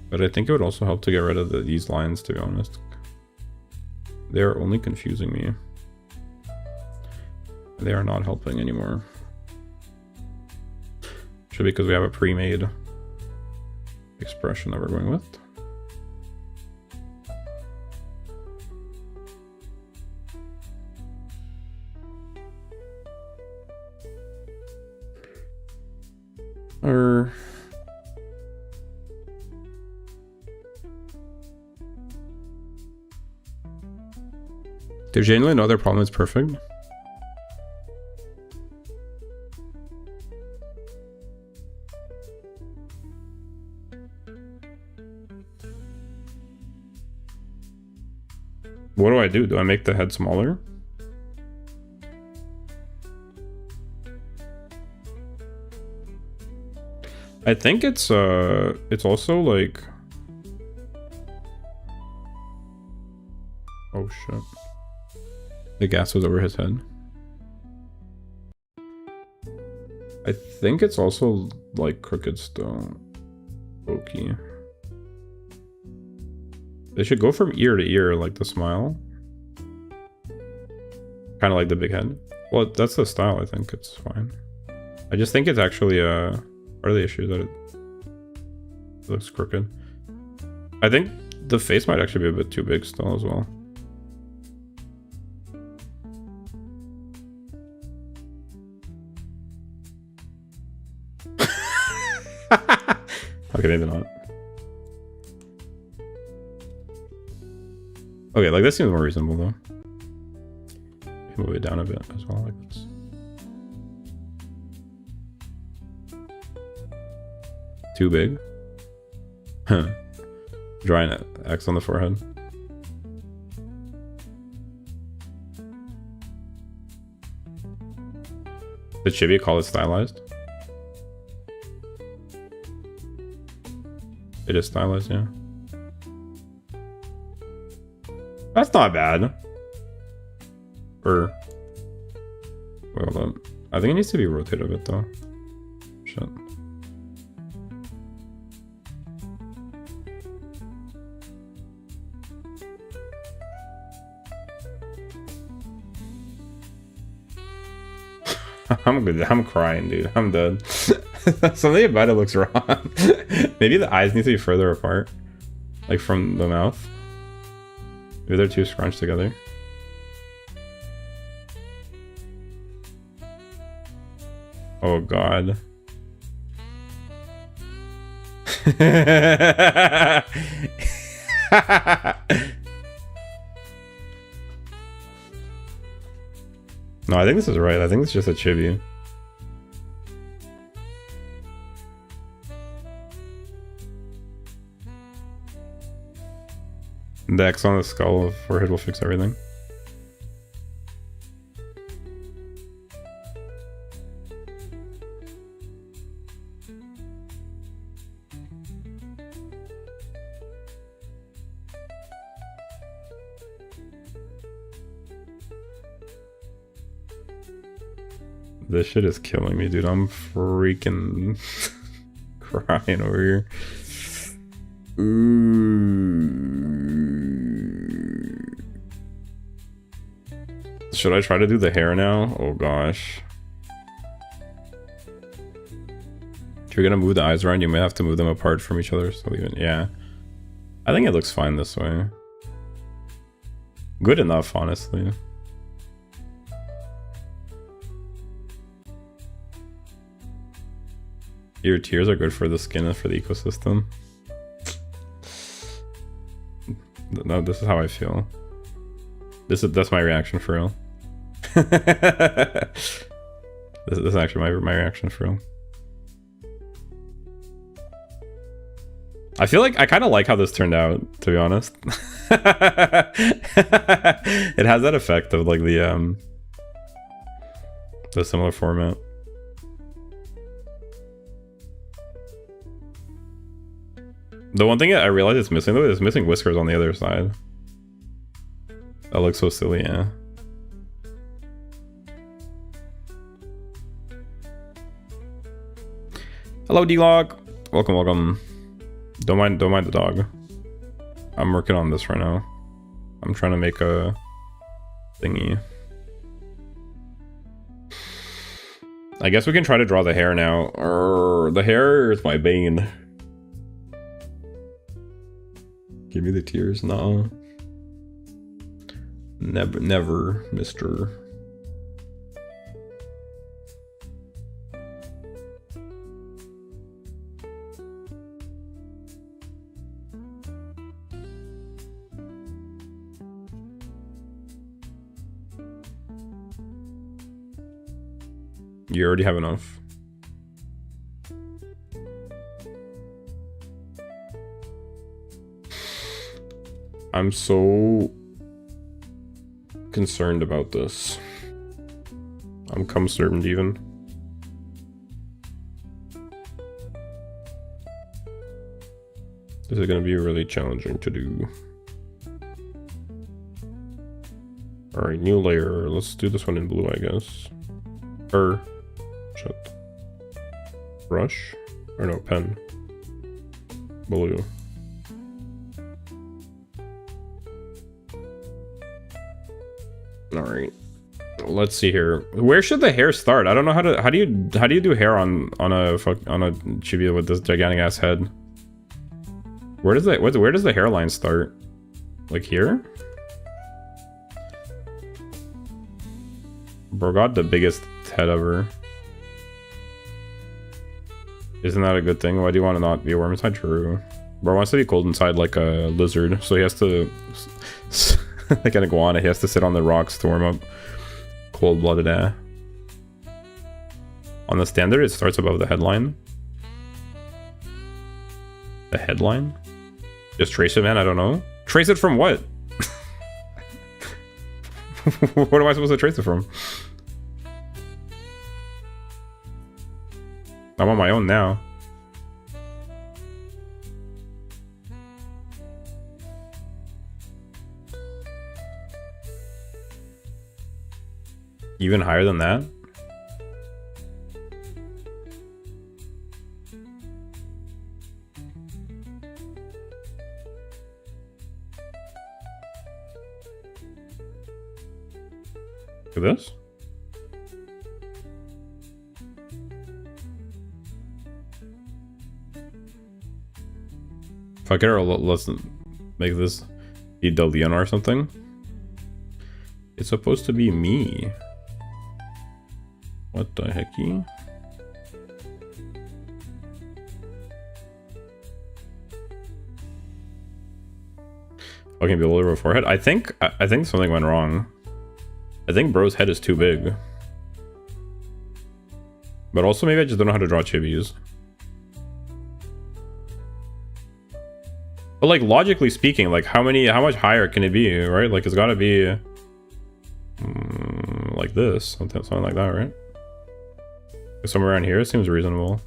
But I think it would also help to get rid of these lines, to be honest. They're only confusing me. They are not helping anymore. Should be because we have a pre-made expression that we're going with. Or there's genuinely no other problem. It's perfect. What do? Do I make the head smaller? I think it's also like, oh shit. The gas was over his head. I think it's also like crooked still. Okay. They should go from ear to ear, like the smile. Kind of like the big head. Well, that's the style, I think it's fine. I just think it's actually part of the issue that it looks crooked. I think the face might actually be a bit too big still as well. Okay, maybe not. Okay, like this seems more reasonable though. Move it down a bit as well, like this. Too big? Huh. Drawing an X on the forehead. Did Chibi call it stylized? It is stylized, yeah. That's not bad. Or wait, hold on. I think it needs to be rotated a bit though. Shit. I'm good. I'm crying, dude. I'm dead. Something about it looks wrong. Maybe the eyes need to be further apart, like from the mouth. Maybe they're too scrunched together. Oh god. No, I think this is right. I think it's just a chibi. The X on the skull of forehead will fix everything. This shit is killing me, dude. I'm freaking crying over here. Ooh. Should I try to do the hair now? Oh gosh. If you're gonna move the eyes around, you may have to move them apart from each other. So even, yeah. I think it looks fine this way. Good enough, honestly. Your tears are good for the skin and for the ecosystem. No, this is how I feel. That's my reaction for real. this is actually my reaction for real. I feel like I kind of like how this turned out, to be honest. It has that effect of like the similar format. The one thing I realized it's missing though is missing whiskers on the other side. That looks so silly, yeah. Hello, D-Log. Welcome, welcome. Don't mind the dog. I'm working on this right now. I'm trying to make a thingy. I guess we can try to draw the hair now. The hair is my bane. Give me the tears. No. Never, mister. You already have enough. I'm so concerned about this. I'm concerned even. This is gonna be really challenging to do. Alright, new layer. Let's do this one in blue, I guess. Shit. Brush? Or no, pen. Blue. Alright. Let's see here. Where should the hair start? I don't know how do you do hair on a chibi with this gigantic ass head? Where does the hairline start? Like here? Bro got the biggest head ever. Isn't that a good thing? Why do you want to not be warm inside? True. Bro wants to be cold inside like a lizard, so he has to like an iguana, he has to sit on the rocks to warm up. Cold-blooded air. On the standard, it starts above the headline. The headline? Just trace it, man. I don't know. Trace it from what? What am I supposed to trace it from? I'm on my own now. Even higher than that? Look at this. Fuck it, or let's make this be Delian or something. It's supposed to be me. What the hecky? Fucking below her forehead. I think something went wrong. I think bro's head is too big. But also maybe I just don't know how to draw chibis. But like logically speaking, like how much higher can it be, right? Like it's gotta be like this, something like that, right? Somewhere around here seems reasonable.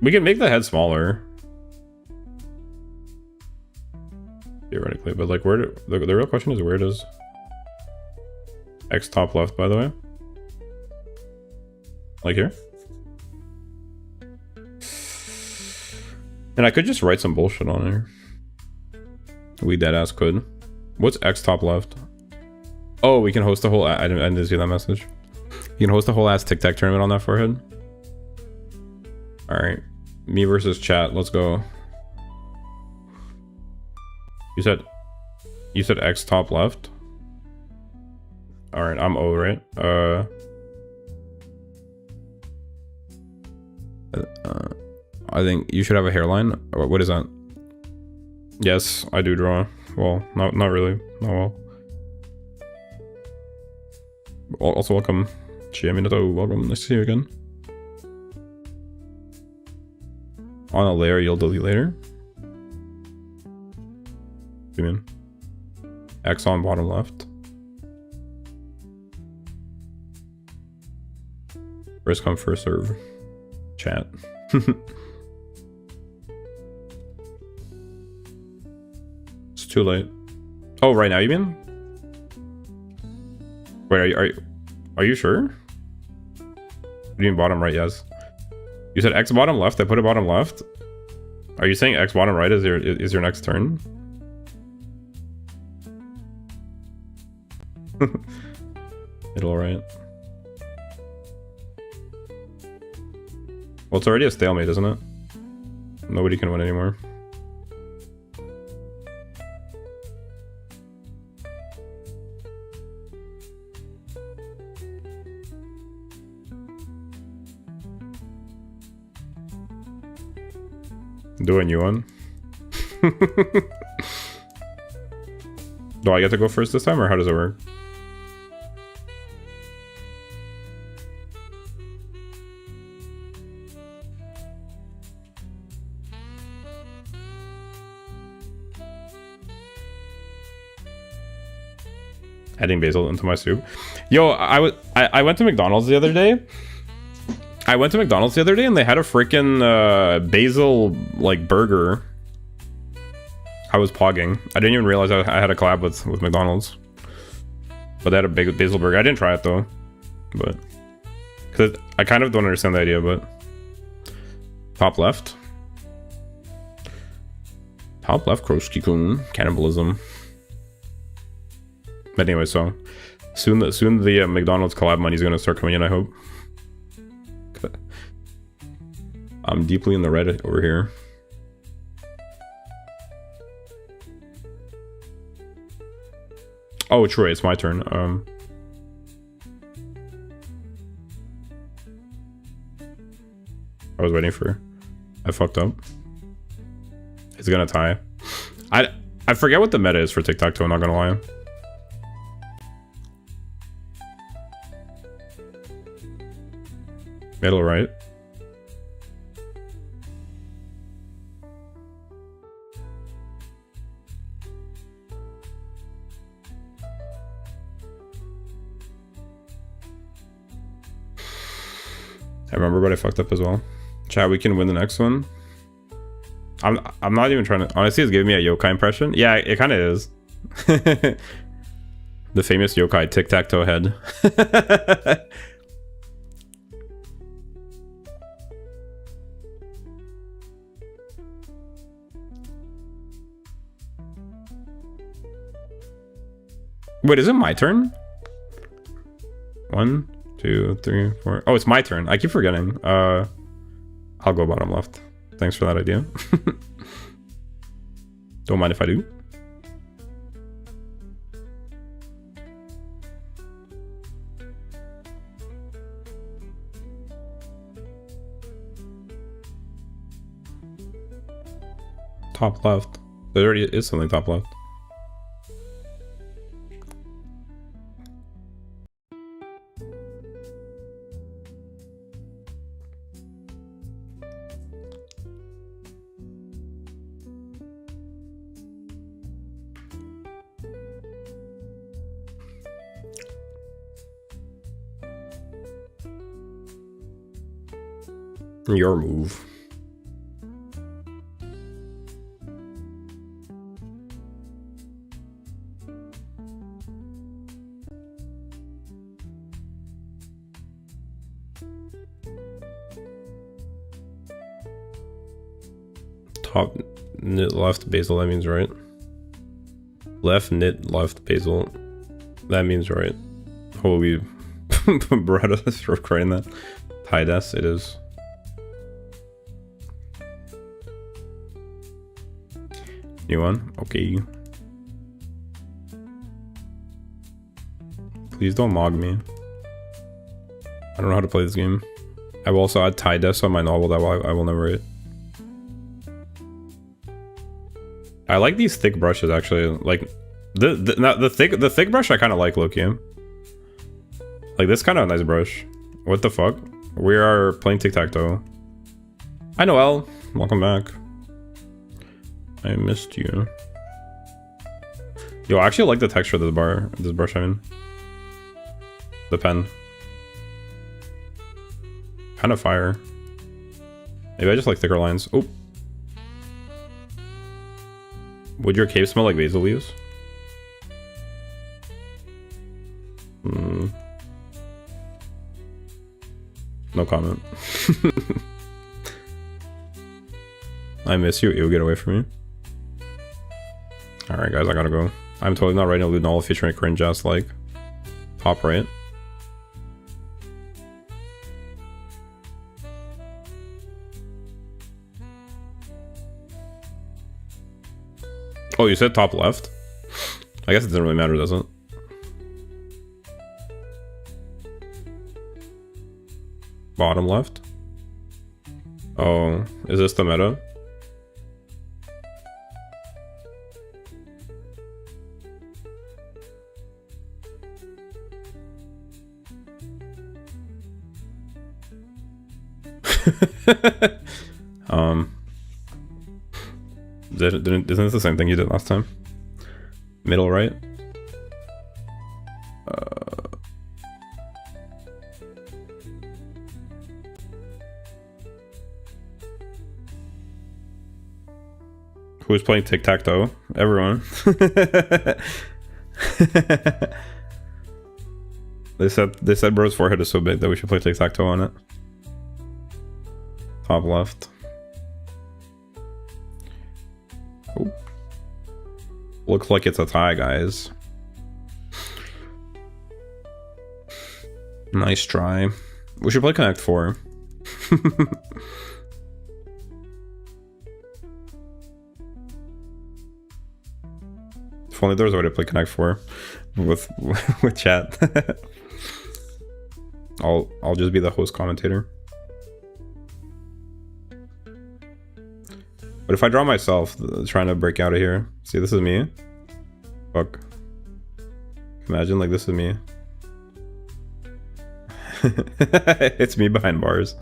We can make the head smaller. Theoretically, but like where the real question is, where does X top left, by the way? Like here? And I could just write some bullshit on here. We deadass could. What's X top left? Oh, we can host a whole... I didn't see that message. You can host a whole ass Tic Tac tournament on that forehead. Alright. Me versus chat. Let's go. You said X top left? Alright, I'm O, right? I think you should have a hairline. What is that? Yes, I do draw. Well, not really. Not well. Also, welcome. Chiaminato, welcome. Nice to see you again. On a layer, you'll delete later. What do you mean? X on bottom left. First come, first serve. Chat. It's too late. Oh, right now you mean? Wait, are you sure? What do you mean bottom right? Yes. You said X bottom left. I put a bottom left. Are you saying X bottom right is your next turn? Middle right. Well, it's already a stalemate, isn't it? Nobody can win anymore. Do a new one. Do I get to go first this time, or how does it work? Adding basil into my soup. Yo, I went to McDonald's the other day. And they had a freaking basil like burger. I was pogging. I didn't even realize I had a collab with McDonald's. But they had a big basil burger. I didn't try it though. But because I kind of don't understand the idea, but top left. Top left, Kroski-kun. Cannibalism. But anyway, so soon the McDonald's collab money is gonna start coming in, I hope. I'm deeply in the red over here. Oh, Troy, it's my turn. I was waiting for. I fucked up. It's gonna tie. I forget what the meta is for tic-tac-toe, I'm not gonna lie. Middle right. I remember, but I fucked up as well. Chat, we can win the next one. I'm not even trying to. Honestly, it's giving me a yokai impression. Yeah, it kind of is. The famous yokai tic-tac-toe head. Wait, is it my turn? 1, 2, 3, 4. Oh, it's my turn. I keep forgetting. I'll go bottom left. Thanks for that idea. Don't mind if I do. Top left. There already is something top left. Your move. Top knit left basil, that means right. Left knit left basil, that means right. Holy Beretta stroke right in that. Tie des, it is. New one, okay. Please don't mog me. I don't know how to play this game. I will also add tie des on my novel that I will never write. I like these thick brushes actually. Like the thick brush I kind of like, low-key. Like this kind of nice brush. What the fuck? We are playing tic-tac-toe. Hi Noel, welcome back. I missed you. Yo, I actually like the texture of this brush, I mean. The pen. Kind of fire. Maybe I just like thicker lines. Oh. Would your cape smell like basil leaves? No comment. I miss you. Ew, get away from me. Alright guys, I gotta go. I'm totally not writing a lewd novel featuring a cringe ass like. Top right. Oh, you said top left? I guess it doesn't really matter, does it? Bottom left? Oh, is this the meta? Isn't this the same thing you did last time? Middle right? Who's playing tic-tac-toe? Everyone. They said bro's forehead is so big that we should play tic-tac-toe on it. Top left. Oh. Looks like it's a tie, guys. Nice try. We should play Connect 4. If only there was a way to play Connect 4 with chat. I'll just be the host commentator. But if I draw myself trying to break out of here, see, this is me. Fuck. Imagine like this is me. It's me behind bars.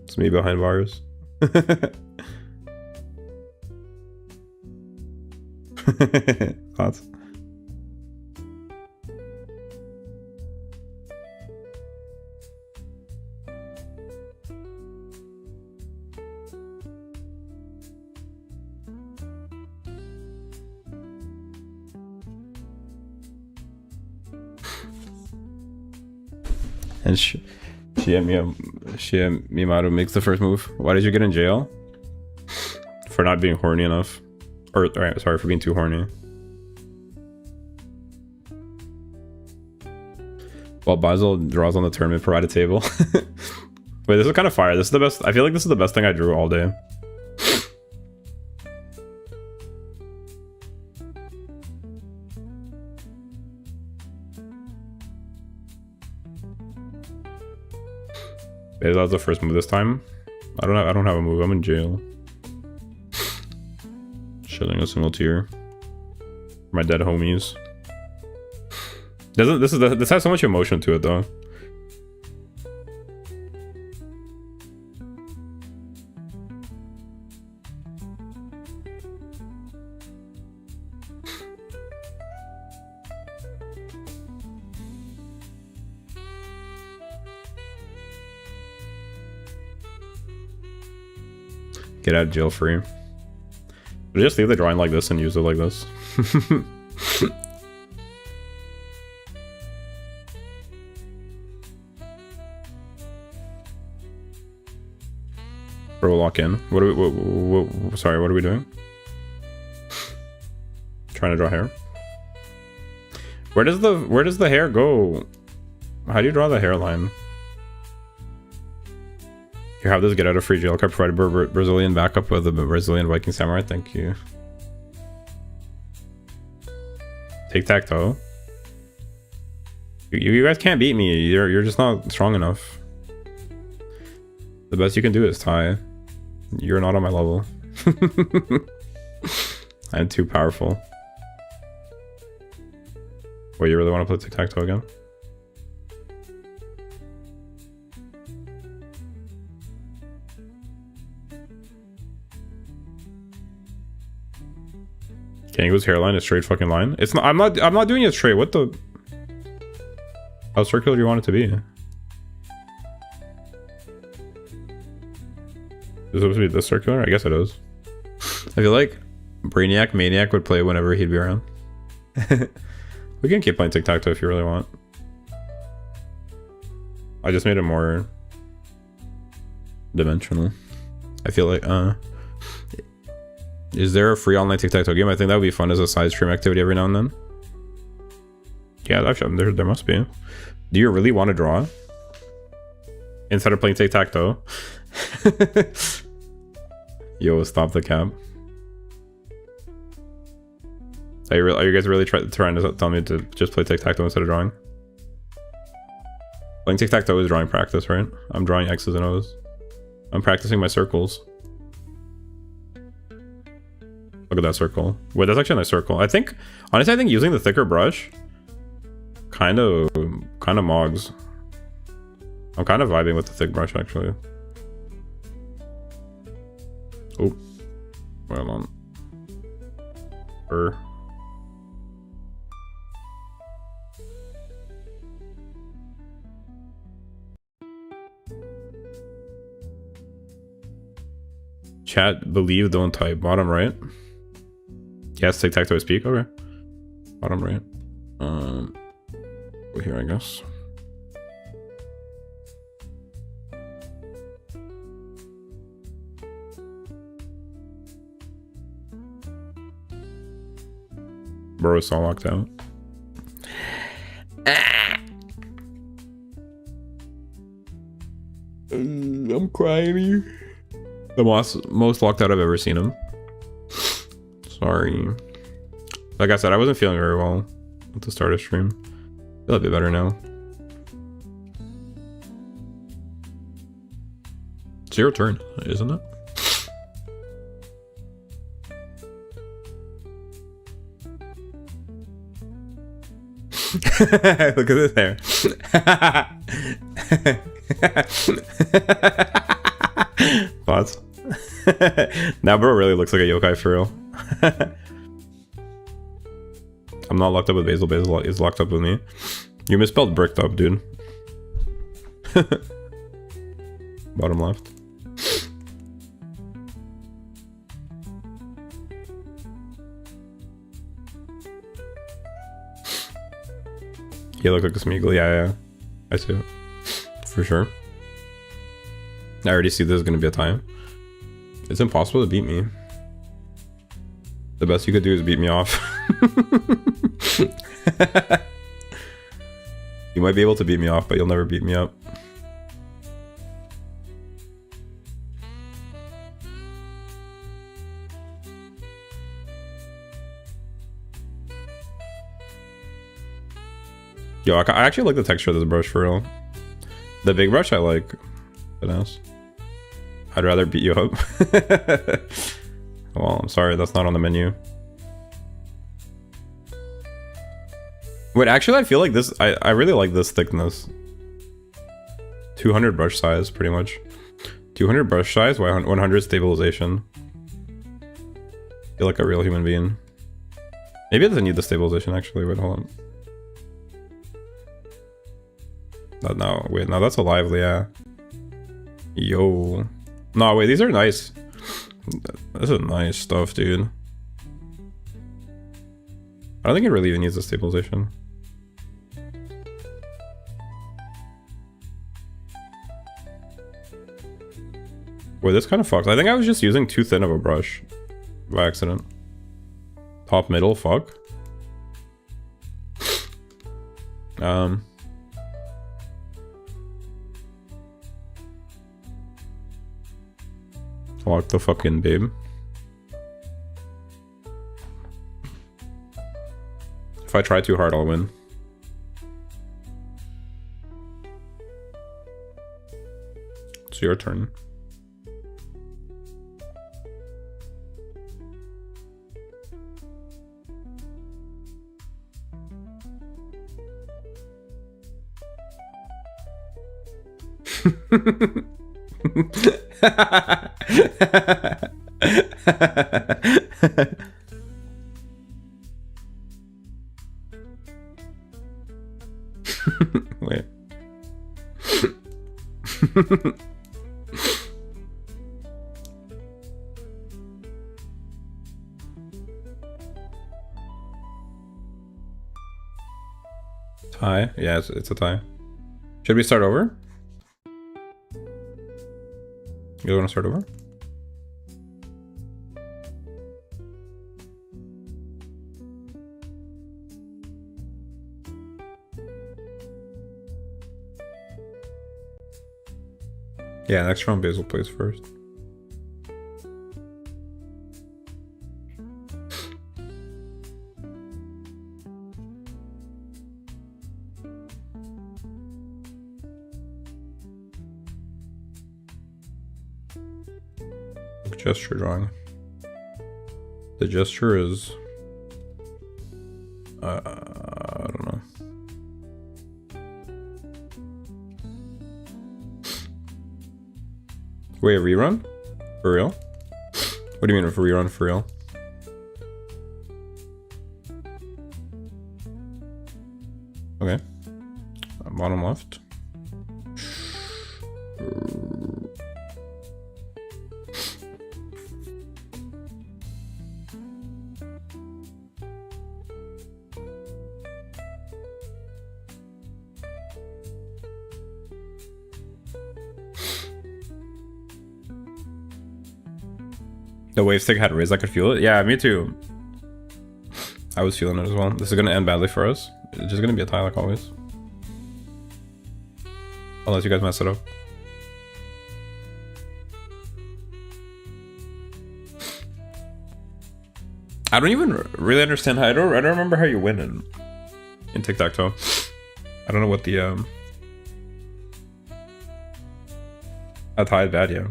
It's me behind bars. Thoughts? And Mimaru makes the first move. Why did you get in jail? For not being horny enough. Or, sorry, for being too horny. While Basil draws on the turn and provide a table. Wait, this is kind of fire. This is the best. I feel like this is the best thing I drew all day. Maybe that was the first move this time. I don't have a move. I'm in jail. Chilling a single tear. My dead homies. This has so much emotion to it though. Get out of jail free. But just leave the drawing like this and use it like this. Bro, lock in. What are we? Sorry, what are we doing? Trying to draw hair. Where does the hair go? How do you draw the hairline? You have this get out of free jail card provided by Brazilian backup with a Brazilian Viking samurai. Thank you. Tic-tac-toe. You guys can't beat me. You're just not strong enough. The best you can do is tie. You're not on my level. I'm too powerful. Wait, you really want to play tic-tac-toe again? Kango's hairline is straight fucking line. It's not. I'm not doing it straight. What the? How circular do you want it to be? Is it supposed to be this circular? I guess it is. I feel like Brainiac Maniac would play whenever he'd be around. We can keep playing tic-tac-toe if you really want. I just made it more dimensional. I feel like is there a free online tic-tac-toe game? I think that would be fun as a side stream activity every now and then. Yeah, actually, there must be. Do you really want to draw? Instead of playing tic-tac-toe? Yo, stop the cap. Are you guys really trying to tell me to just play tic-tac-toe instead of drawing? Playing tic-tac-toe is drawing practice, right? I'm drawing X's and O's. I'm practicing my circles. Look at that circle. Wait, that's actually a nice circle. Honestly, I think using the thicker brush kind of mogs. I'm kind of vibing with the thick brush, actually. Oh, hold on. Or chat, believe, don't type. Bottom right. Yes, tic-tac-toe speak. Okay. Bottom right. Over here, I guess. Bro, it's all locked out. I'm crying. The most locked out I've ever seen him. Sorry. Like I said, I wasn't feeling very well at the start of stream. I feel a bit better now. It's your turn, isn't it? Look at this hair. Thoughts? Now bro really looks like a yokai for real. I'm not locked up with Basil. Basil is locked up with me. You misspelled bricked up, dude. Bottom left. You look like a Smeagol. Yeah. I see it. For sure. I already see this is going to be a tie. It's impossible to beat me. The best you could do is beat me off. You might be able to beat me off, but you'll never beat me up. Yo, I actually like the texture of this brush for real. The big brush I like. Else. I'd rather beat you up. Well, I'm sorry, that's not on the menu. Wait, actually I feel like this, I really like this thickness. 200 brush size, pretty much. 200 brush size, 100 stabilization. Feel like a real human being. Maybe it doesn't need the stabilization actually, wait, hold on. No, wait, no, that's a lively, yeah. Yo. No, wait, these are nice. This is nice stuff, dude. I don't think it really even needs a stabilization. Wait, this kind of fucks. I think I was just using too thin of a brush by accident. Top, middle, fuck. Lock the fucking babe. If I try too hard, I'll win. It's your turn. Wait. Tie? Yeah, it's a tie. Should we start over? You want to start over? Yeah, next round Basil plays first. Gesture drawing. The gesture is I don't know. Wait, a rerun? For real? What do you mean for rerun for real? Bottom left. The wave stick had raised, I could feel it. Yeah, me too. I was feeling it as well. This is gonna end badly for us. It's just gonna be a tie like always. Unless you guys mess it up. I don't even really understand how I don't remember how you win in tic-tac-toe. I don't know what the a tie is bad, yeah.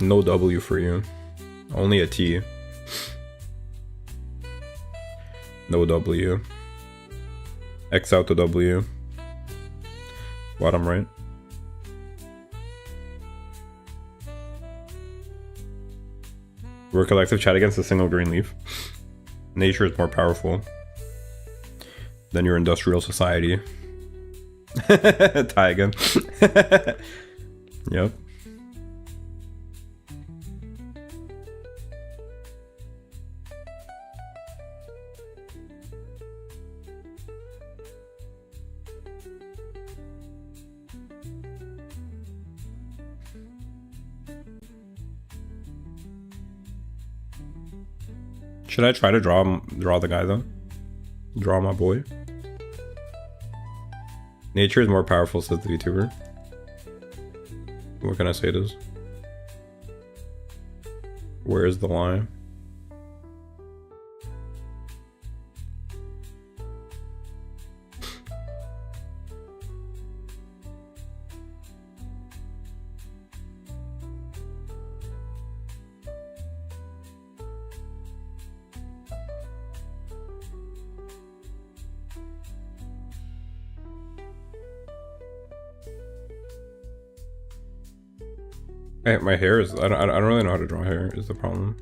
No W for you. Only a T. No W. X out the W. Bottom right. We're a collective chat against a single green leaf. Nature is more powerful than your industrial society. Tie again. Yep. Should I try to draw the guy though? Draw my boy. Nature is more powerful, says the VTuber. What can I say to this? Where's the line? Hey, my hair is I don't really know how to draw hair is the problem.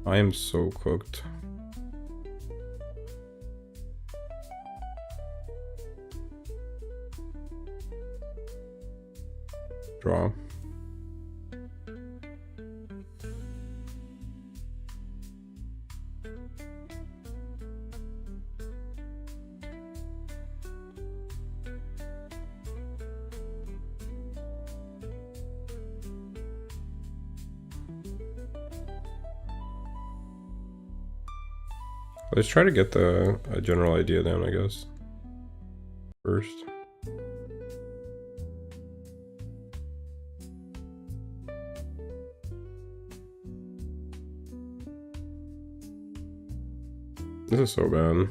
I am so cooked. Draw. Let's try to get a general idea down, I guess. First. This is so bad.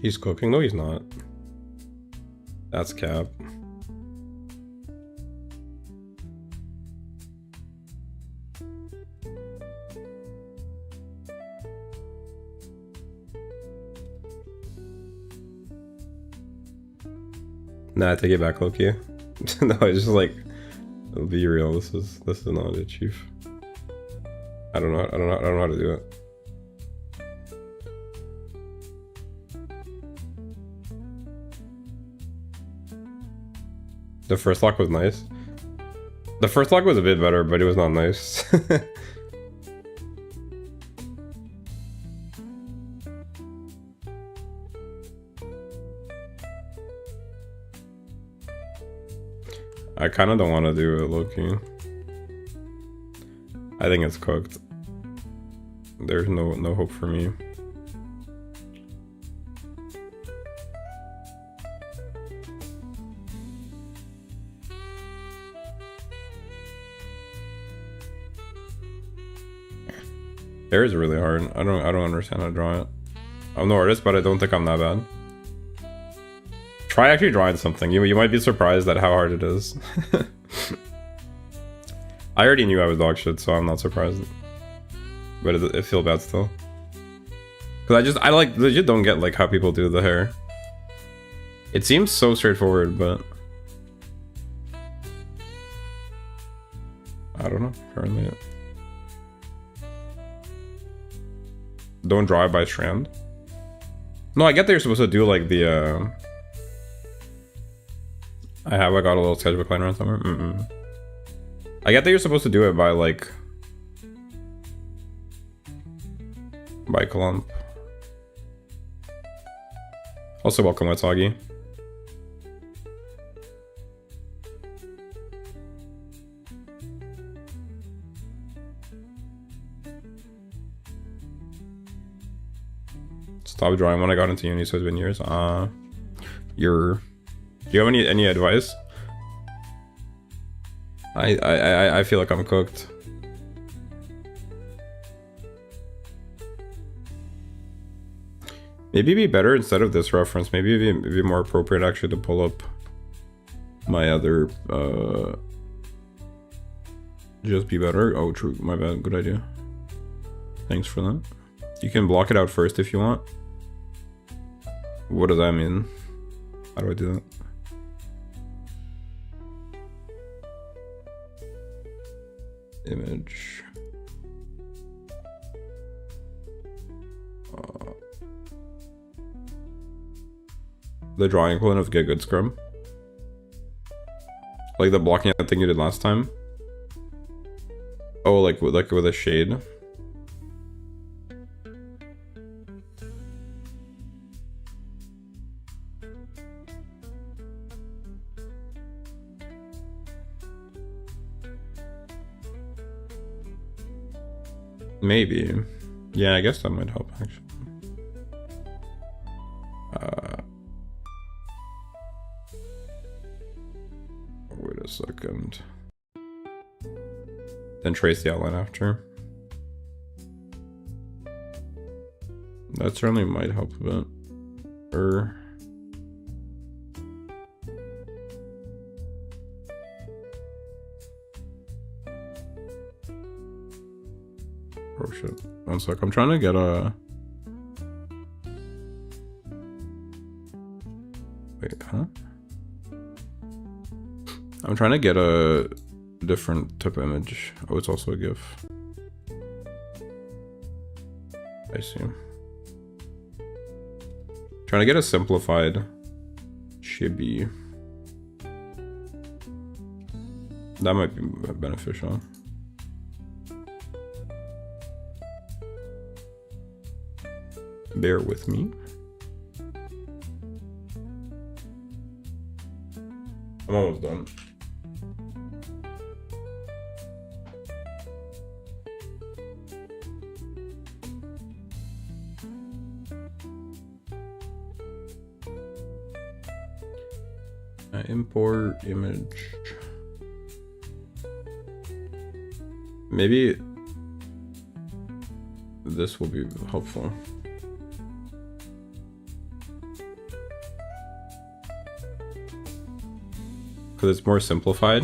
He's cooking? No, he's not. That's cap. Nah, I take it back, Loki. No, it's just like, be real. This is not it, Chief. I don't know how to do it. The first lock was nice. The first lock was a bit better, but it was not nice. I kind of don't want to do it, low-key. I think it's cooked. There's no hope for me. Hair is really hard. I don't understand how to draw it. I'm no artist, but I don't think I'm that bad. Try actually drawing something. You might be surprised at how hard it is. I already knew I was dog shit, so I'm not surprised. But it feels bad still. Cause I like legit don't get like how people do the hair. It seems so straightforward, but I don't know. Apparently, don't draw it by strand. No, I get that you're supposed to do like the. I got a little sketchbook line around somewhere. I get that you're supposed to do it by like. By clump. Also, welcome, Watsagi. Stop drawing when I got into uni, so it's been years. Do you have any advice? I feel like I'm cooked. Maybe it'd be better instead of this reference. Maybe it'd be more appropriate actually to pull up my other just be better. Oh, true. My bad. Good idea. Thanks for that. You can block it out first if you want. What does that mean? How do I do that? Image. The drawing equivalent of Get Good Scrum. Like the blocking out thing you did last time. Oh, like with a shade. Maybe. Yeah, I guess that might help actually. Wait a second. Then trace the outline after. That certainly might help a bit. Oh shit. One sec. I'm trying to get a... Wait, huh? I'm trying to get a different type of image. Oh, it's also a GIF. I see. Trying to get a simplified chibi. That might be beneficial. Bear with me. I'm almost done. Import image. Maybe this will be helpful. Because it's more simplified.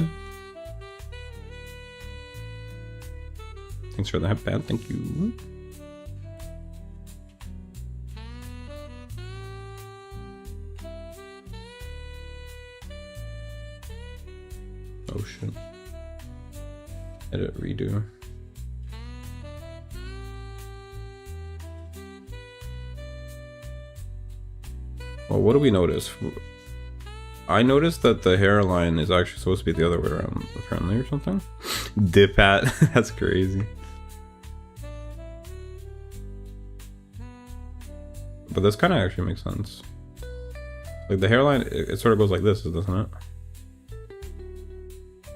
Thanks for that, bad. Thank you. Oh shit. Edit, redo. Well, what do we notice? I noticed that the hairline is actually supposed to be the other way around, apparently, or something. Dip at. That's crazy. But this kind of actually makes sense. Like the hairline, it sort of goes like this, doesn't it?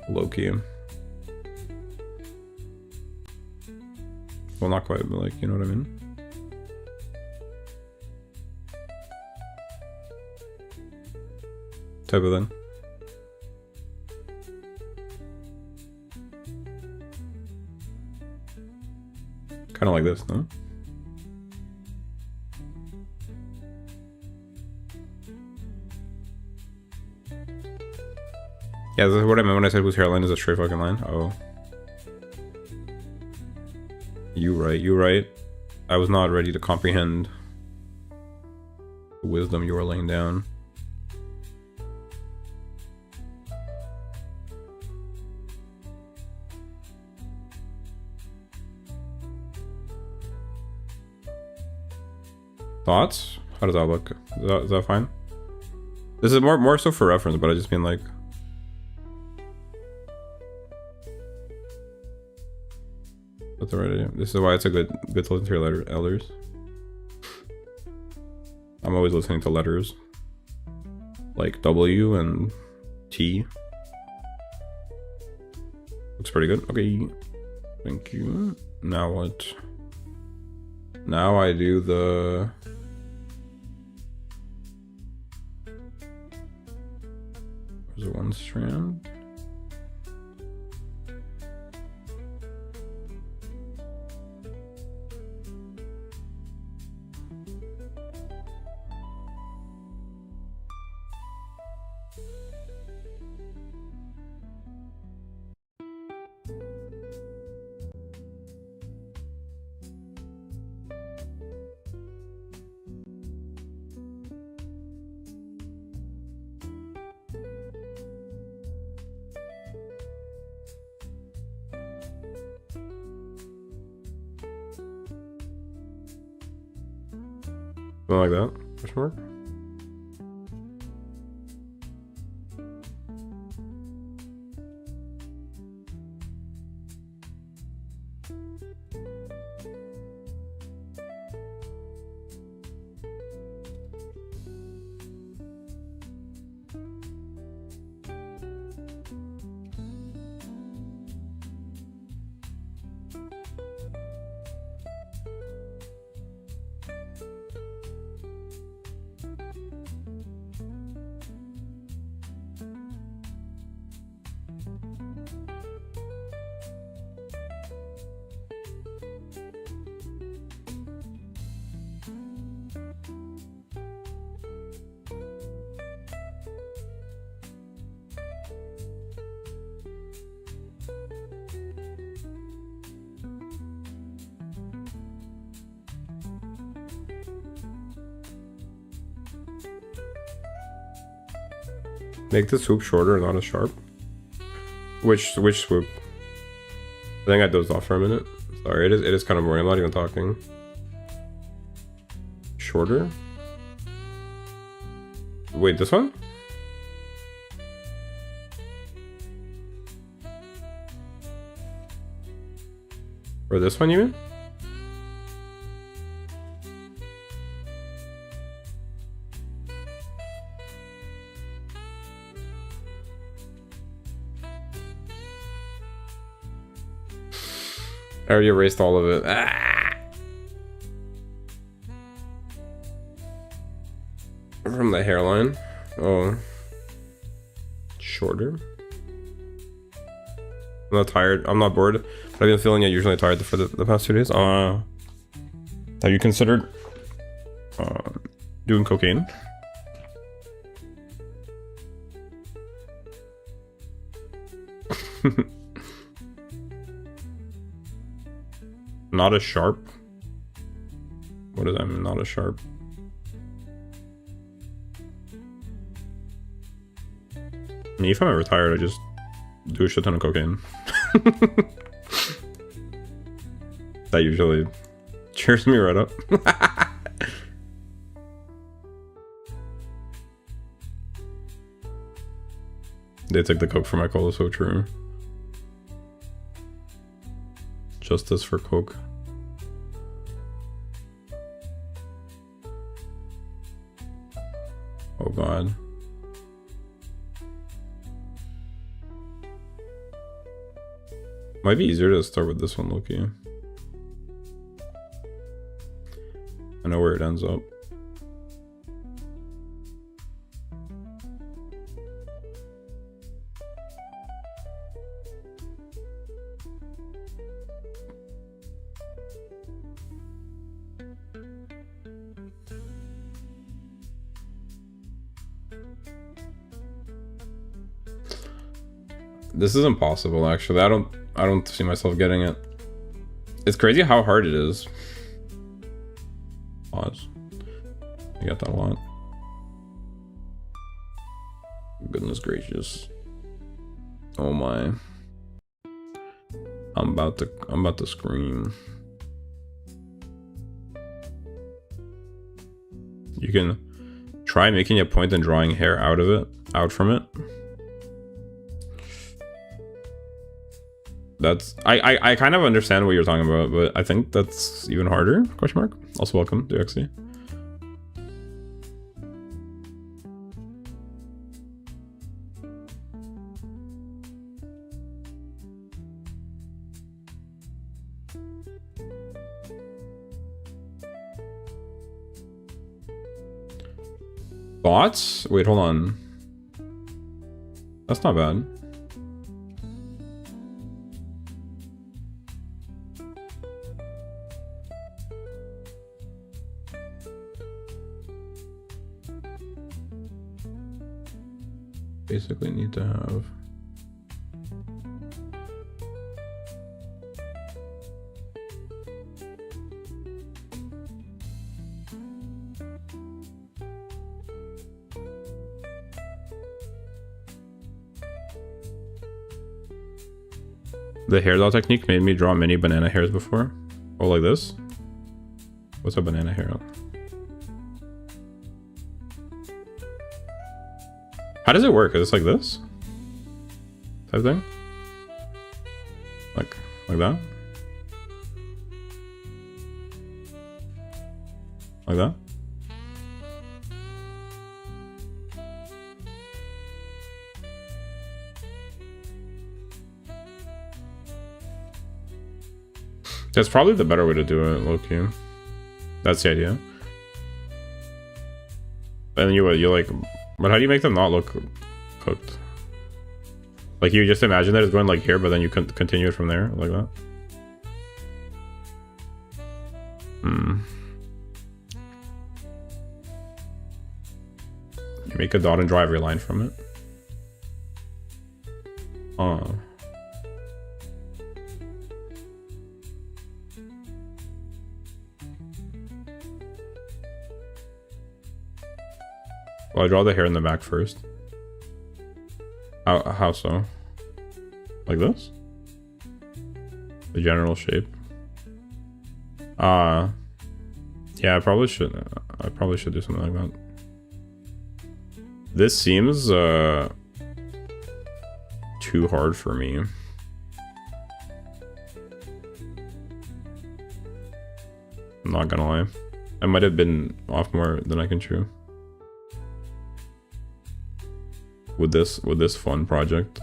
Low-key. Well, not quite, but like, you know what I mean? Type of thing. Kind of like this, no? Yeah, this is what I meant when I said whose hairline is a straight fucking line. Oh. You right. I was not ready to comprehend the wisdom you were laying down. Thoughts? How does that look? Is that fine? This is more so for reference, but I just mean like. That's the right idea. This is why it's a good to listen to your elders. I'm always listening to letters. Like W and T. Looks pretty good. Okay. Thank you. Now what? Now I do the... There's one strand. Something like that. Question mark? Make the swoop shorter, not as sharp. Which swoop? I think I dozed off for a minute. Sorry, it is kind of boring. I'm not even talking. Shorter? Wait, this one? Or this one, you mean? I already erased all of it. Ah! From the hairline. Oh. Shorter. I'm not tired. I'm not bored. But I've been feeling usually tired for the past 2 days. Have you considered doing cocaine? Not as sharp. What does that mean? Not as sharp. I mean, if I'm ever tired, I just do a shit ton of cocaine. That usually cheers me right up. They take the coke for my cola, so true. Justice for coke. Oh god. Might be easier to start with this one, Loki. I know where it ends up. This is impossible, actually. I don't see myself getting it. It's crazy how hard it is. Pause. I got that a lot. Goodness gracious. Oh my. I'm about to scream. You can try making a point and drawing hair out from it. That's I kind of understand what you're talking about, but I think that's even harder. Question mark. Also welcome, DXC. Thoughts? Wait, hold on. That's not bad. Basically need to have the hairstyle technique made me draw many banana hairs before. Oh, like this? What's a banana hair? How does it work? Is it like this type thing? Like that? Like that? That's probably the better way to do it, low-key. That's the idea. And then you like, but how do you make them not look cooked? Like you just imagine that it's going like here, but then you can continue it from there, like that. You make a dot and draw every line from it. Oh. Well, I draw the hair in the back first. How so? Like this? The general shape. Yeah, I probably should do something like that. This seems too hard for me. I'm not gonna lie. I might have been off more than I can chew. With this fun project.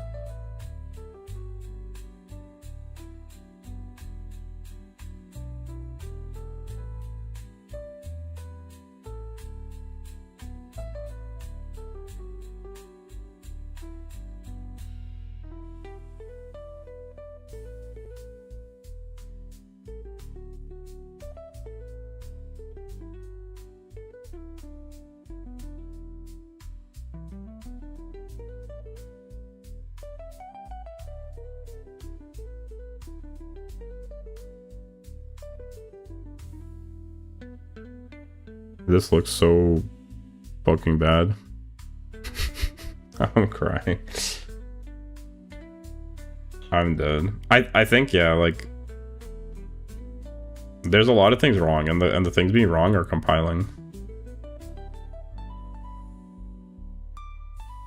This looks so fucking bad. I'm crying. I'm dead. I think, yeah, like there's a lot of things wrong, and the things being wrong are compiling.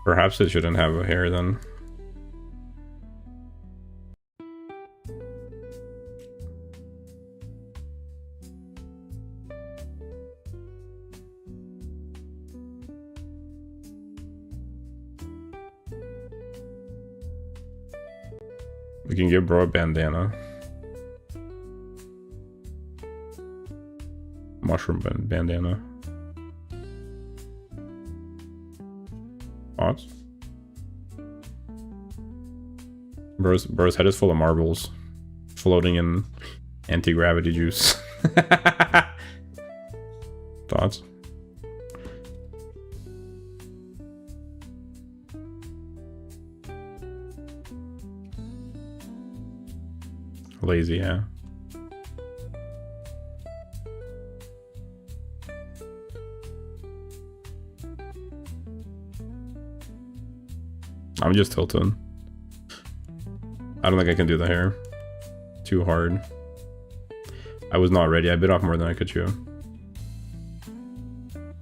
Perhaps it shouldn't have a hair then. We can give bro a bandana. Mushroom bandana. Thoughts? Bro's head is full of marbles. Floating in anti-gravity juice. Thoughts? Lazy, yeah. I'm just tilted. I don't think I can do the hair. Too hard. I was not ready. I bit off more than I could chew.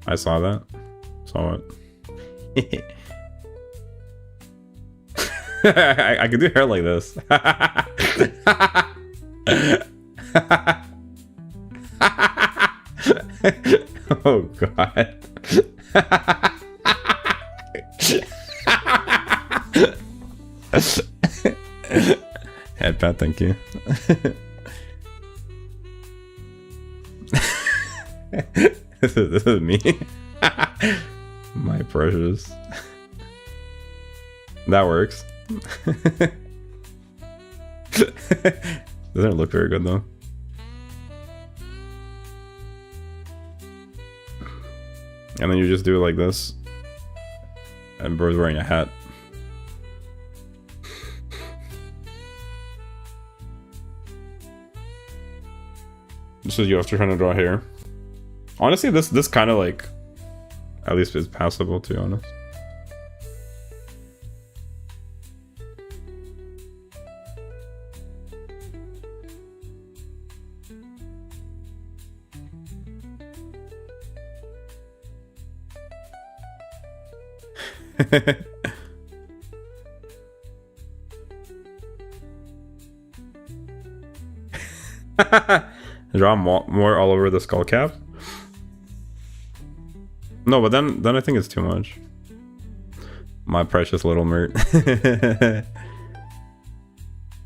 I saw that. Saw it. I could do hair like this. Oh god. Head pat, thank you. This is me. My precious. That works. Doesn't look very good though. And then you just do it like this. And bro's wearing a hat. This is you after trying to draw hair. Honestly, this kind of like, at least is passable, to be honest. Draw more all over the skull cap. No, but then I think it's too much. My precious little Mert. You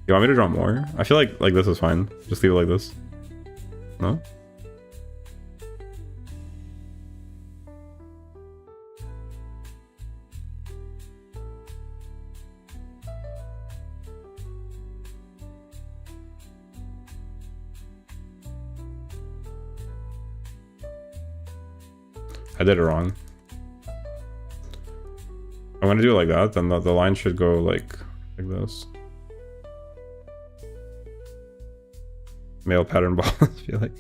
want me to draw more? I feel like this is fine. Just leave it like this. No? I did it wrong. I'm gonna do it like that, then the line should go like this. Male pattern ball, I feel like.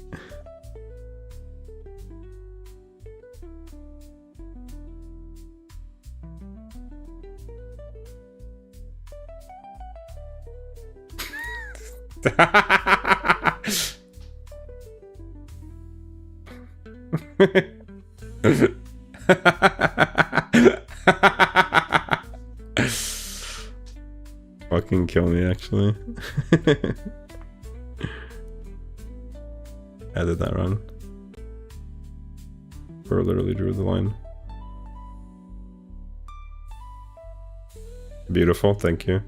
Fucking kill me, actually. I did that wrong. Bro literally drew the line. Beautiful, thank you.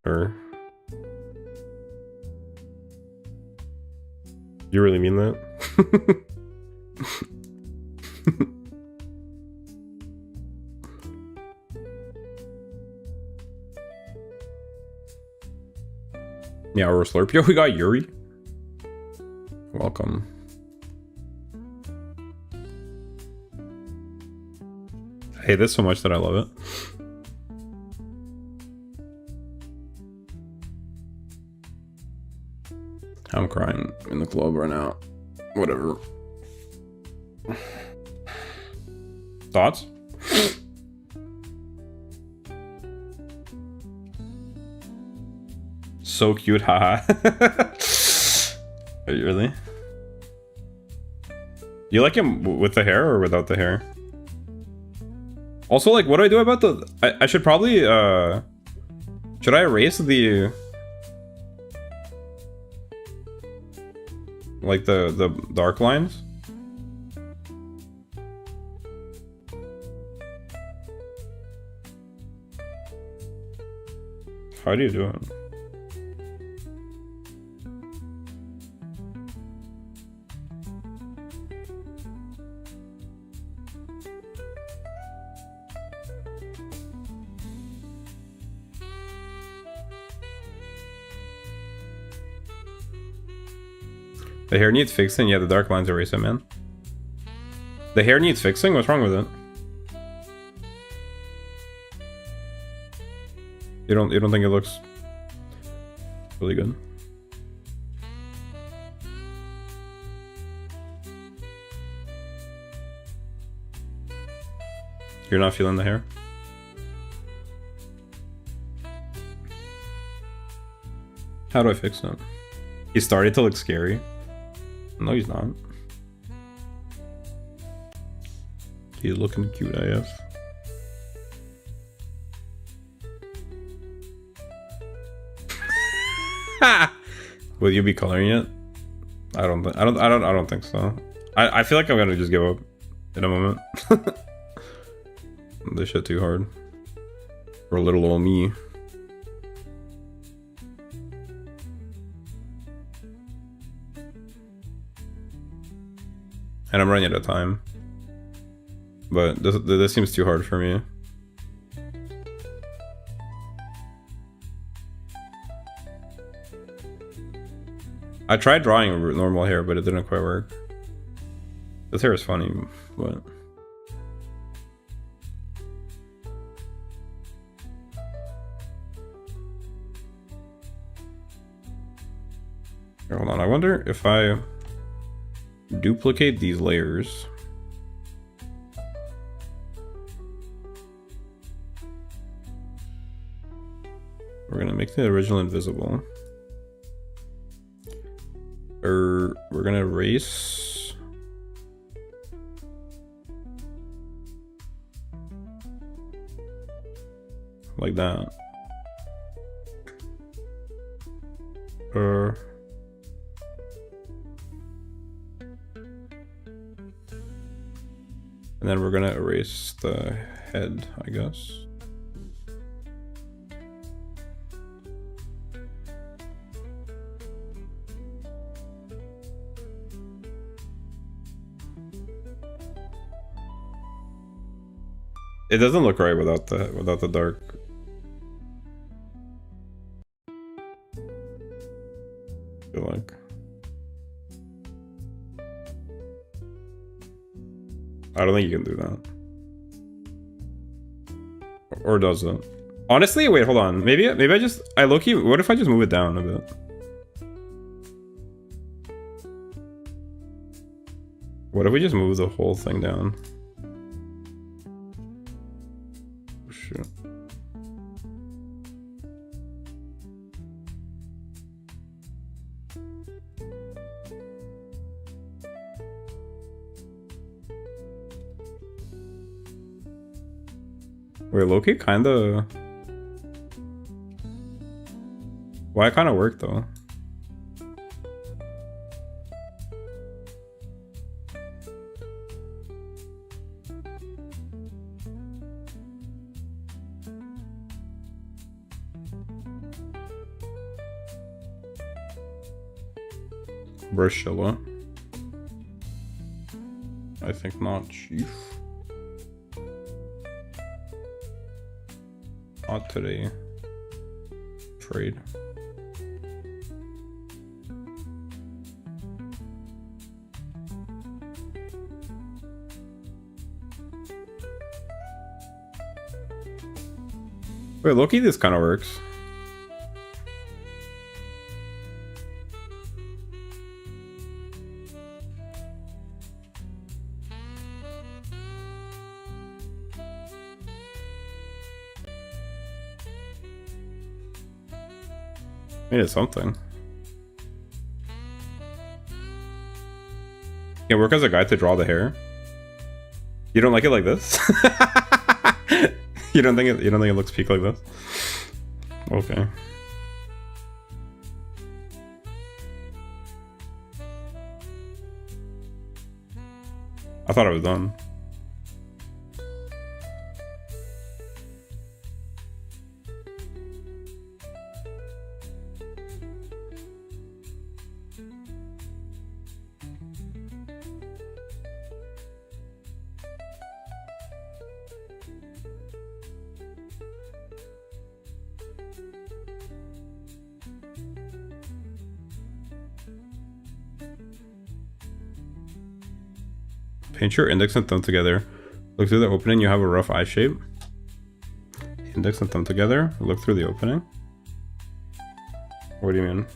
Or you really mean that? Yeah, or slurp. Yo, we got Yuri. Welcome. I hate this so much that I love it. I'm crying in the club right now. Whatever. Thoughts? So cute, haha. Are you really? You like him with the hair or without the hair? Also, like, what do I do about the... I should probably, should I erase the... like, the dark lines? How do you do it? The hair needs fixing? Yeah, the dark lines erase it, man. The hair needs fixing? What's wrong with it? You don't think it looks really good? You're not feeling the hair? How do I fix it? He started to look scary. No, he's not. He's looking cute AF. Will you be coloring it? I don't think so. I feel like I'm gonna just give up in a moment. This shit too hard for little old me. And I'm running out of time. But this seems too hard for me. I tried drawing normal hair, but it didn't quite work. This hair is funny, but... Here, hold on, I wonder if I duplicate these layers. We're gonna make the original invisible. Or we're gonna erase. Like that. And then we're gonna erase the head, I guess. It doesn't look right without the dark. I feel like. I don't think you can do that. Or does it? Honestly, wait, hold on. Maybe I low-key, what if I just move it down a bit? What if we just move the whole thing down? Oh, shit. Wait, Loki kinda... Why it kinda worked though? Brashilla. I think not, Chief. Not today. Trade. Wait, Loki, this kind of works. I mean, it's something. Can it work as a guide to draw the hair? You don't like it like this? You don't think it looks peak like this? Okay. I thought I was done. Paint your index and thumb together. Look through the opening, you have a rough eye shape. Index and thumb together. Look through the opening. What do you mean?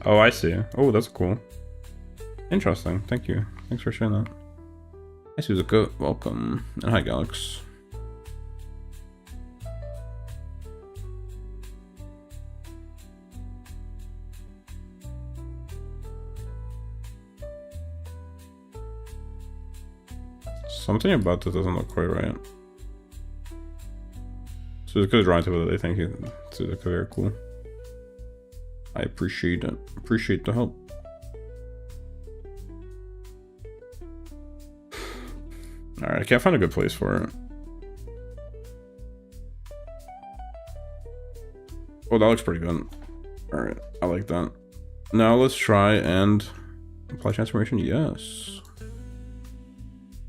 Oh, I see. Oh, that's cool. Interesting. Thank you. Thanks for sharing that. Hi, Suzuka. Welcome. And hi, Galax. Something about this doesn't look quite right. Suzuka's drawing people that they think Suzuka very cool. I appreciate it. Appreciate the help. Alright, I can't find a good place for it. Oh, that looks pretty good. Alright, I like that. Now let's try and apply transformation. Yes.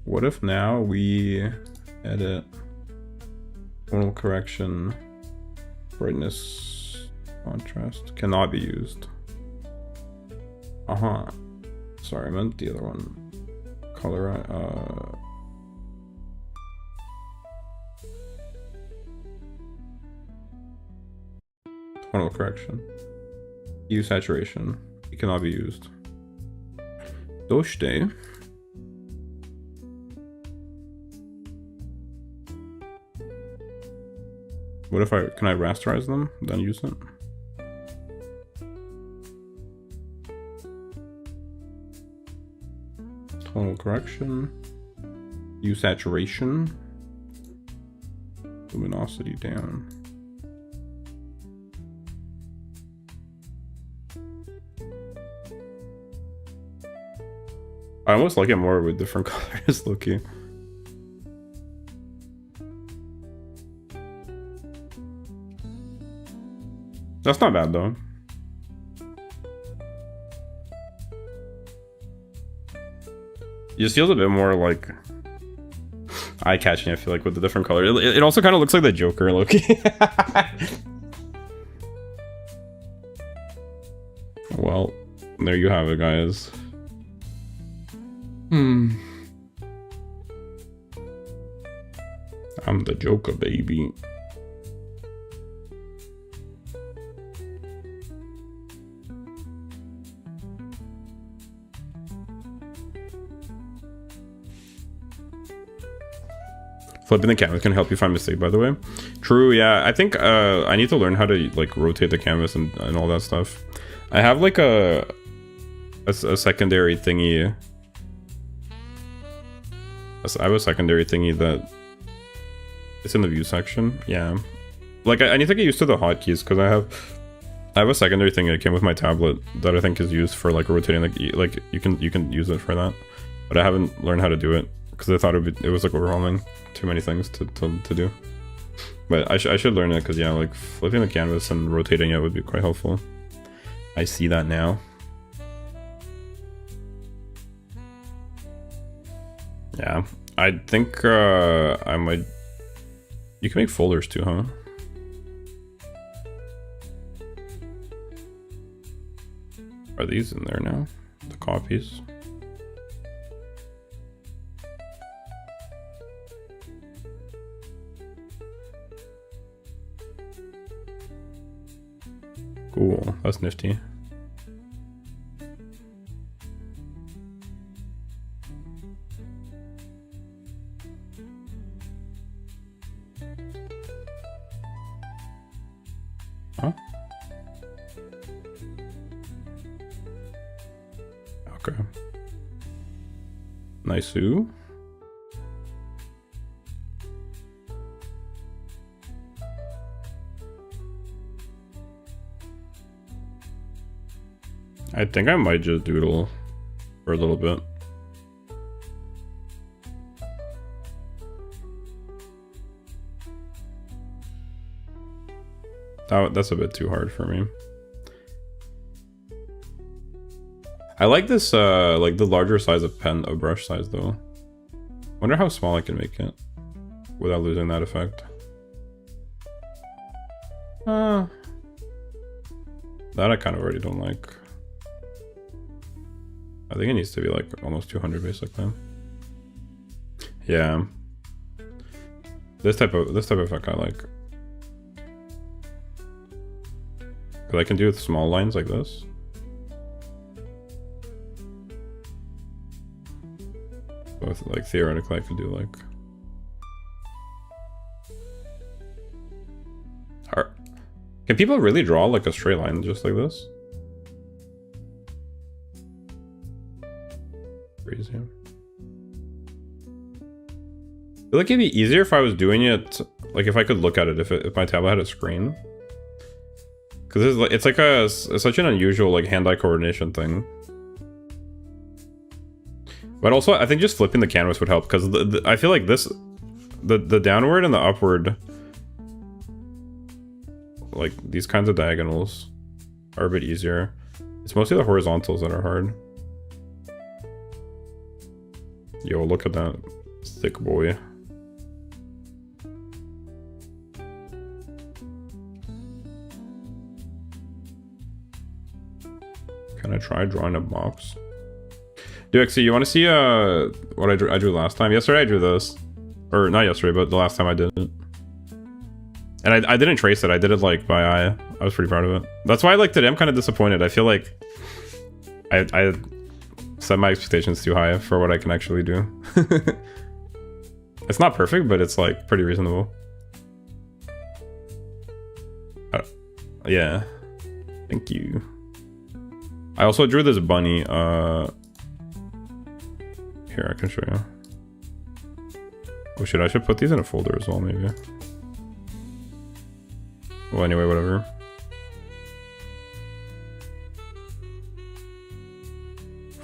What if now we edit tonal correction, brightness, contrast cannot be used. Sorry, I meant the other one. Color, tonal correction. Use saturation. It cannot be used. Doshte. What if can I rasterize them, then use it? Tonal correction. Use saturation. Luminosity down. I almost like it more with different colors, low-key. That's not bad though. It just feels a bit more like eye-catching, I feel like, with the different color. It also kind of looks like the Joker, low-key. Well, there you have it, guys. I'm the Joker, baby. Flipping the canvas can help you find mistake, by the way. True, yeah. I think I need to learn how to like rotate the canvas and all that stuff. I have like a secondary thingy. I have a secondary thingy that it's in the view section. Yeah, like I need to get used to the hotkeys because I have a secondary thing that came with my tablet that I think is used for like rotating, like you can use it for that, but I haven't learned how to do it because I thought it was like overwhelming, too many things to do. But I should learn it because yeah, like flipping the canvas and rotating it would be quite helpful. I see that now. Yeah, I think I might. You can make folders too, huh? Are these in there now? The copies. Cool, that's nifty. Huh? Okay. Nice-oo. I think I might just doodle for a little bit. That's a bit too hard for me. I like this, like the larger size of pen, of brush size though. Wonder how small I can make it without losing that effect. That I kind of already don't like. I think it needs to be like almost 200 basically. Yeah. This type of effect I like. Cause I can do it with small lines like this. So like theoretically I could do like. Can people really draw like a straight line just like this? Crazy. feel like it'd be easier if I was doing it, like if I could look at it, if my tablet had a screen. Because it's like it's such an unusual like hand-eye coordination thing. But also, I think just flipping the canvas would help, because I feel like this, the downward and the upward, like these kinds of diagonals are a bit easier. It's mostly the horizontals that are hard. Yo, look at that thick boy. Can I try drawing a box? Duxie, you want to see what I drew last time? Yesterday I drew this. Or not yesterday, but the last time I did it. And I didn't trace it, I did it like by eye. I was pretty proud of it. That's why like today I'm kind of disappointed. I feel like I set my expectations too high for what I can actually do. It's not perfect, but it's like pretty reasonable. Yeah. Thank you. I also drew this bunny. Here, I can show you. Oh shit, I should put these in a folder as well, maybe. Well, anyway, whatever.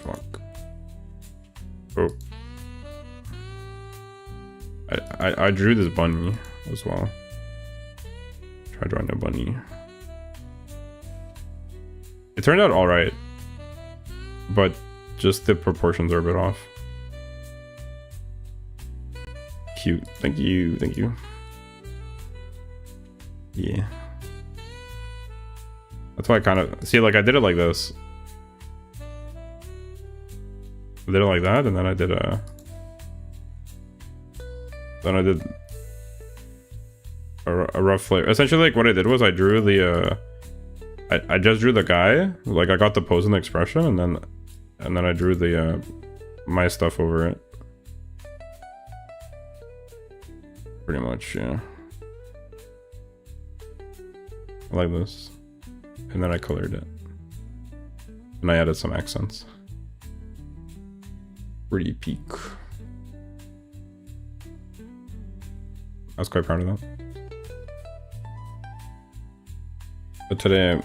Fuck. Oh. I drew this bunny as well. Try drawing a bunny. It turned out alright. But just the proportions are a bit off. Cute. Thank you. Thank you. Yeah. That's why I kind of... See, like, I did it like this. I did it like that, and then I did a... Then I did... A rough flavor. Essentially, like, what I did was I drew the... I just drew the guy. Like, I got the pose and the expression, and then I drew the... my stuff over it. Pretty much, yeah. I like this. And then I colored it. And I added some accents. Pretty peak. I was quite proud of that. But today...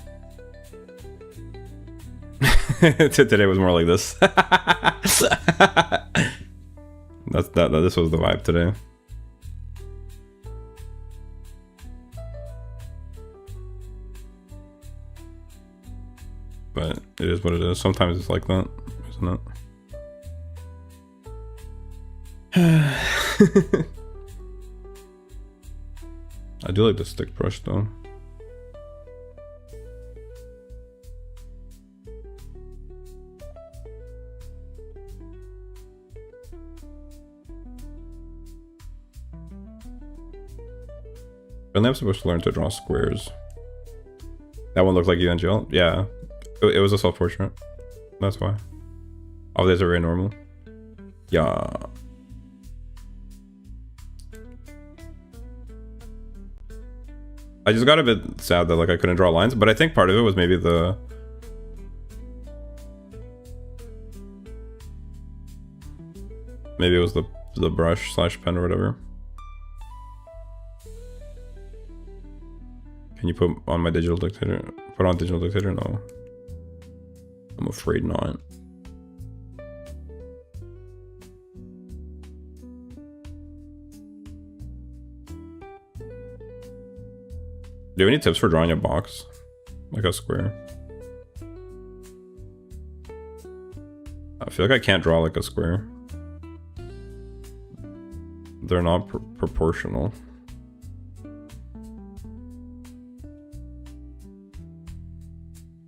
today was more like this. This was the vibe today. But it is what it is. Sometimes it's like that, isn't it? I do like the stick brush though. When I'm supposed to learn to draw squares. That one looked like you and Jill? Yeah. It was a self-portrait. That's why. All these are very normal. Yeah. I just got a bit sad that like I couldn't draw lines, but I think part of it was maybe the... Maybe it was the brush slash pen or whatever. Can you put on my digital dictator? Put on digital dictator? No. I'm afraid not. Do you have any tips for drawing a box? Like a square? I feel like I can't draw like a square. They're not proportional.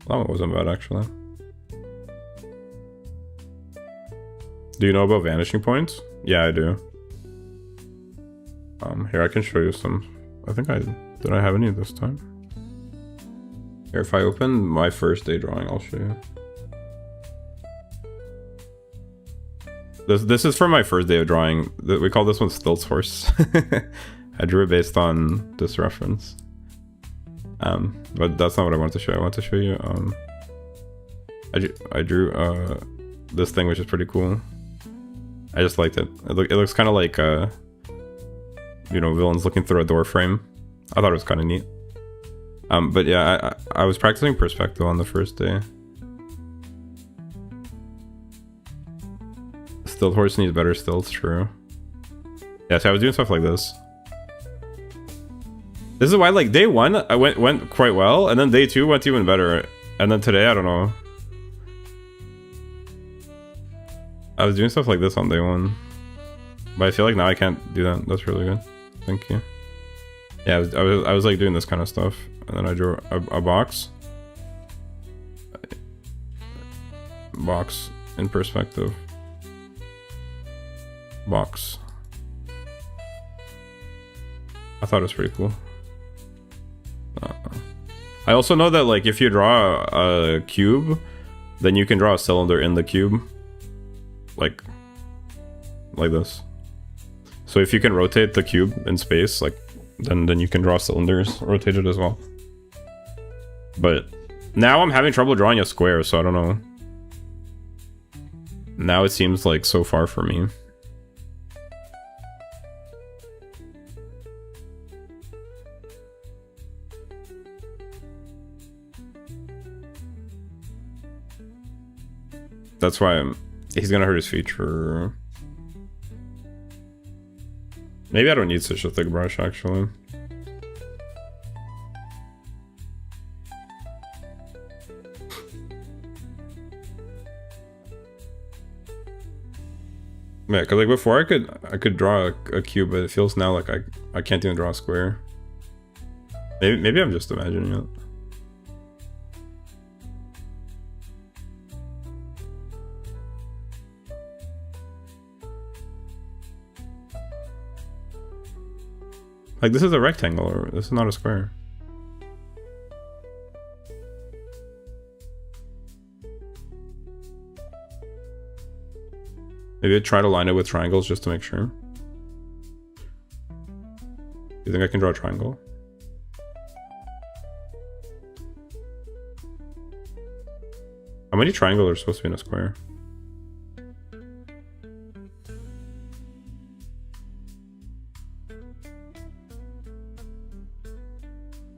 That one wasn't bad actually. Do you know about vanishing points? Yeah, I do. Here I can show you some. I think did I have any this time? Here, if I open my first day drawing, I'll show you. This is from my first day of drawing. We call this one Stilts Horse. I drew it based on this reference. But that's not what I wanted to show. I want to show you. I drew this thing, which is pretty cool. I just liked it. It looks kind of like you know, villains looking through a door frame. I thought it was kind of neat. But yeah, I was practicing perspective on the first day. Stilt horse needs better stilts, true. Yeah, so I was doing stuff like this. This is why, like, day 1 I went quite well, and then day 2 went even better, and then today I don't know. I was doing stuff like this on day 1, but I feel like now I can't do that. That's really good. Thank you. Yeah, I was like doing this kind of stuff, and then I drew a box in perspective. Box. I thought it was pretty cool. I also know that, like, if you draw a cube, then you can draw a cylinder in the cube, like this. So if you can rotate the cube in space, like, then you can draw cylinders rotated as well. But now I'm having trouble drawing a square, so I don't know. Now it seems like so far for me. That's why he's gonna hurt his feature. Maybe I don't need such a thick brush, actually. Yeah, cause like before I could draw a cube, but it feels now like I can't even draw a square. Maybe I'm just imagining it. Like, this is a rectangle, or this is not a square. Maybe I try to line it with triangles just to make sure. You think I can draw a triangle? How many triangles are supposed to be in a square?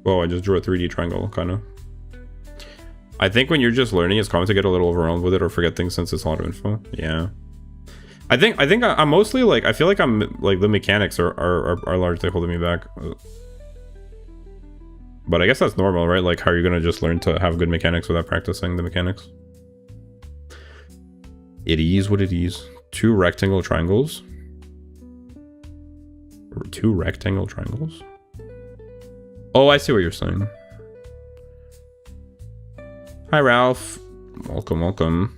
Whoa, I just drew a 3D triangle, kind of. I think when you're just learning, it's common to get a little overwhelmed with it or forget things since it's a lot of info. Yeah. I think I'm mostly like, I feel like I'm like the mechanics are largely holding me back. But I guess that's normal, right? Like, how are you gonna just learn to have good mechanics without practicing the mechanics? It is what it is. 2 rectangle triangles. 2 rectangle triangles? Oh, I see what you're saying. Hi, Ralph. Welcome, welcome.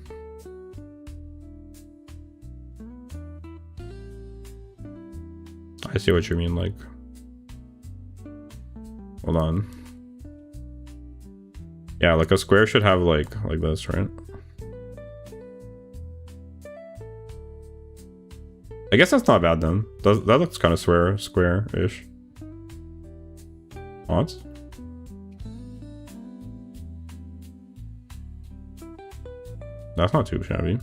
I see what you mean, like... Hold on. Yeah, like a square should have like this, right? I guess that's not bad then. That looks kind of square-ish. What? That's not too shabby.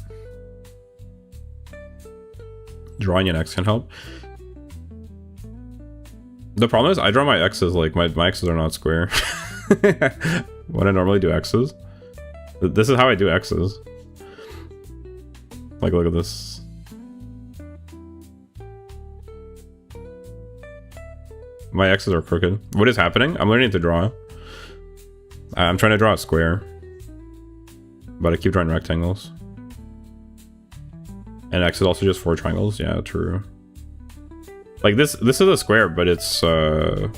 Drawing an X can help. The problem is I draw my X's, like my X's are not square. When I normally do X's. This is how I do X's. Like, look at this. My X's are crooked. What is happening? I'm learning to draw. I'm trying to draw a square. But I keep drawing rectangles. And X is also just 4 triangles. Yeah, true. Like, this is a square, but it's kind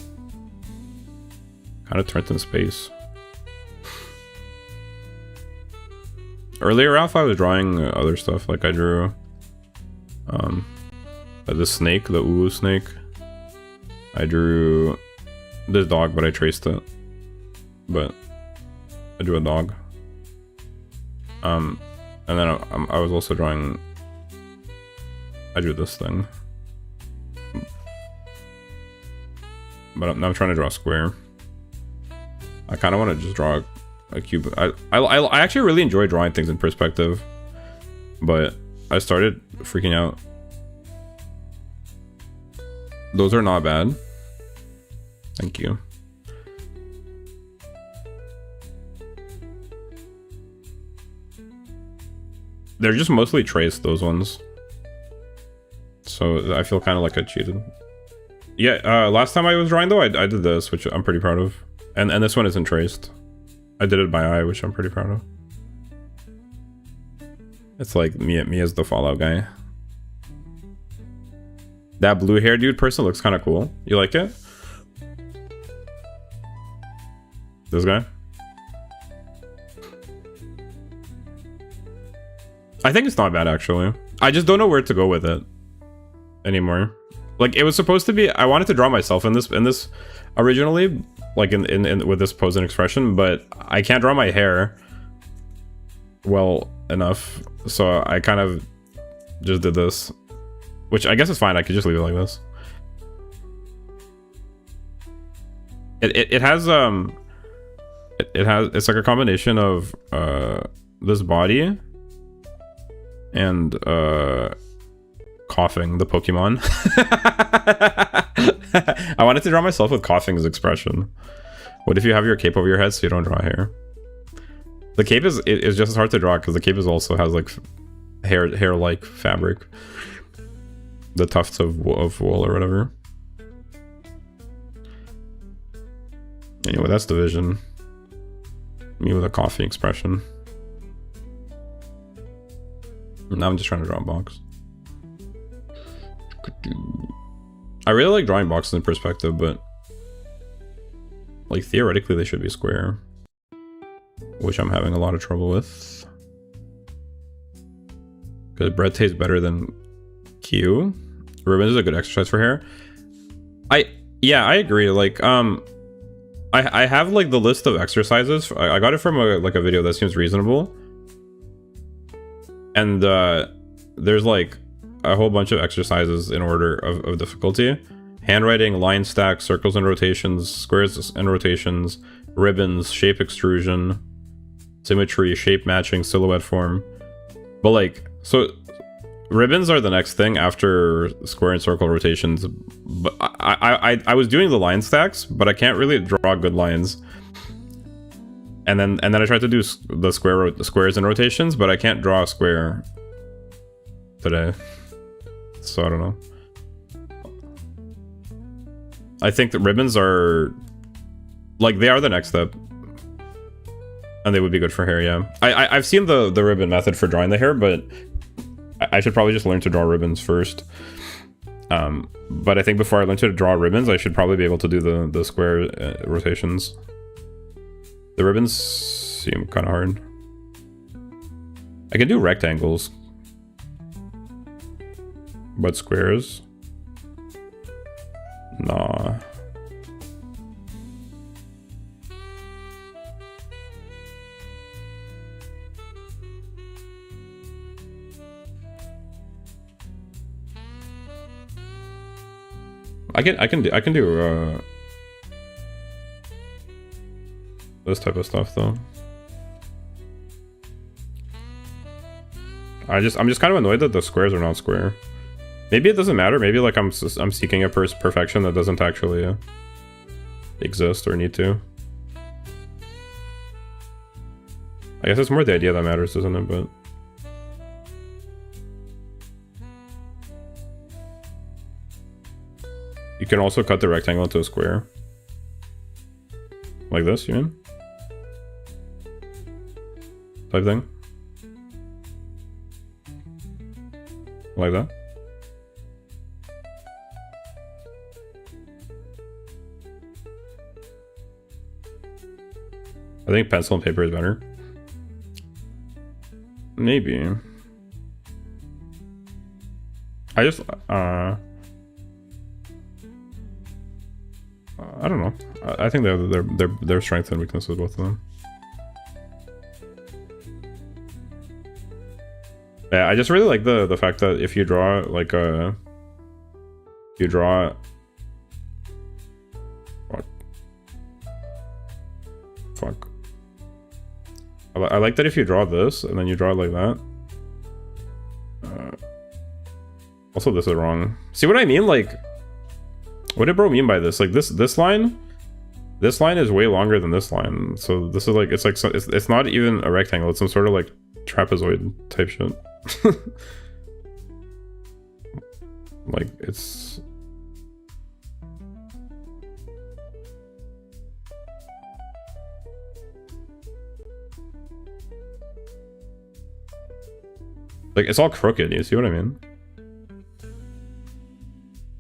of turned in space. Earlier, Ralph, I was drawing other stuff. Like, I drew this snake, the UOOOOGGHHH snake. I drew this dog, but I traced it. But I drew a dog. And then I was also drawing... I drew this thing. But now I'm trying to draw a square. I kind of want to just draw a cube. I actually really enjoy drawing things in perspective. But I started freaking out. Those are not bad. Thank you. They're just mostly traced, those ones. So I feel kind of like I cheated. Yeah, last time I was drawing though, I did this, which I'm pretty proud of. And this one isn't traced. I did it by eye, which I'm pretty proud of. It's like me as the Fallout guy. That blue hair dude person looks kind of cool. You like it? This guy? I think it's not bad actually. I just don't know where to go with it anymore. Like it was supposed to be, I wanted to draw myself in this originally, like in with this pose and expression, but I can't draw my hair well enough, so I kind of just did this, which I guess is fine. I could just leave it like this. It has it's like a combination of this body and coughing, the Pokemon. I wanted to draw myself with coughing's expression. What if you have your cape over your head so you don't draw hair? The cape is just as hard to draw because the cape also has like hair like fabric, the tufts of wool or whatever. Anyway, that's the vision. Me with a coughing expression. Now I'm just trying to draw a box. I really like drawing boxes in perspective, but like theoretically they should be square, which I'm having a lot of trouble with because bread tastes better than Q. Ribbons is a good exercise for hair. Yeah, I agree. Like I have like the list of exercises. I got it from a video that seems reasonable, and there's like a whole bunch of exercises in order of difficulty: handwriting, line stack, circles and rotations, squares and rotations, ribbons, shape extrusion, symmetry, shape matching, silhouette form. But like, so ribbons are the next thing after square and circle rotations. But I was doing the line stacks, but I can't really draw good lines. And then I tried to do the squares and rotations, but I can't draw a square today. So I don't know. I think the ribbons are like, they are the next step, and they would be good for hair. Yeah, I've seen the ribbon method for drawing the hair, but I should probably just learn to draw ribbons first. But I think before I learn to draw ribbons, I should probably be able to do the square rotations. The ribbons seem kind of hard. I can do rectangles, but squares? Nah. I can do this type of stuff though. I'm just kind of annoyed that the squares are not square. Maybe it doesn't matter. Maybe like I'm seeking a perfection that doesn't actually exist or need to. I guess it's more the idea that matters, isn't it? But you can also cut the rectangle into a square. Like this, you mean? Type thing? Like that? I think pencil and paper is better. Maybe. I just I don't know. I think they're strengths and weaknesses, both of them. Yeah, I just really like the fact that if you draw like fuck. I like that if you draw this and then you draw it like that. Also, this is wrong. See what I mean? Like, What did bro mean by this? Like this line is way longer than this line. So this is like it's not even a rectangle. It's some sort of like trapezoid type shit. Like it's like it's all crooked. You see what I mean?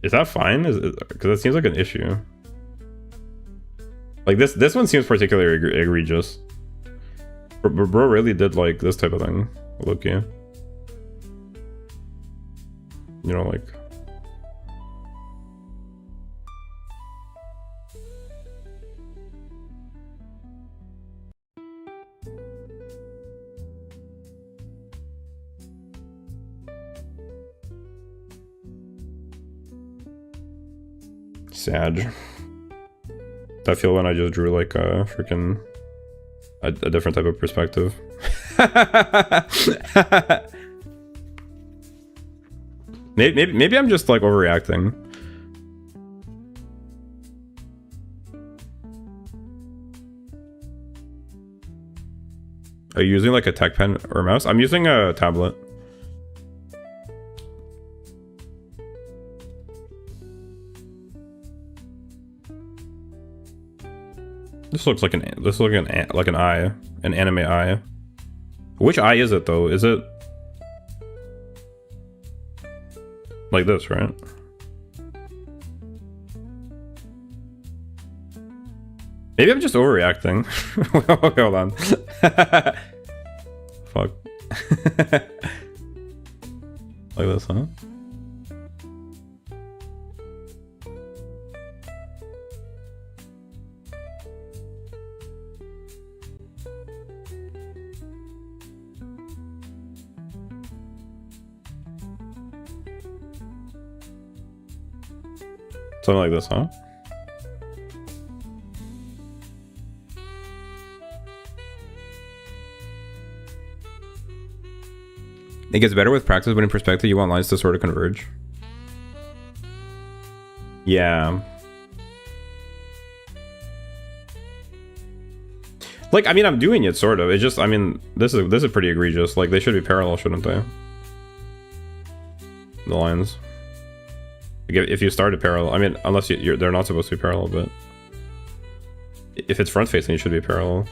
Is that fine? Because it seems like an issue. Like this one seems particularly egregious. Bro really did like this type of thing. Look, yeah. You know, like. Sad. I feel when I just drew like a freaking a different type of perspective. maybe I'm just like overreacting. Are you using like a tech pen or mouse? I'm using a tablet. This looks like an eye, an anime eye. Which eye is it though? Is it like this, right? Maybe I'm just overreacting. Okay, hold on. Fuck. Like this, huh? Something like this, huh? It gets better with practice, but in perspective, you want lines to sort of converge. Yeah. Like, I mean, I'm doing it, sort of. It's just, I mean, this is pretty egregious. Like, they should be parallel, shouldn't they? The lines. If you start a parallel, I mean, unless they're not supposed to be parallel, but if it's front facing, it should be parallel.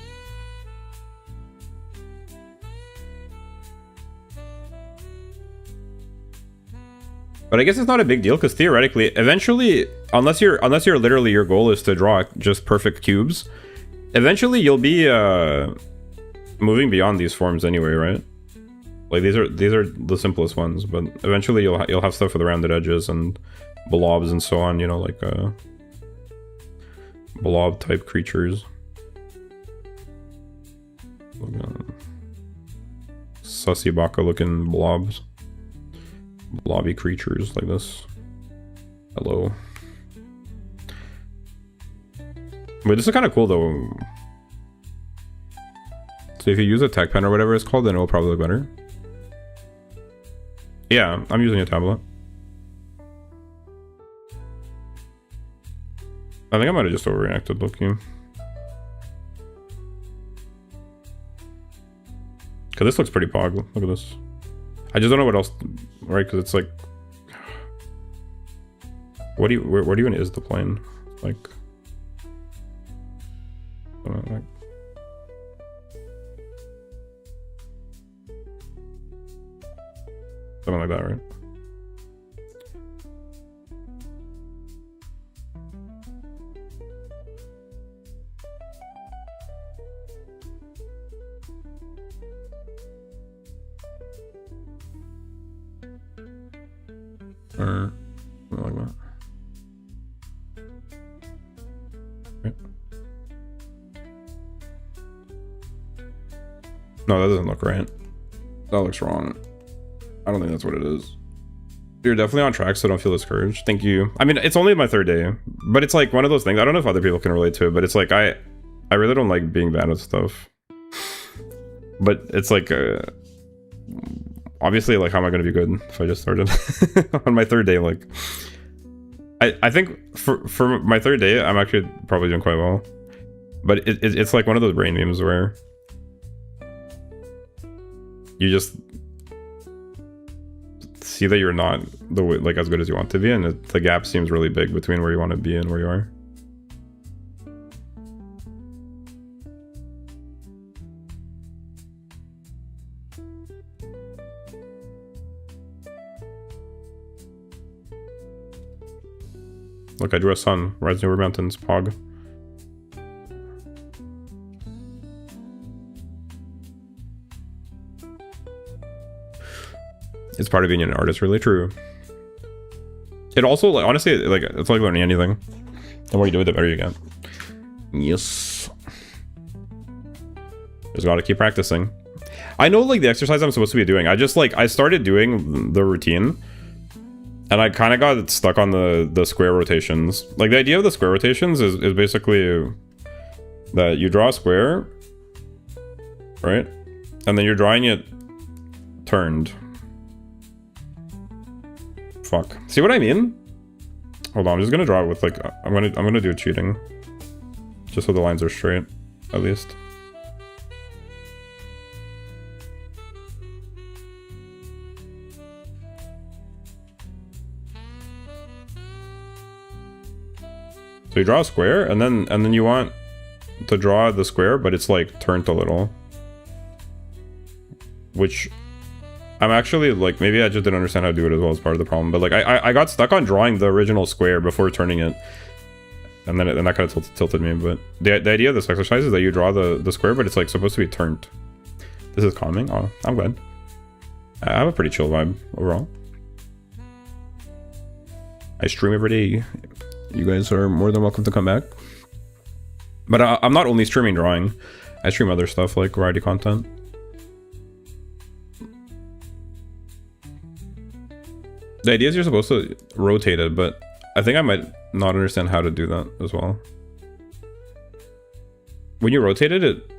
But I guess it's not a big deal because theoretically, eventually, unless literally your goal is to draw just perfect cubes, eventually you'll be moving beyond these forms anyway, right? Like these are the simplest ones, but eventually you'll have stuff with rounded edges and blobs and so on, you know, like blob type creatures. Sussy baka looking blobs. Blobby creatures like this. Hello. Wait, this is kind of cool though. So if you use a tech pen or whatever it's called, then it'll probably look better. Yeah, I'm using a tablet. I think I might have just overreacted, looking. Cause this looks pretty pog. Look at this. I just don't know what else, right? Because it's like, where even is the plane? Like, something like that, right? Or something like that. Right. No, that doesn't look right. That looks wrong. I don't think that's what it is. You're definitely on track, so don't feel discouraged. Thank you. I mean, it's only my third day, but it's like one of those things. I don't know if other people can relate to it, but it's like I really don't like being bad at stuff. But it's like obviously, like, how am I going to be good if I just started on my third day? Like, I think for my third day, I'm actually probably doing quite well. But it's like one of those brain memes where you just see that you're not like as good as you want to be, and the gap seems really big between where you want to be and where you are. Look, I drew a sun, rising over mountains, pog. It's part of being an artist, really true. It also, like, honestly, like, it's like learning anything. The more you do it, the better you get. Yes. Just gotta keep practicing. I know, like, the exercise I'm supposed to be doing. I just, like, I started doing the routine, and I kind of got stuck on the square rotations. Like, the idea of the square rotations is basically that you draw a square, right? And then you're drawing it turned. Fuck. See what I mean? Hold on, I'm just gonna draw it with, like, I'm gonna do cheating. Just so the lines are straight, at least. So you draw a square, and then you want to draw the square, but it's like turned a little. Which I'm actually, like, maybe I just didn't understand how to do it as well as part of the problem. But, like, I got stuck on drawing the original square before turning it. And then that kind of tilted me. But the idea of this exercise is that you draw the square, but it's, like, supposed to be turned. This is calming. Oh, I'm glad. I have a pretty chill vibe overall. I stream every day. You guys are more than welcome to come back. But I'm not only streaming drawing. I stream other stuff, like variety content. The idea is you're supposed to rotate it, but I think I might not understand how to do that as well. When you rotate it,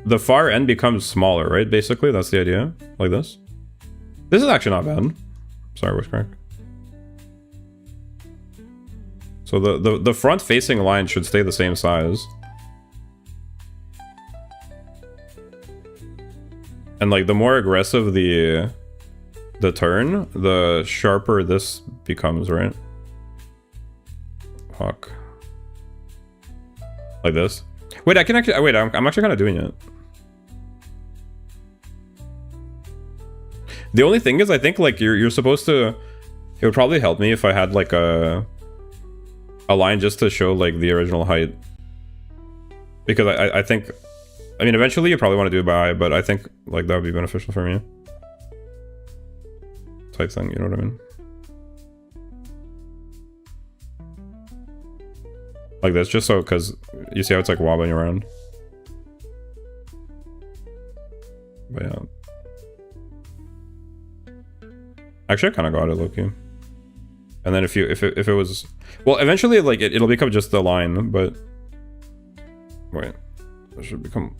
the far end becomes smaller, right? Basically, that's the idea. Like this. This is actually not bad. Sorry, Wishcrack. So the front facing line should stay the same size. And, like, the more aggressive the turn, the sharper this becomes, right? Fuck. Like this. Wait, I can actually, wait, I'm actually kind of doing it. The only thing is, I think, like, you're supposed to, it would probably help me if I had, like, a line just to show, like, the original height. Because I think, I mean, eventually you probably want to do it by eye, but I think, like, that would be beneficial for me. Type thing, you know what I mean? Like this, just so, because you see how it's, like, wobbling around. But yeah. Actually, I kind of got it, low-key. And then if it was, well, eventually, like, it'll become just the line, but wait, it should become.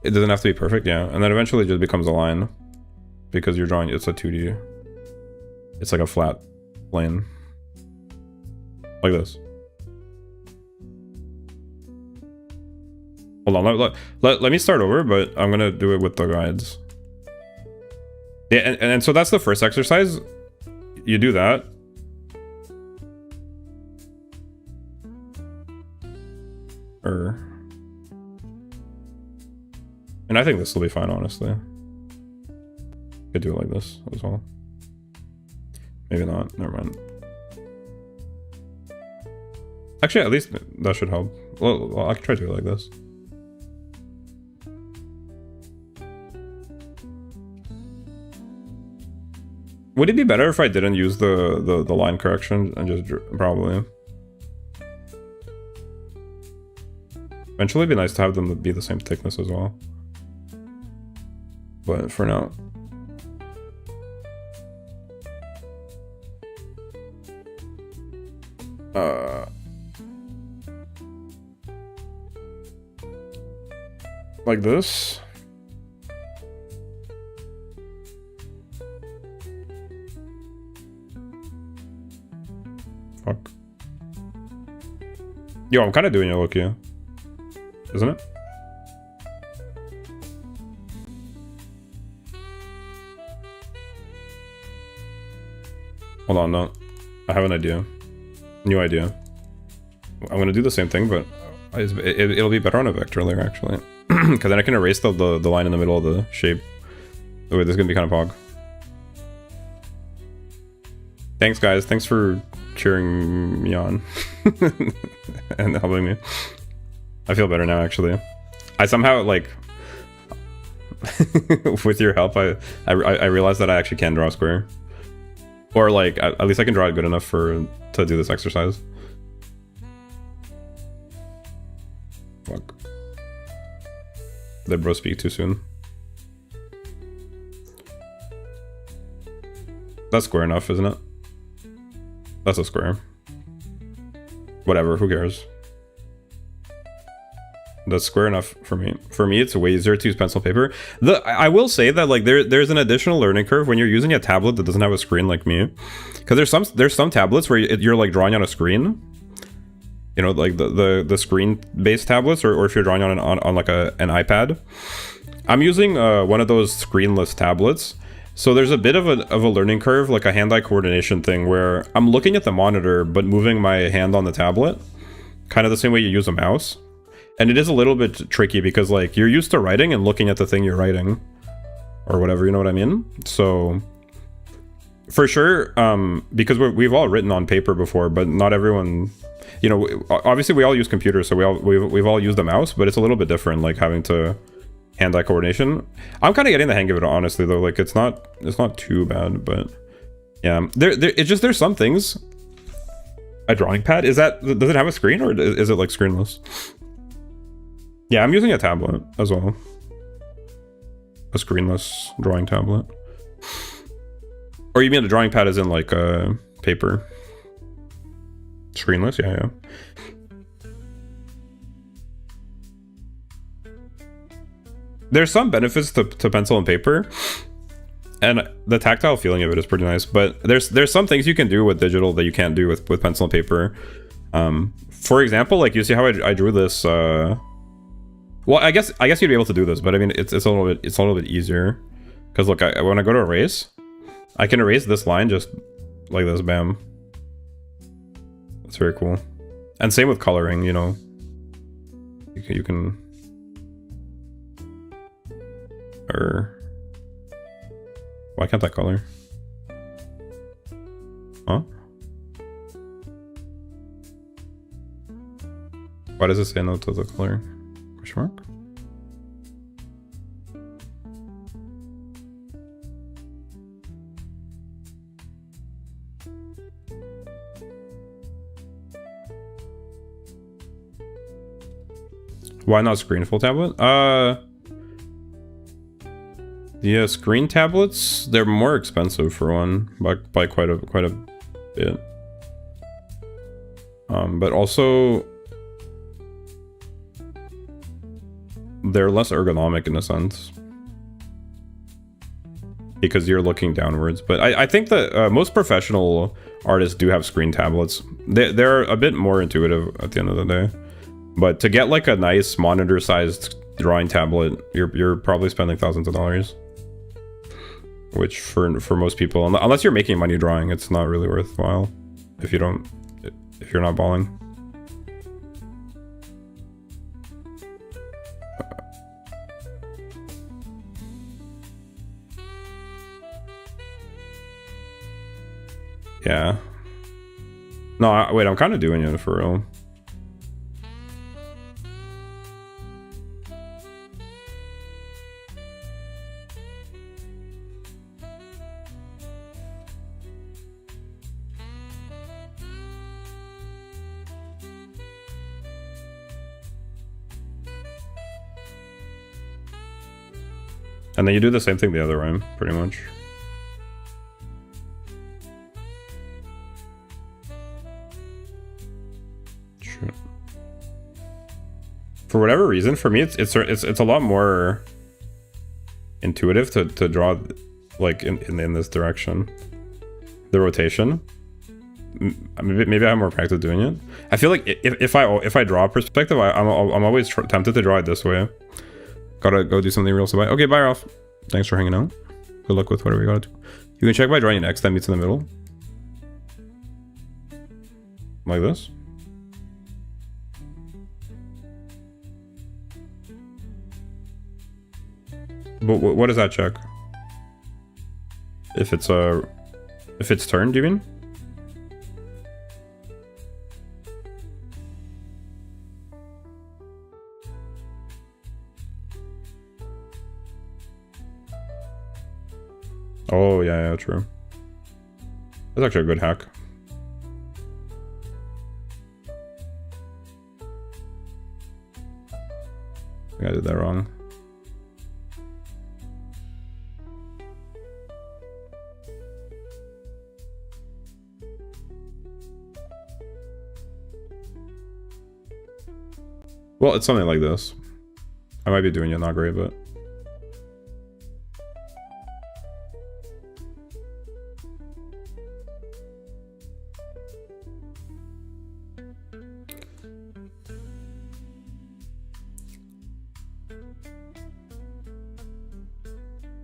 It doesn't have to be perfect, yeah. And then eventually it just becomes a line because you're drawing, it's a 2D. It's like a flat plane. Like this. Hold on, let me start over, but I'm gonna do it with the guides. Yeah, and so that's the first exercise. You do that. And I think this will be fine, honestly. Could do it like this as well. Maybe not, never mind. Actually, at least that should help. Well, I can try to do it like this. Would it be better if I didn't use the line correction and just probably? Eventually it'd be nice to have them be the same thickness as well. But for now. like this. Fuck. Yo, I'm kind of doing it, Loki. Isn't it? Hold on, no. I have an idea. New idea. I'm gonna do the same thing, but it'll be better on a vector layer, actually. Because then I can erase the line in the middle of the shape. Oh, this is gonna be kind of pog. Thanks, guys. Thanks for cheering me on. And helping me. I feel better now, actually. I somehow, like... with your help, I realized that I actually can draw a square. Or, like, at least I can draw it good enough to do this exercise. Fuck. Did bro speak too soon? That's square enough, isn't it? That's a square. Whatever, who cares? That's square enough for me. For me, it's way easier to use pencil and paper. I will say that like there's an additional learning curve when you're using a tablet that doesn't have a screen like me, because there's some tablets where you're like drawing on a screen. You know, like the screen-based tablets, or if you're drawing on like an iPad. I'm using one of those screenless tablets, so there's a bit of a learning curve, like a hand-eye coordination thing, where I'm looking at the monitor but moving my hand on the tablet, kind of the same way you use a mouse. And it is a little bit tricky because like you're used to writing and looking at the thing you're writing, or whatever, you know what I mean? So for sure, because we've all written on paper before, but not everyone. You know, obviously we all use computers, so we've all used a mouse, but it's a little bit different, like having to hand-eye coordination. I'm kind of getting the hang of it, honestly, though. Like it's not too bad, but yeah, there's some things. A drawing pad, does it have a screen, or is it like screenless? Yeah, I'm using a tablet as well. A screenless drawing tablet. Or you mean a drawing pad as in like a paper? Screenless, yeah. There's some benefits to pencil and paper, and the tactile feeling of it is pretty nice, but there's some things you can do with digital that you can't do with pencil and paper. For example, like you see how I drew this. Well, I guess you'd be able to do this, but I mean it's a little bit easier, because look, when I go to erase, I can erase this line just like this, bam. That's very cool. And same with coloring, you know. You can... Or... Why can't I color? Huh? Why does it say no to the color? Question mark? Why not screen full tablet? Yeah, screen tablets, they're more expensive for one, by quite a bit. But also they're less ergonomic in a sense, because you're looking downwards. But I think that most professional artists do have screen tablets. They're a bit more intuitive at the end of the day. But to get like a nice monitor-sized drawing tablet, you're probably spending thousands of dollars. Which for most people, unless you're making money drawing, it's not really worthwhile. If you're not balling. Yeah. No, wait, I'm kind of doing it for real. And then you do the same thing the other way, pretty much. for whatever reason, for me, it's a lot more intuitive to draw like in this direction. The rotation. Maybe I have more practice doing it. I feel like if I draw a perspective, I'm always tempted to draw it this way. Gotta go do something real simple. Okay, bye, Ralph. Thanks for hanging out. Good luck with whatever you gotta do. You can check by drawing an X that meets in the middle. Like this. But what does that check? If it's turned, do you mean? Oh, yeah, true. That's actually a good hack. I think I did that wrong. Well, it's something like this. I might be doing it not great, but...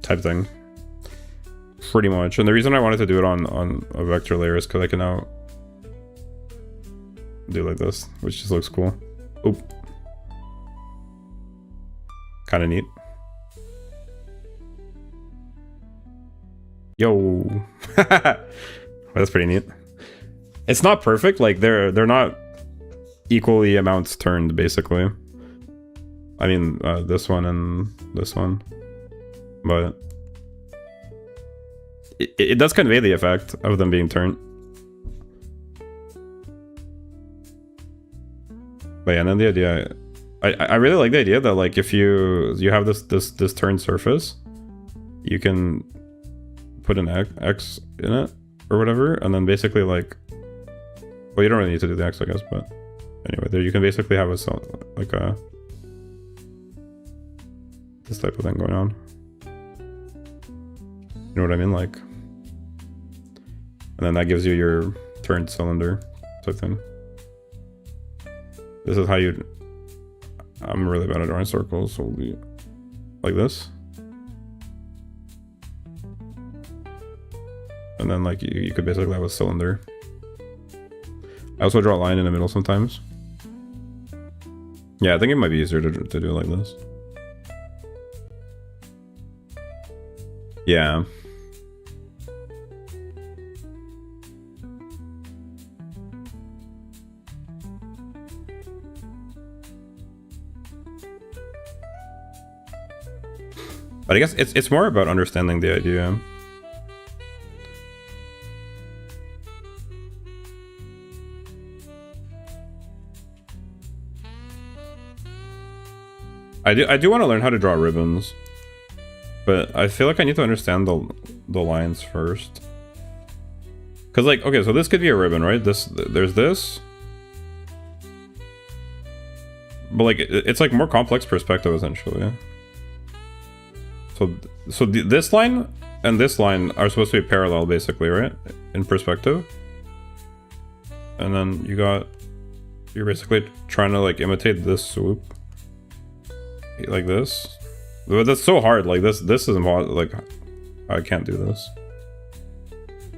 type thing. Pretty much. And the reason I wanted to do it on a vector layer is because I can now do like this, which just looks cool. Oop. Kind of neat. Yo. That's pretty neat. It's not perfect, like they're not equally amounts turned, basically. I mean, this one and this one. But it does convey the effect of them being turned. But yeah, and then the idea, I really like the idea that like if you have this turned surface, you can put an X in it or whatever, and then basically like, well, you don't really need to do the X, I guess, but anyway, there you can basically have this type of thing going on. You know what I mean? Like, and then that gives you your turned cylinder type thing. This is how you... I'm really bad at drawing circles, so it'll be like this. And then like you could basically have a cylinder. I also draw a line in the middle sometimes. Yeah, I think it might be easier to do it like this. Yeah. But I guess it's more about understanding the idea. I do want to learn how to draw ribbons, but I feel like I need to understand the lines first. Cause like, okay, so this could be a ribbon, right? There's this, but like it's like more complex perspective essentially. So this line and this line are supposed to be parallel, basically, right? In perspective. And then you're basically trying to like imitate this swoop, like this. But that's so hard. Like this is impossible. Like I can't do this.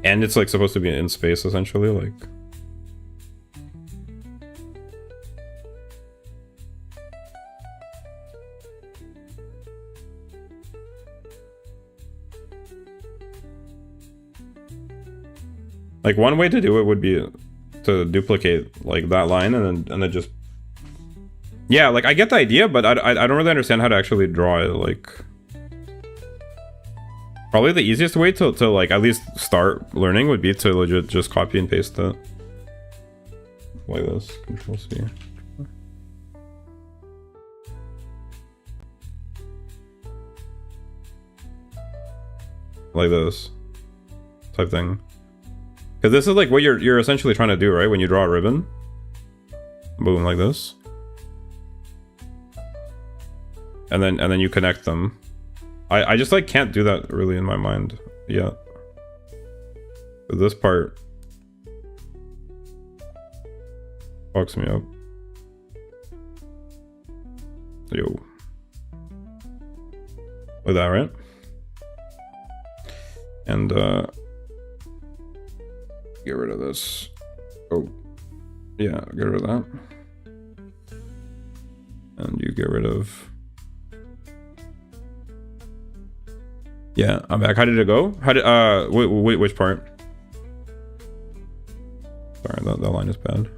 And it's like supposed to be in space, essentially. Like. Like one way to do it would be to duplicate like that line and then just, yeah, like I get the idea, but I don't really understand how to actually draw it. Like probably the easiest way to like at least start learning would be to legit just copy and paste it like this. Control C. Like this type thing. Because this is like what you're essentially trying to do, right? When you draw a ribbon. Boom, like this. and then you connect them. I just like can't do that really in my mind yet. But this part fucks me up. Yo. Like that, right? And get rid of this. Oh, yeah, get rid of that. And you get rid of. Yeah, I'm back. How did it go? How did which part? Sorry, that line is bad.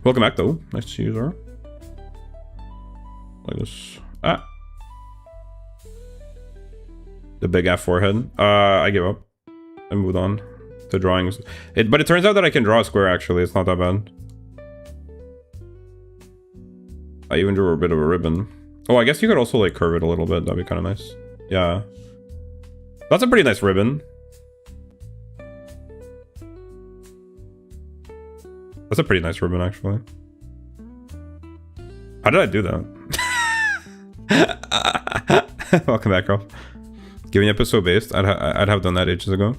Welcome back though. Nice to see you, Zara. Like this. Ah. The big F forehead. I give up. I moved on to drawings. But it turns out that I can draw a square actually. It's not that bad. I even drew a bit of a ribbon. Oh, I guess you could also like curve it a little bit. That'd be kind of nice. Yeah. That's a pretty nice ribbon. That's a pretty nice ribbon actually. How did I do that? Welcome back, girl. Giving episode based, I'd have done that ages ago.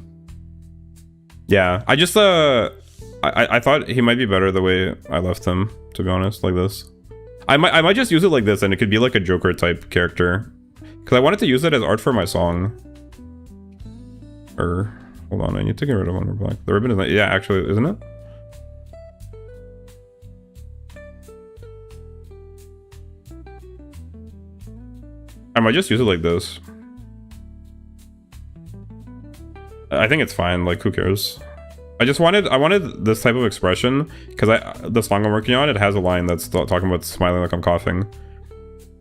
Yeah, I just I thought he might be better the way I left him, to be honest, like this. I might just use it like this, and it could be like a Joker type character, because I wanted to use it as art for my song. Or hold on, I need to get rid of one more black. The ribbon is not, yeah, actually, isn't it? I might just use it like this. I think it's fine, like who cares? I wanted this type of expression because the song I'm working on, it has a line that's talking about smiling like I'm coughing.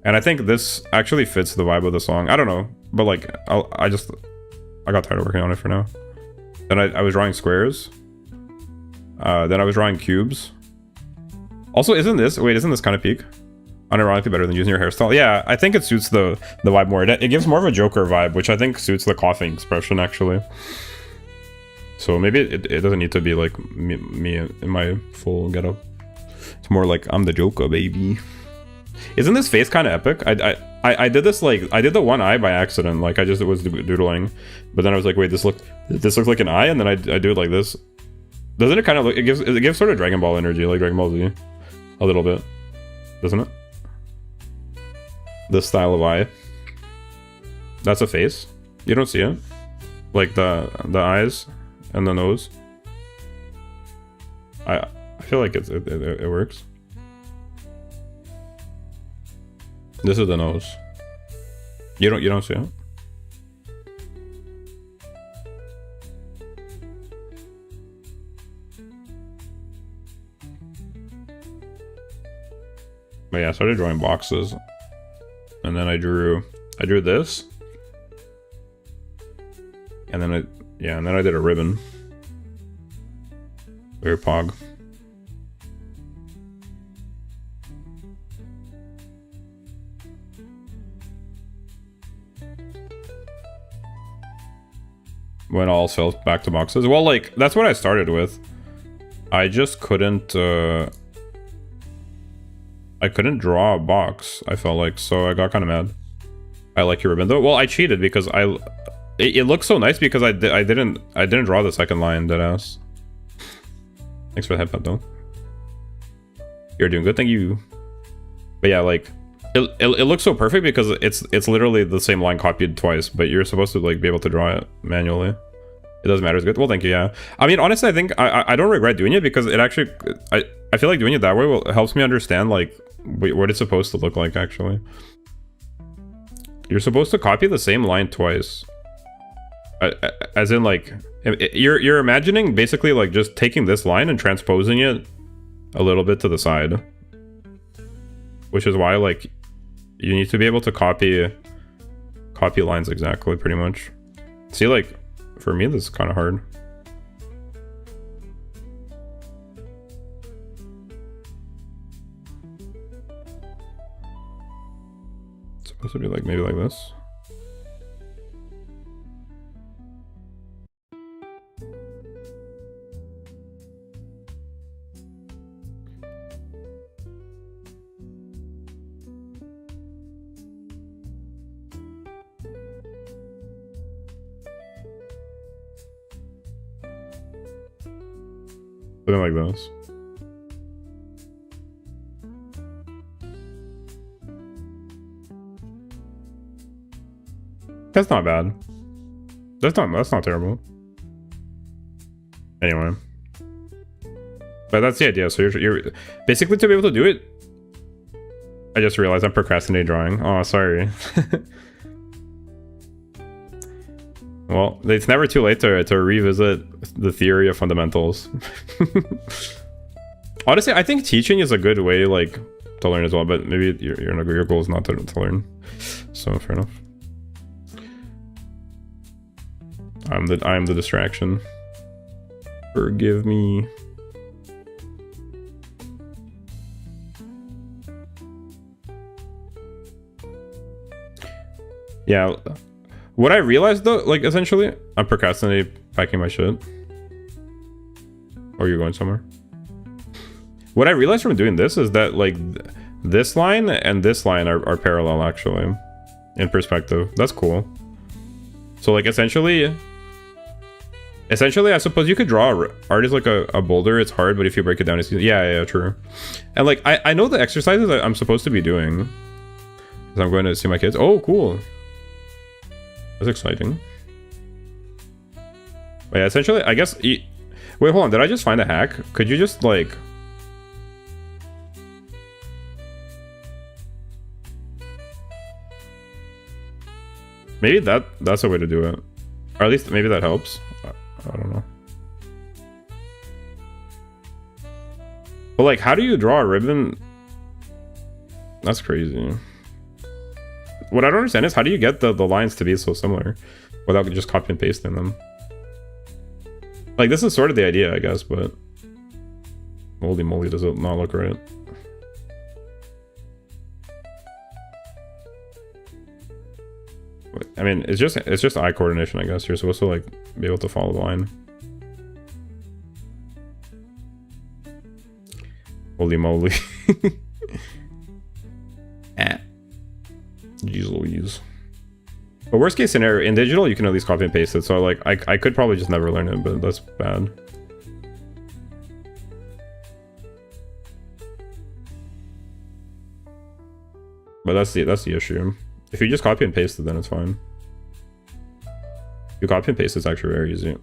And I think this actually fits the vibe of the song. I don't know, but like I got tired of working on it for now. Then I was drawing squares. Then I was drawing cubes. Also, isn't this kind of peak? Unironically better than using your hairstyle. Yeah, I think it suits the vibe more. It gives more of a Joker vibe, which I think suits the coughing expression actually. So maybe it doesn't need to be like me in my full getup. It's more like I'm the Joker, baby. Isn't this face kind of epic? I did this like I did the one eye by accident. Like I just was doodling, but then I was like, wait, this looks like an eye, and then I do it like this. Doesn't it kind of look? It gives sort of Dragon Ball energy, like Dragon Ball Z, a little bit, doesn't it? This style of eye. That's a face. You don't see it, like the eyes and the nose. I feel like it works. This is the nose. You don't see it. But yeah, I started drawing boxes, and then I drew this, and then I did a ribbon. Very pog. When all fell back to boxes. Well, like that's what I started with. I just couldn't. I couldn't draw a box. I felt like, so I got kind of mad. I like your ribbon though. Well, I cheated because it looks so nice because I didn't draw the second line. Deadass. Thanks for the headbutt though. You're doing good, thank you. But yeah, like it looks so perfect because it's literally the same line copied twice, but you're supposed to like be able to draw it manually. It doesn't matter, it's good. Well, thank you. Yeah, I mean, honestly, I think I don't regret doing it because it actually I feel like doing it that way helps me understand like what it's supposed to look like. Actually, you're supposed to copy the same line twice, as in like you're imagining basically like just taking this line and transposing it a little bit to the side, which is why like you need to be able to copy lines exactly, pretty much. See, like for me this is kind of hard. It's supposed to be like maybe like this. Something like this. That's not bad. That's not terrible. Anyway. But that's the idea. So you're basically, to be able to do it. I just realized I'm procrastinating drawing. Oh, sorry. Well, it's never too late to revisit the theory of fundamentals. Honestly, I think teaching is a good way, like, to learn as well. But maybe your goal is not to learn. So fair enough. I'm the distraction. Forgive me. Yeah. What I realized though, like essentially, I'm procrastinating packing my shit. Or you're going somewhere. What I realized from doing this is that like this line and this line are parallel actually, in perspective. That's cool. So like essentially, I suppose you could draw art is like a boulder. It's hard, but if you break it down, it's yeah, true. And like I know the exercises that I'm supposed to be doing. Because I'm going to see my kids. Oh, cool. That's exciting. But yeah, essentially, I guess. Wait, hold on. Did I just find a hack? Could you just like? Maybe that's a way to do it, or at least maybe that helps. I don't know. But like, how do you draw a ribbon? That's crazy. What I don't understand is how do you get the lines to be so similar without just copy and pasting them? Like, this is sort of the idea, I guess, but holy moly, does it not look right? I mean, it's just eye coordination, I guess. You're supposed to like be able to follow the line. Holy moly. Jeez Louise. But worst case scenario, in digital, you can at least copy and paste it. So like, I could probably just never learn it, but that's bad. But that's the issue. If you just copy and paste it, then it's fine. If you copy and paste, it's actually very easy.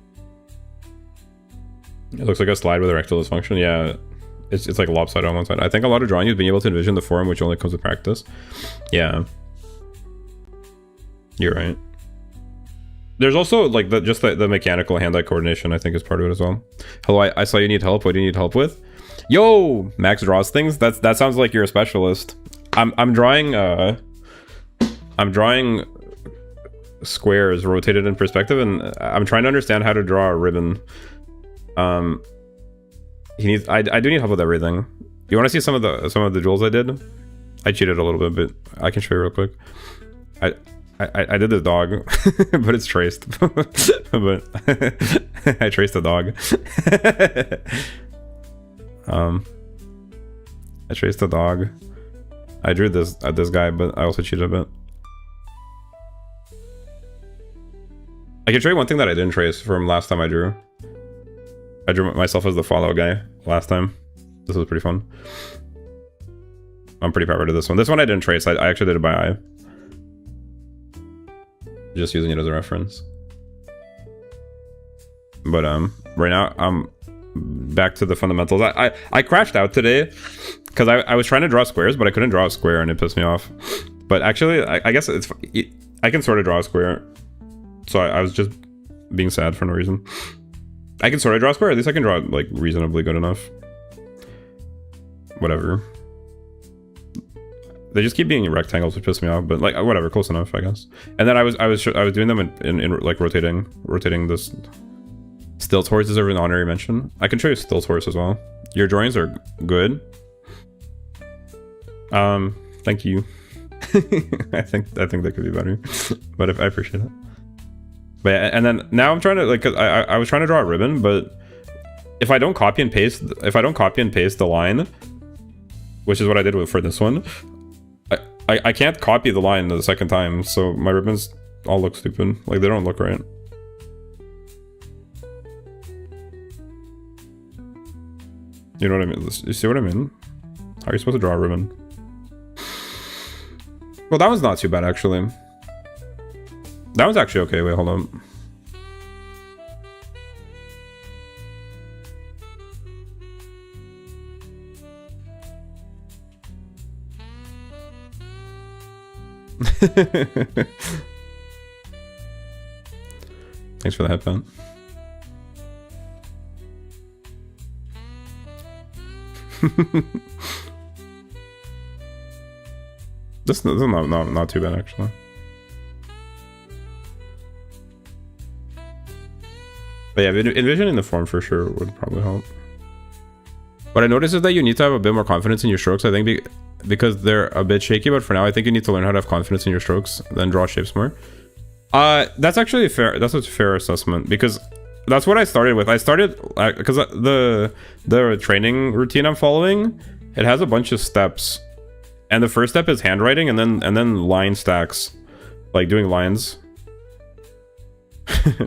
It looks like a slide with a rectal dysfunction. Yeah, it's like lopsided on one side. I think a lot of drawing is being able to envision the form, which only comes with practice. Yeah. You're right. There's also like the mechanical hand-eye coordination, I think, is part of it as well. Hello, I saw you need help. What do you need help with? Yo, Max draws things. That sounds like you're a specialist. I'm drawing squares rotated in perspective, and I'm trying to understand how to draw a ribbon. I do need help with everything. You want to see some of the jewels I did? I cheated a little bit, but I can show you real quick. I did this dog, but it's traced. But I traced the dog. I traced the dog. I drew this guy, but I also cheated a bit. I can show you one thing that I didn't trace from last time I drew. I drew myself as the Fallout guy last time. This was pretty fun. I'm pretty proud of this one. This one I didn't trace. I actually did it by eye. Just using it as a reference. But right now I'm back to the fundamentals. I crashed out today because I was trying to draw squares, but I couldn't draw a square and it pissed me off. But actually, I guess I can sort of draw a square. So I was just being sad for no reason. I can sort of draw a square. At least I can draw like reasonably good enough. Whatever. They just keep being rectangles, which piss me off. But like whatever, close enough, I guess. And then I was doing them in like rotating this. Stilt horse deserve an honorary mention. I can show you stilt horse as well. Your drawings are good. Thank you. I think they could be better, but I appreciate it. But yeah, and then now I'm trying to like, cause I was trying to draw a ribbon, but if I don't copy and paste the line, which is what I did for this one, I can't copy the line the second time, so my ribbons all look stupid. Like they don't look right. You know what I mean? You see what I mean? How are you supposed to draw a ribbon? Well, that one's not too bad, actually. That one's actually okay. Wait, hold on. Thanks for the headphone. This is not too bad, actually. But yeah, envisioning the form for sure would probably help. What I noticed is that you need to have a bit more confidence in your strokes, I think, because they're a bit shaky, but for now I think you need to learn how to have confidence in your strokes, then draw shapes more. That's actually fair. That's a fair assessment, because that's what I started with. I started because the training routine I'm following, it has a bunch of steps, and the first step is handwriting, and then line stacks, like doing lines.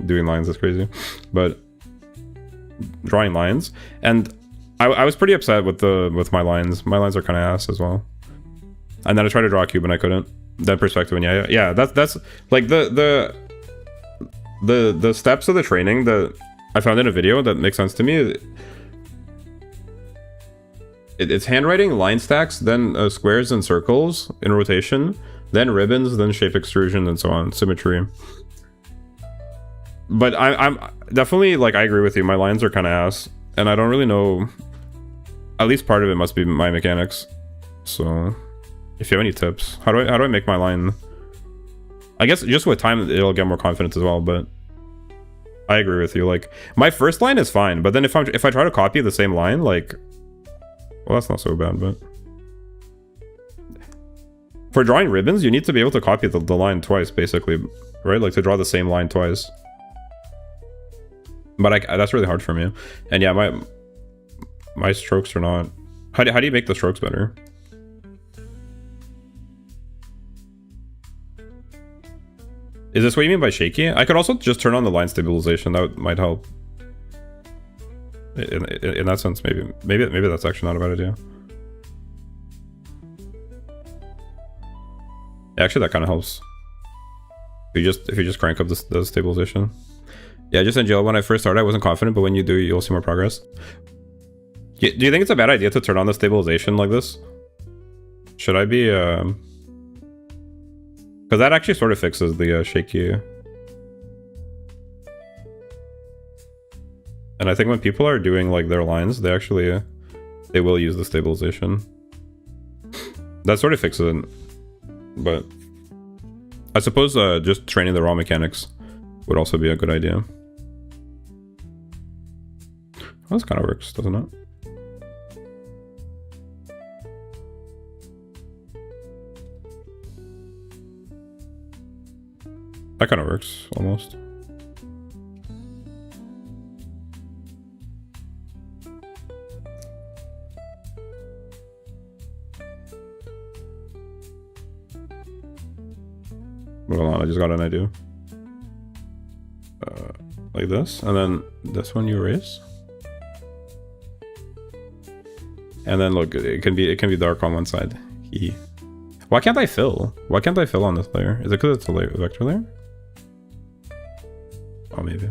Doing lines is crazy, but drawing lines. And I was pretty upset with my lines. My lines are kind of ass as well. And then I tried to draw a cube and I couldn't. That perspective, and yeah, that's like the steps of the training that I found in a video that makes sense to me. It's handwriting, line stacks, then squares and circles in rotation, then ribbons, then shape extrusion, and so on, symmetry. But I'm definitely, like, I agree with you. My lines are kind of ass, and I don't really know. At least part of it must be my mechanics. So, if you have any tips, how do I make my line? I guess just with time it'll get more confidence as well. But I agree with you. Like, my first line is fine, but then if I try to copy the same line, like, well, that's not so bad. But for drawing ribbons, you need to be able to copy the line twice, basically, right? Like, to draw the same line twice. But that's really hard for me. And yeah, my strokes are not... How do you make the strokes better? Is this what you mean by shaky? I could also just turn on the line stabilization. That might help. In that sense, maybe that's actually not a bad idea. Yeah, actually, that kind of helps. If you just crank up the stabilization. Yeah, just in jail, when I first started, I wasn't confident, but when you do, you'll see more progress. Do you think it's a bad idea to turn on the stabilization like this? Should I be, because that actually sort of fixes the shaky. And I think when people are doing, like, their lines, they will use the stabilization. That sort of fixes it. But I suppose just training the raw mechanics would also be a good idea. Well, this kind of works, doesn't it? That kind of works, almost. Hold on, I just got an idea. Like this, and then this one you erase. And then look, it can be dark on one side. Why can't I fill? Why can't I fill on this layer? Is it because it's a vector layer? Oh, maybe.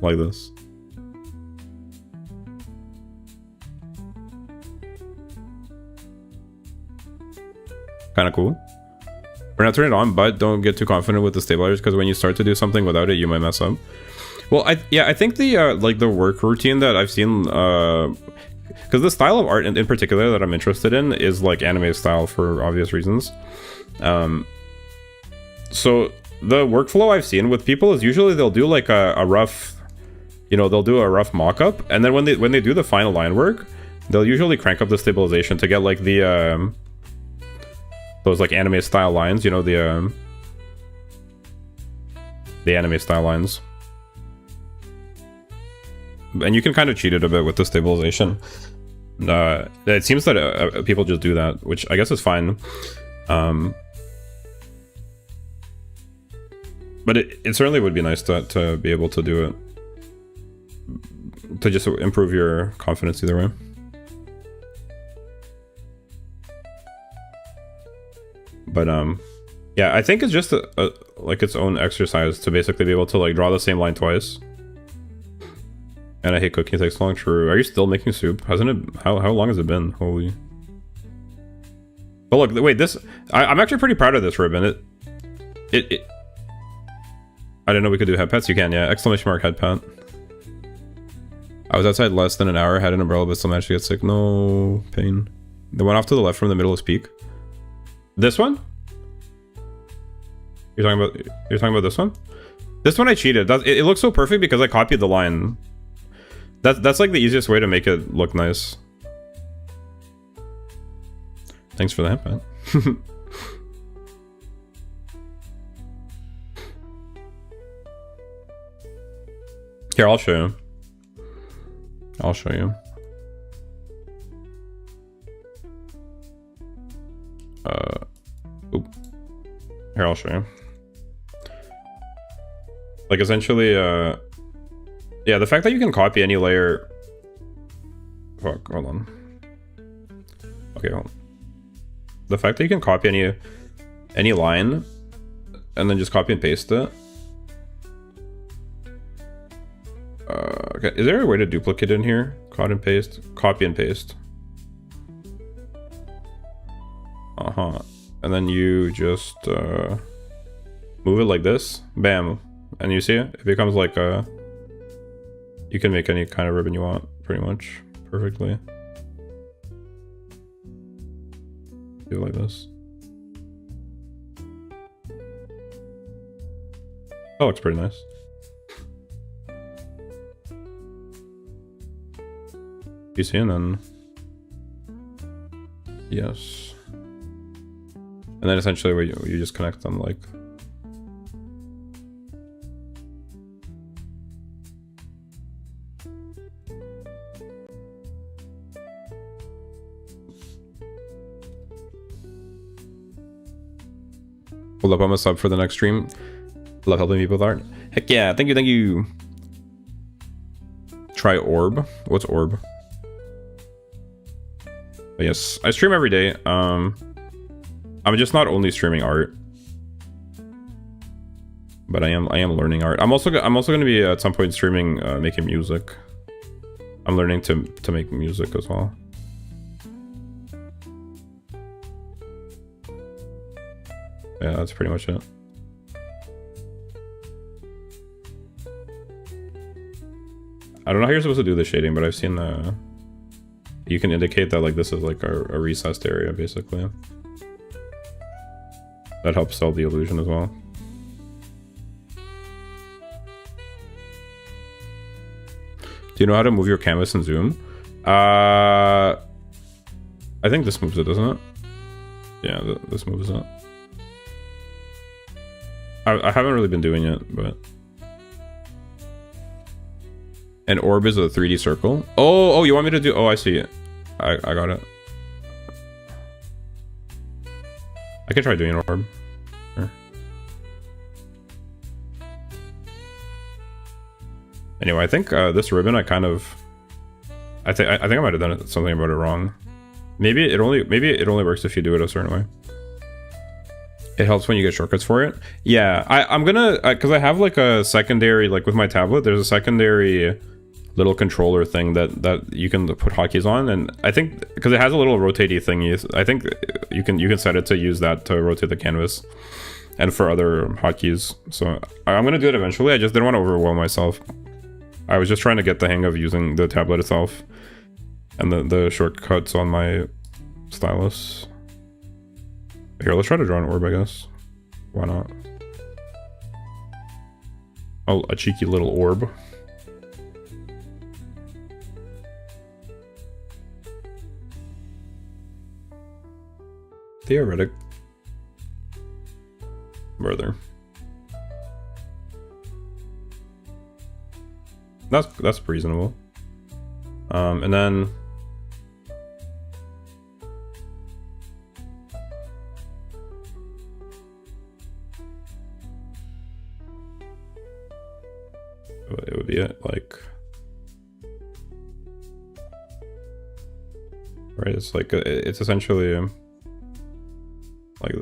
Like this. Kind of cool. We're not turning it on, but don't get too confident with the stabilizers, because when you start to do something without it, you might mess up. Well, I think the like the work routine that I've seen, because the style of art in particular that I'm interested in is like anime style for obvious reasons. So the workflow I've seen with people is usually they'll do like a rough, they'll do a rough mock-up, and then when they do the final line work, they'll usually crank up the stabilization to get like the those like anime style lines, the anime style lines. And you can kind of cheat it a bit with the stabilization. It seems that people just do that, which I guess is fine. But it certainly would be nice to be able to do it. to just improve your confidence either way. But yeah, I think it's just like its own exercise to basically be able to like draw the same line twice. And I hate cooking, it takes long. True. Are you still making soup? Hasn't it? How long has it been? Holy. But look, wait, this I'm actually pretty proud of this ribbon. It I didn't know we could do head pats. You can, yeah. Exclamation mark head pat. I was outside less than an hour, had an umbrella, but still managed to get sick. No pain. The one off to the left from the middle is peak. This one? You're talking about this one? This one I cheated. It looks so perfect because I copied the line. That's like the easiest way to make it look nice. Thanks for that, man. Here, I'll show you. I'll show you. Oop. Here, I'll show you. Like, essentially, yeah, the fact that you can copy any layer... Fuck, hold on. Okay, hold on. The fact that you can copy any line and then just copy and paste it. Okay, is there a way to duplicate in here? Copy and paste. Copy and paste. And then you just move it like this. Bam. And you see it? It becomes like a... You can make any kind of ribbon you want, pretty much. Perfectly. Do it like this. That looks pretty nice. You see, and then... Yes. And then essentially where you just connect them like... Hold up, I'm a sub for the next stream. Love helping people with art. Heck yeah, thank you. Try orb. What's orb? But yes, I stream every day. I'm just not only streaming art, but I am learning art. I'm also going to be at some point streaming making music. I'm learning to make music as well. Yeah, that's pretty much it. I don't know how you're supposed to do the shading, but I've seen you can indicate that like this is like a recessed area basically. That helps sell the illusion as well. Do you know how to move your canvas in Zoom? I think this moves it, doesn't it? Yeah, this moves it. I haven't really been doing it, but... An orb is a 3D circle. Oh, you want me to do... Oh, I see it. I got it. I can try doing an orb. Sure. Anyway, I think this ribbon, I think I might have done something about it wrong. Maybe it only works if you do it a certain way. It helps when you get shortcuts for it. Yeah, I'm gonna, because I have like a secondary, like with my tablet, there's a secondary little controller thing that you can put hotkeys on, and I think because it has a little rotatey thing, I think you can set it to use that to rotate the canvas, and for other hotkeys. So I'm gonna do it eventually. I just didn't want to overwhelm myself. I was just trying to get the hang of using the tablet itself and the shortcuts on my stylus. Here, let's try to draw an orb, I guess. Why not? Oh, a cheeky little orb. Theoretic. Brother. That's reasonable. And then... it would be it, like right? It's like it's essentially like,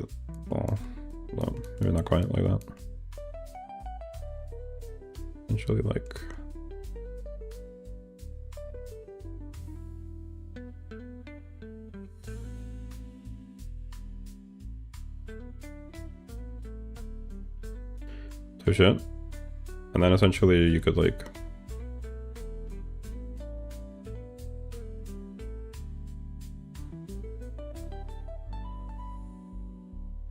well, no, maybe not quite like that. Essentially like. So shit. And then essentially you could like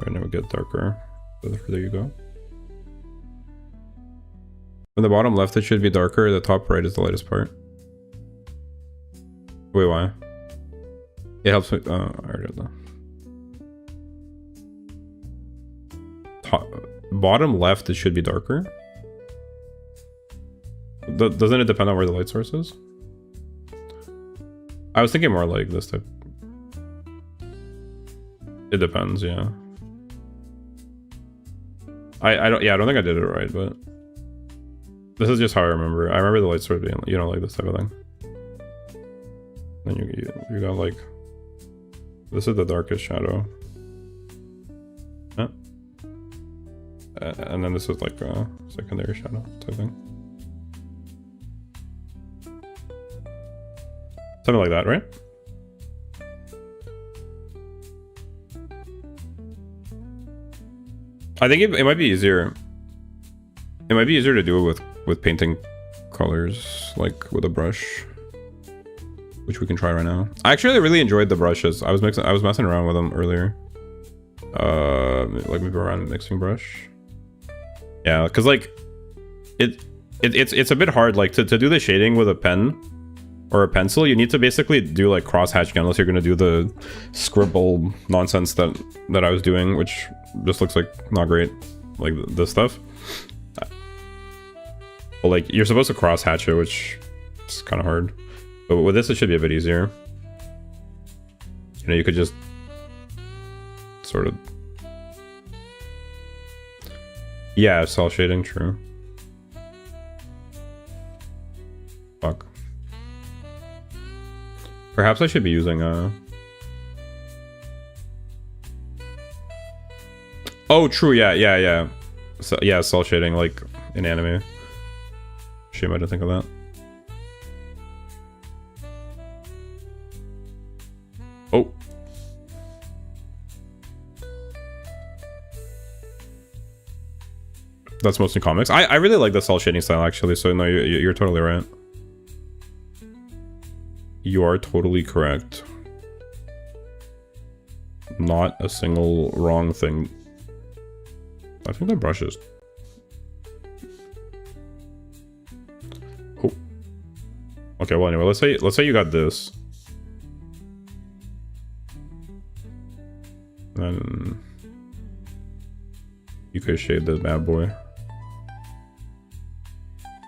and it would get darker the further you go. From the bottom left it should be darker, the top right is the lightest part. Wait, why? It helps me. I already did that. Top, bottom left it should be darker. Doesn't it depend on where the light source is? I was thinking more like this type. It depends, yeah. I don't think I did it right, but this is just how I remember. I remember the light source being, you know, like this type of thing. Then you got like, this is the darkest shadow. Yeah. And then this is like a secondary shadow type thing. Something like that, right? I think it might be easier. It might be easier to do it with painting colors, like with a brush, which we can try right now. I actually really enjoyed the brushes. I was messing around with them earlier. Like maybe around mixing brush. Yeah, because like it's a bit hard like to do the shading with a pen or a pencil. You need to basically do like crosshatch again, unless you're gonna do the scribble nonsense that I was doing, which just looks like not great, like this stuff. But like you're supposed to crosshatch it, which is kind of hard. But with this, it should be a bit easier. You know, you could just sort of, yeah, cell shading, true. Fuck. Perhaps I should be using oh, true, yeah. So, yeah, cell shading, like in anime. Shame I didn't think of that. Oh. That's mostly comics. I really like the cell shading style, actually, so no, you're totally right. You are totally correct. Not a single wrong thing. I think the brush is... Oh. Okay, well anyway, let's say you got this. Then you could shade this bad boy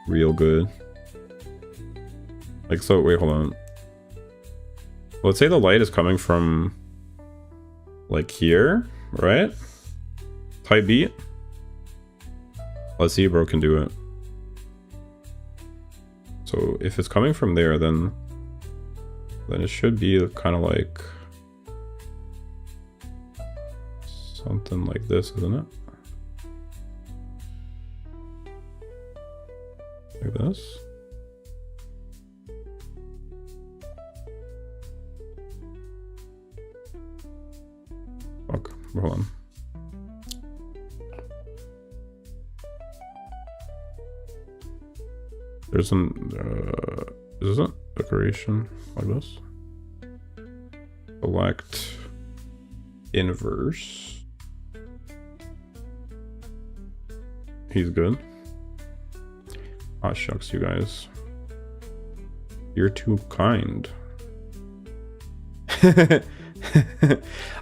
real good. Like so, wait, hold on. Let's say the light is coming from like here, right? Type beat. Let's see if bro can do it. So if it's coming from there, then it should be kind of like something like this, isn't it? Like this. Fuck, hold on. There's an, is this a decoration like this? Select inverse. He's good. Ah, shucks, you guys. You're too kind.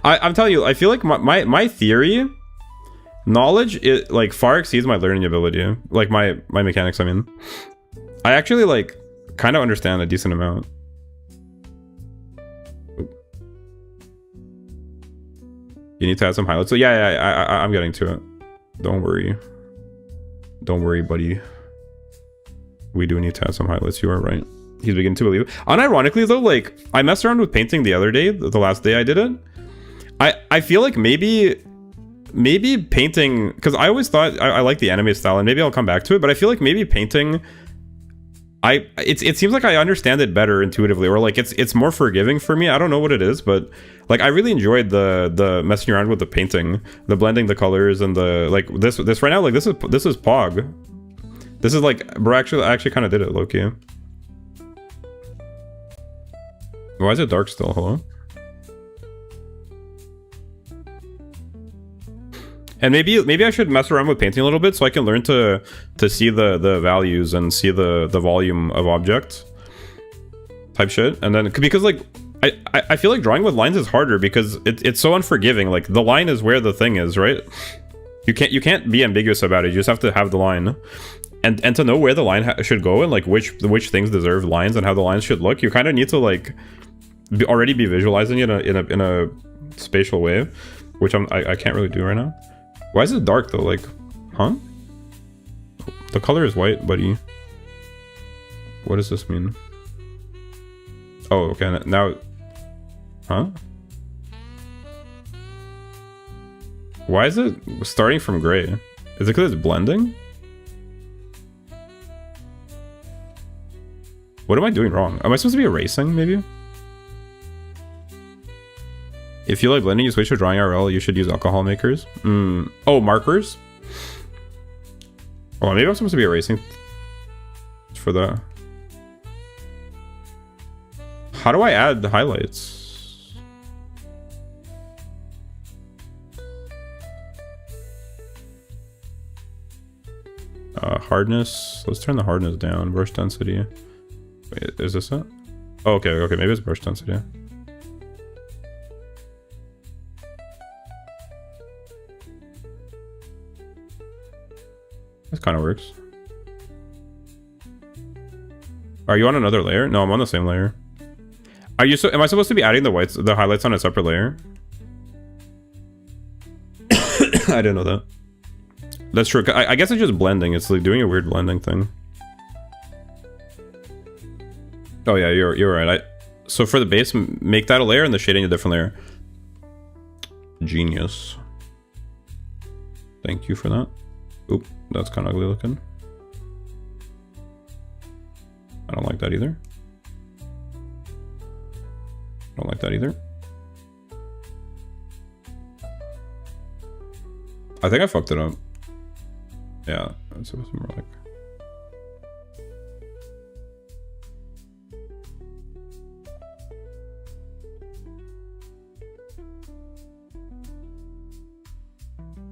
I'm telling you, I feel like my theory knowledge is like far exceeds my learning ability. Like my mechanics, I mean. I actually like kind of understand a decent amount. You need to add some highlights. So yeah, I'm getting to it. Don't worry. Don't worry, buddy. We do need to add some highlights. You are right. he's beginning to believe. Unironically though, like I messed around with painting the other day, the last day I did it. I feel like maybe painting, because I always thought I like the anime style, and maybe I'll come back to it, but I feel like maybe painting, it seems like I understand it better intuitively, or like it's more forgiving for me. I don't know what it is, but like I really enjoyed the messing around with the painting, the blending the colors, and the like this right now, like this is Pog. This is like, bro, I actually kind of did it low-key. Why is it dark still? Hello? And maybe I should mess around with painting a little bit so I can learn to see the values and see the volume of objects type shit. And then because like I feel like drawing with lines is harder because it's so unforgiving. Like the line is where the thing is, right? You can't be ambiguous about it. You just have to have the line. And to know where the line should go and like which things deserve lines and how the lines should look, you kind of need to like already be visualizing it in a spatial way, which I can't really do right now. Why is it dark though? Like, huh? The color is white, buddy. What does this mean? Oh, okay. Now, huh? Why is it starting from gray? Is it because it's blending? What am I doing wrong? Am I supposed to be erasing, maybe? If you like blending, you switch to drawing IRL, you should use alcohol makers. Oh, markers? Oh, maybe I'm supposed to be erasing for the... How do I add the highlights? Hardness. Let's turn the hardness down. Brush density. Wait, is this it? Oh, okay, maybe it's brush density. This kind of works. Are you on another layer? No, I'm on the same layer. Are you am I supposed to be adding the highlights on a separate layer? I didn't know that. That's true. I guess it's just blending. It's like doing a weird blending thing. Oh yeah, you're right. So for the base, make that a layer and the shading a different layer. Genius. Thank you for that. Oop, that's kind of ugly looking. I don't like that either. Don't like that either. I think I fucked it up. Yeah, it's supposed to be more like...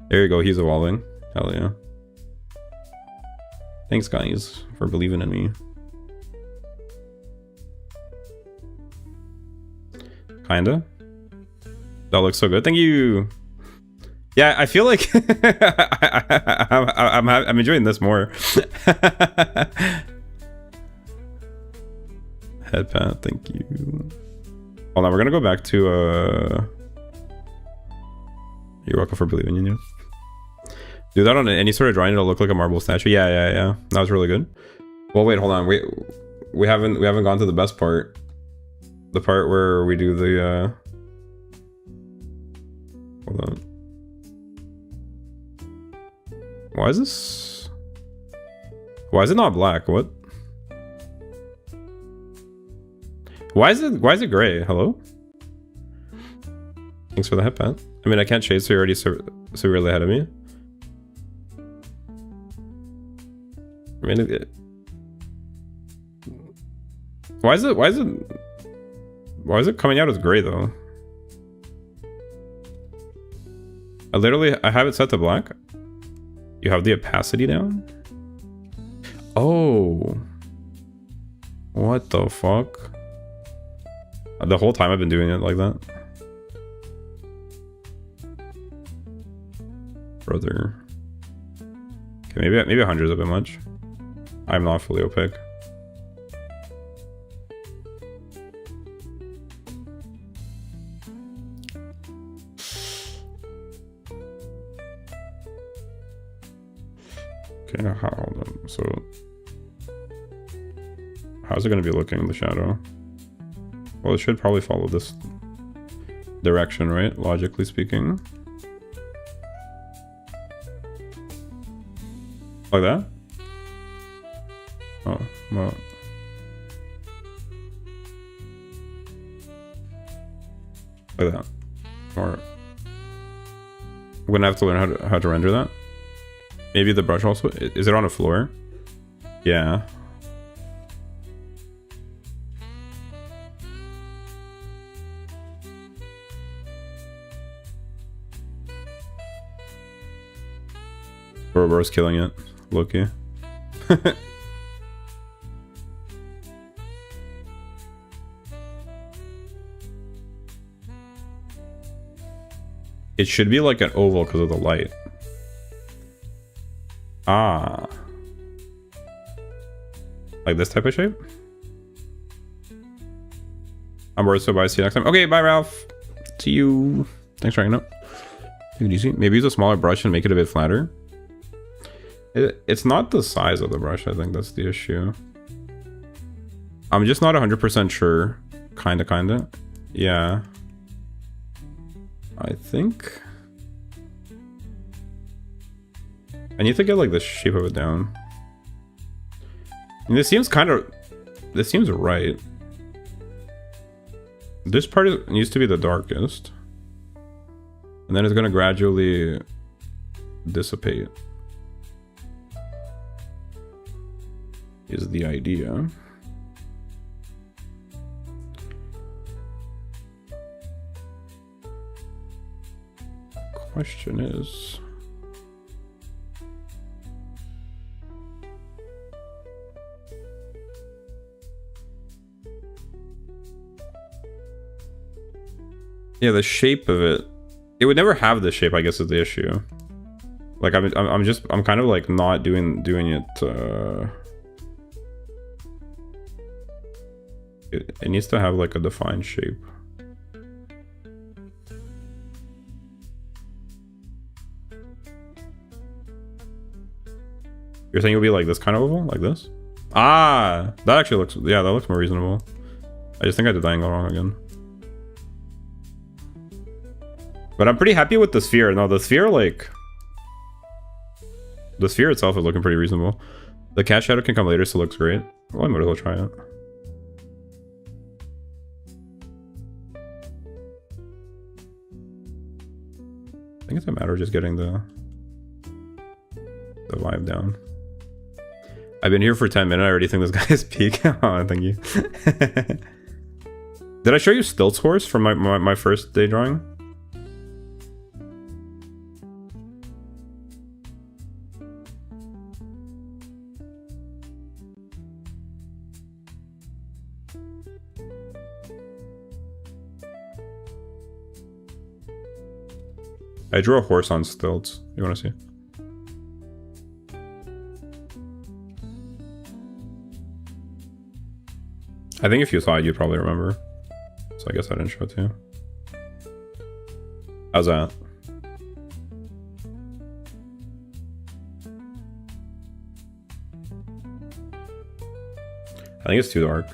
There you go, he's evolving. Hell yeah. Thanks guys for believing in me. Kinda. That looks so good. Thank you. Yeah, I feel like I'm enjoying this more. Headpad, thank you. Hold on, we're gonna go back to you're welcome for believing in you. Do that on any sort of drawing, it'll look like a marble statue. Yeah. That was really good. Well, wait, hold on. We haven't gone to the best part. The part where we do the hold on. Why is this? Why is it not black? What? Why is it gray? Hello? Thanks for the headband. I mean, I can't shade, so you're already severely ahead of me. I mean, why is it coming out as gray though? I have it set to black. You have the opacity down? Oh. What the fuck? The whole time I've been doing it like that. Brother. Okay, maybe 100 is a bit much. I'm not fully opaque. Okay, hold on. So How's it going to be looking in the shadow? Well, it should probably follow this direction, right? Logically speaking. Like that? Oh, well. Like that. Or we're gonna have to learn how to render that. Maybe the brush also. Is it on a floor? Yeah. Ouroboros killing it. Loki. It should be like an oval because of the light. Ah. Like this type of shape? I'm bored, so bye. See you next time. Okay, bye, Ralph. See you. Thanks for hanging out. Take it easy. Maybe use a smaller brush and make it a bit flatter. It's not the size of the brush, I think that's the issue. I'm just not 100% sure. Kinda. Yeah. I think I need to get like the shape of it down. And this seems right. This part needs to be the darkest. And then it's gonna gradually dissipate. Is the idea. Question is, yeah, the shape of it. It would never have this shape, I guess, is the issue. Like I'm kind of like not doing it. It needs to have like a defined shape. You're saying it'll be like this kind of oval? Like this? Ah! That actually looks... Yeah, that looks more reasonable. I just think I did the angle wrong again. But I'm pretty happy with the sphere. No, the sphere, like... The sphere itself is looking pretty reasonable. The cat shadow can come later, so it looks great. Well, I might as well try it. I think it's a matter of just getting the vibe down. I've been here for 10 minutes. I already think this guy is peak. Oh, thank you. Did I show you Stilt's horse from my first day drawing? I drew a horse on stilts. You want to see? I think if you saw it, you'd probably remember. So I guess I didn't show it to you. How's that? I think it's too dark.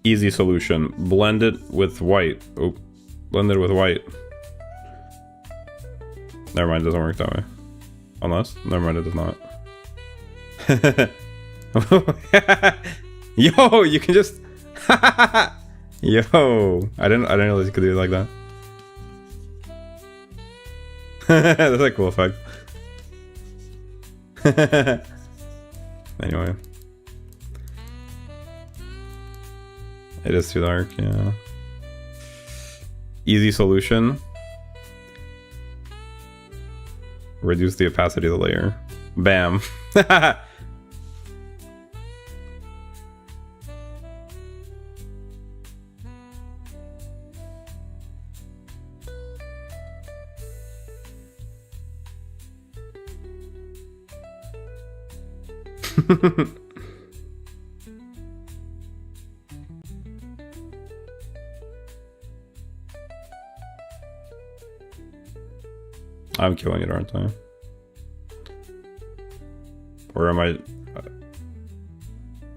Easy solution. Blend it with white. Oh, blend it with white. Never mind, it doesn't work that way. Unless, never mind, it does not. Yo, you can just... Yo, I didn't realize you could do it like that. That's a cool effect. Anyway. It is too dark, yeah. Easy solution. Reduce the opacity of the layer. Bam. I'm killing it, aren't I? Or am I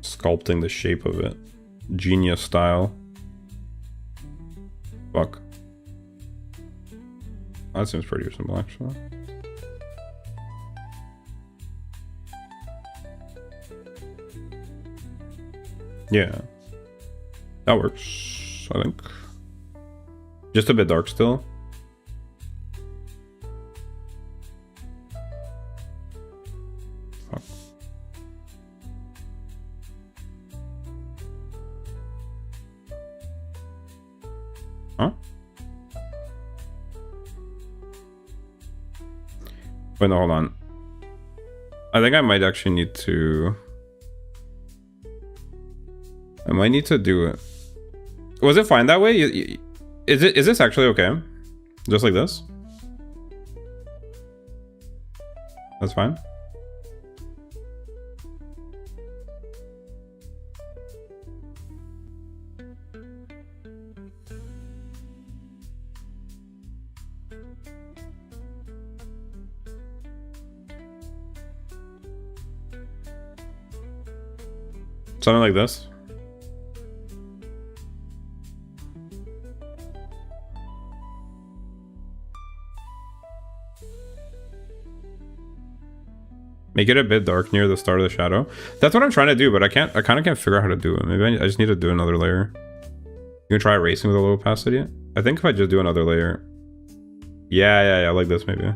sculpting the shape of it? Genius style. Fuck. That seems pretty simple, actually. Yeah. That works, I think. Just a bit dark still. Fuck. Huh? Wait, no, hold on. I think I might actually need to... I might need to do it. Was it fine that way? Is this actually okay? Just like this? That's fine. Something like this. Make it a bit dark near the start of the shadow. That's what I'm trying to do, but I kind of can't figure out how to do it. Maybe I just need to do another layer. You can try erasing with a low opacity. I think if I just do another layer. Yeah, like this maybe.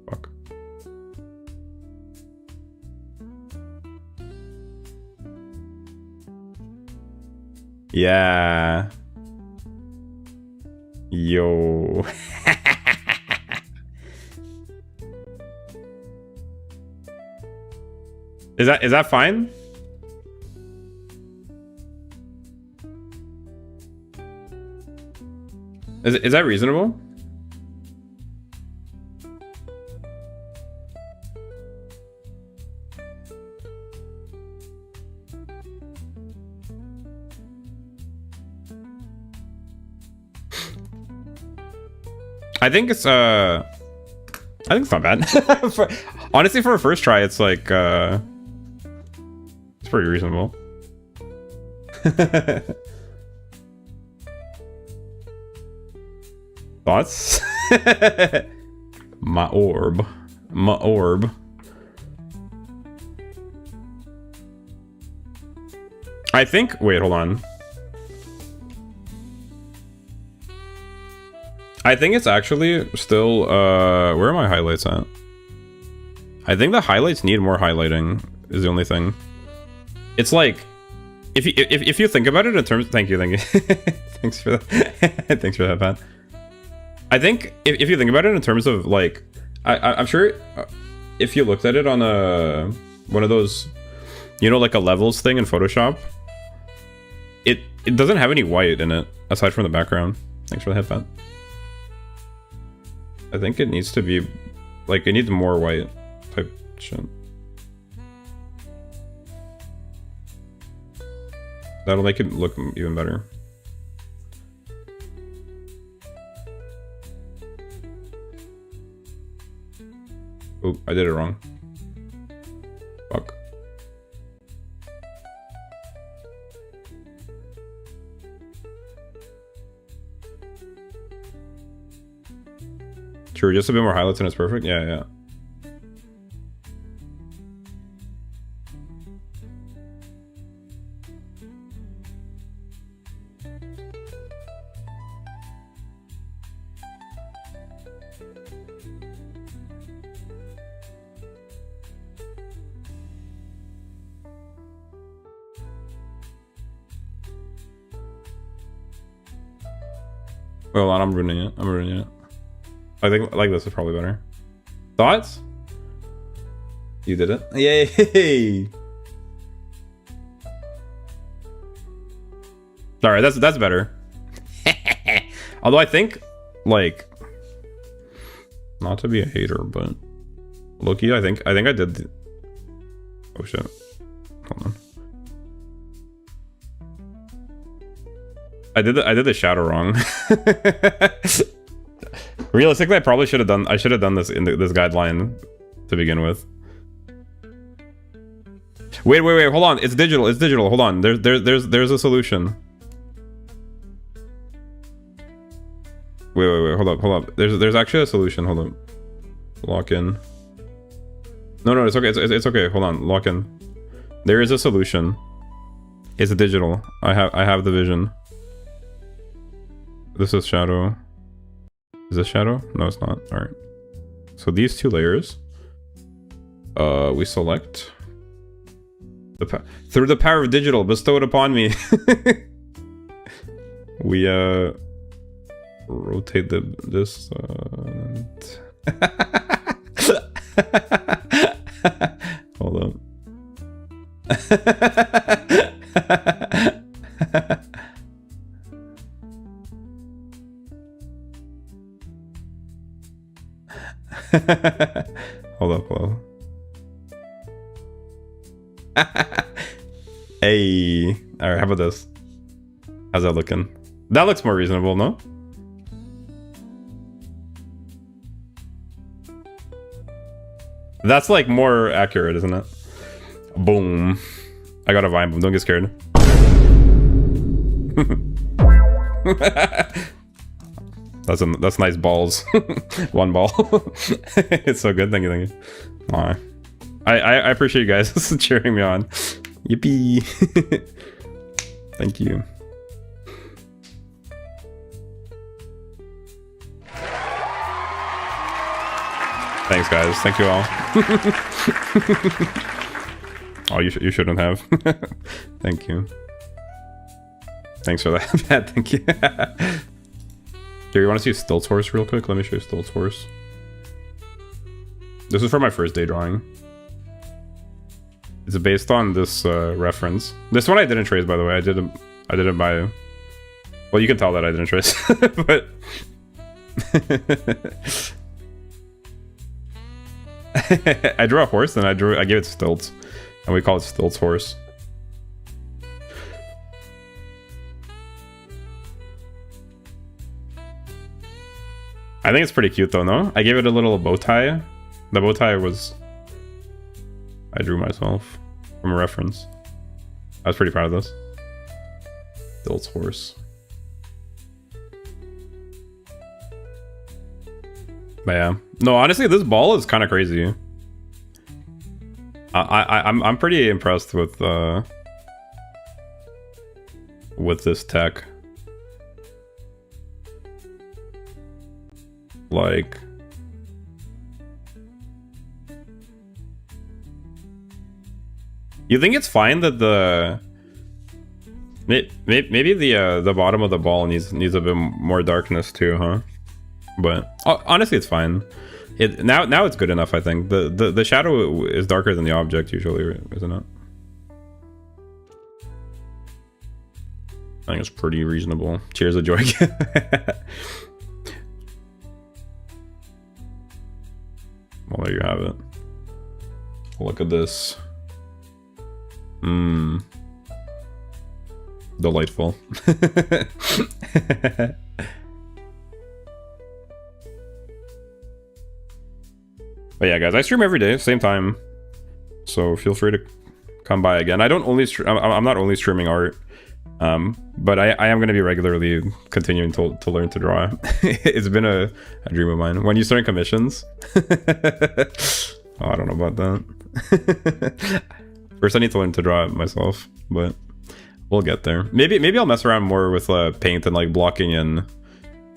Fuck. Yeah. Yo. Is that fine? Is that reasonable? I think it's not bad. Honestly, for a first try, it's like it's pretty reasonable. Thoughts? My orb. I think, wait, hold on. I think it's actually still, where are my highlights at? I think the highlights need more highlighting, is the only thing. It's like, if you think about it in terms, thank you. Thanks for that. Thanks for that, Pat. I think if you think about it in terms of like, I'm sure if you looked at it on one of those, you know, like a levels thing in Photoshop, it doesn't have any white in it aside from the background. Thanks for the headband. I think it needs to be, like, it needs more white type shit. That'll make it look even better. Oh, I did it wrong. Fuck. True, just a bit more highlights and it's perfect. Yeah. Well, I'm ruining it. I think like this is probably better. Thoughts? You did it. Yay! Alright, that's better. Although I think, like, Not to be a hater, but Loki, I think I did the... Oh shit. Hold on. I did the shadow wrong. Realistically, I probably should have done this in this guideline to begin with. Wait, hold on. It's digital. Hold on. There's a solution. Wait, hold up. There's actually a solution. Hold up. Lock in. No, it's okay. It's okay. Hold on. Lock in. There is a solution. It's digital. I have the vision. This is shadow. Is this shadow? No, it's not. All right. So these two layers. We select. Through the power of digital bestowed upon me. We rotate this. Hold up. Hold up. Hey, all right. How about this? How's that looking? That looks more reasonable, no? That's like more accurate, isn't it? Boom. I got a vine boom. Don't get scared. That's nice balls. One ball. It's so good. Thank you. Aw. I appreciate you guys cheering me on. Yippee. Thank you. Thanks, guys. Thank you all. Oh, you shouldn't have. Thank you. Thanks for that. Thank you. Here, you want to see Stilts Horse real quick? Let me show you Stilts Horse. This is for my first day drawing. It's based on this reference. This one I didn't trace, by the way. I didn't buy. Well, you can tell that I didn't trace, but. I drew a horse and I gave it stilts, and we call it Stilts Horse. I think it's pretty cute though, no? I gave it a little bow tie. The bow tie was I drew myself from a reference. I was pretty proud of this. Stilts Horse. But yeah, no, honestly, this ball is kind of crazy. I'm pretty impressed with this tech. Like, you think it's fine that maybe the bottom of the ball needs a bit more darkness too, huh? But honestly, it's fine. Now it's good enough. I think the shadow is darker than the object usually, isn't it? I think it's pretty reasonable. Cheers to joy. Well, there you have it. Look at this. Delightful. But yeah, guys, I stream every day, same time, so feel free to come by again. I don't only I'm not only streaming art, but I am going to be regularly continuing to learn to draw. It's been a dream of mine. When you start commissions, oh, I don't know about that. First, I need to learn to draw it myself, but we'll get there. Maybe I'll mess around more with paint and like blocking and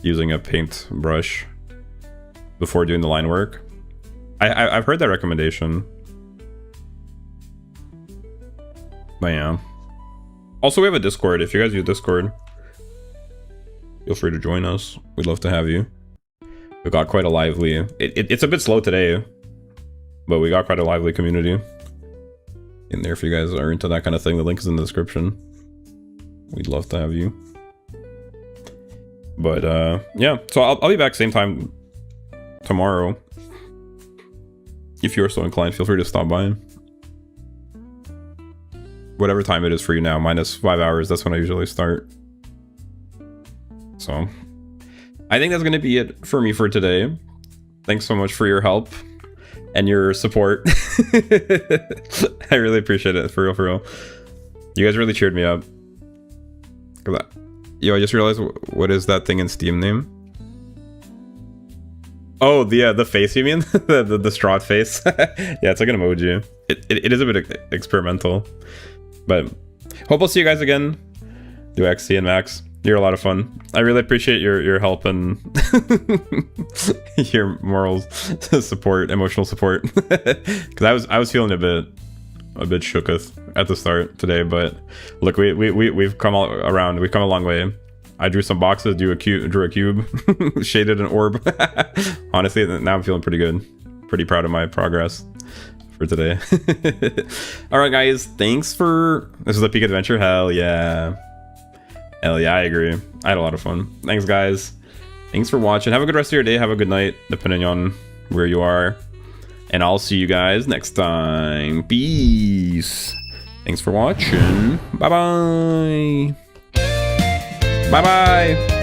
using a paint brush before doing the line work. I've heard that recommendation. But yeah. Also, we have a Discord. If you guys use Discord, feel free to join us. We'd love to have you. We got quite a lively... It's a bit slow today, but we got quite a lively community in there. If you guys are into that kind of thing, the link is in the description. We'd love to have you. But yeah, so I'll be back same time tomorrow. If you're so inclined, feel free to stop by. Whatever time it is for you now, -5 hours, that's when I usually start. So, I think that's going to be it for me for today. Thanks so much for your help and your support. I really appreciate it, for real, for real. You guys really cheered me up. Yo, I just realized, what is that thing in Steam name? Oh, the face you mean? the distraught face? Yeah, it's like an emoji. It is a bit experimental. But hope I'll see you guys again. doxxing and Max. You're a lot of fun. I really appreciate your help and your moral support, emotional support. Because I was feeling a bit shooketh at the start today, but look, we've come all around. We've come a long way. I drew some boxes, drew a cube, shaded an orb. Honestly, now I'm feeling pretty good. Pretty proud of my progress for today. All right, guys, thanks for this is a peak adventure. Hell yeah. Hell yeah, I agree. I had a lot of fun. Thanks, guys. Thanks for watching. Have a good rest of your day. Have a good night, depending on where you are. And I'll see you guys next time. Peace. Thanks for watching. Bye-bye. Bye-bye.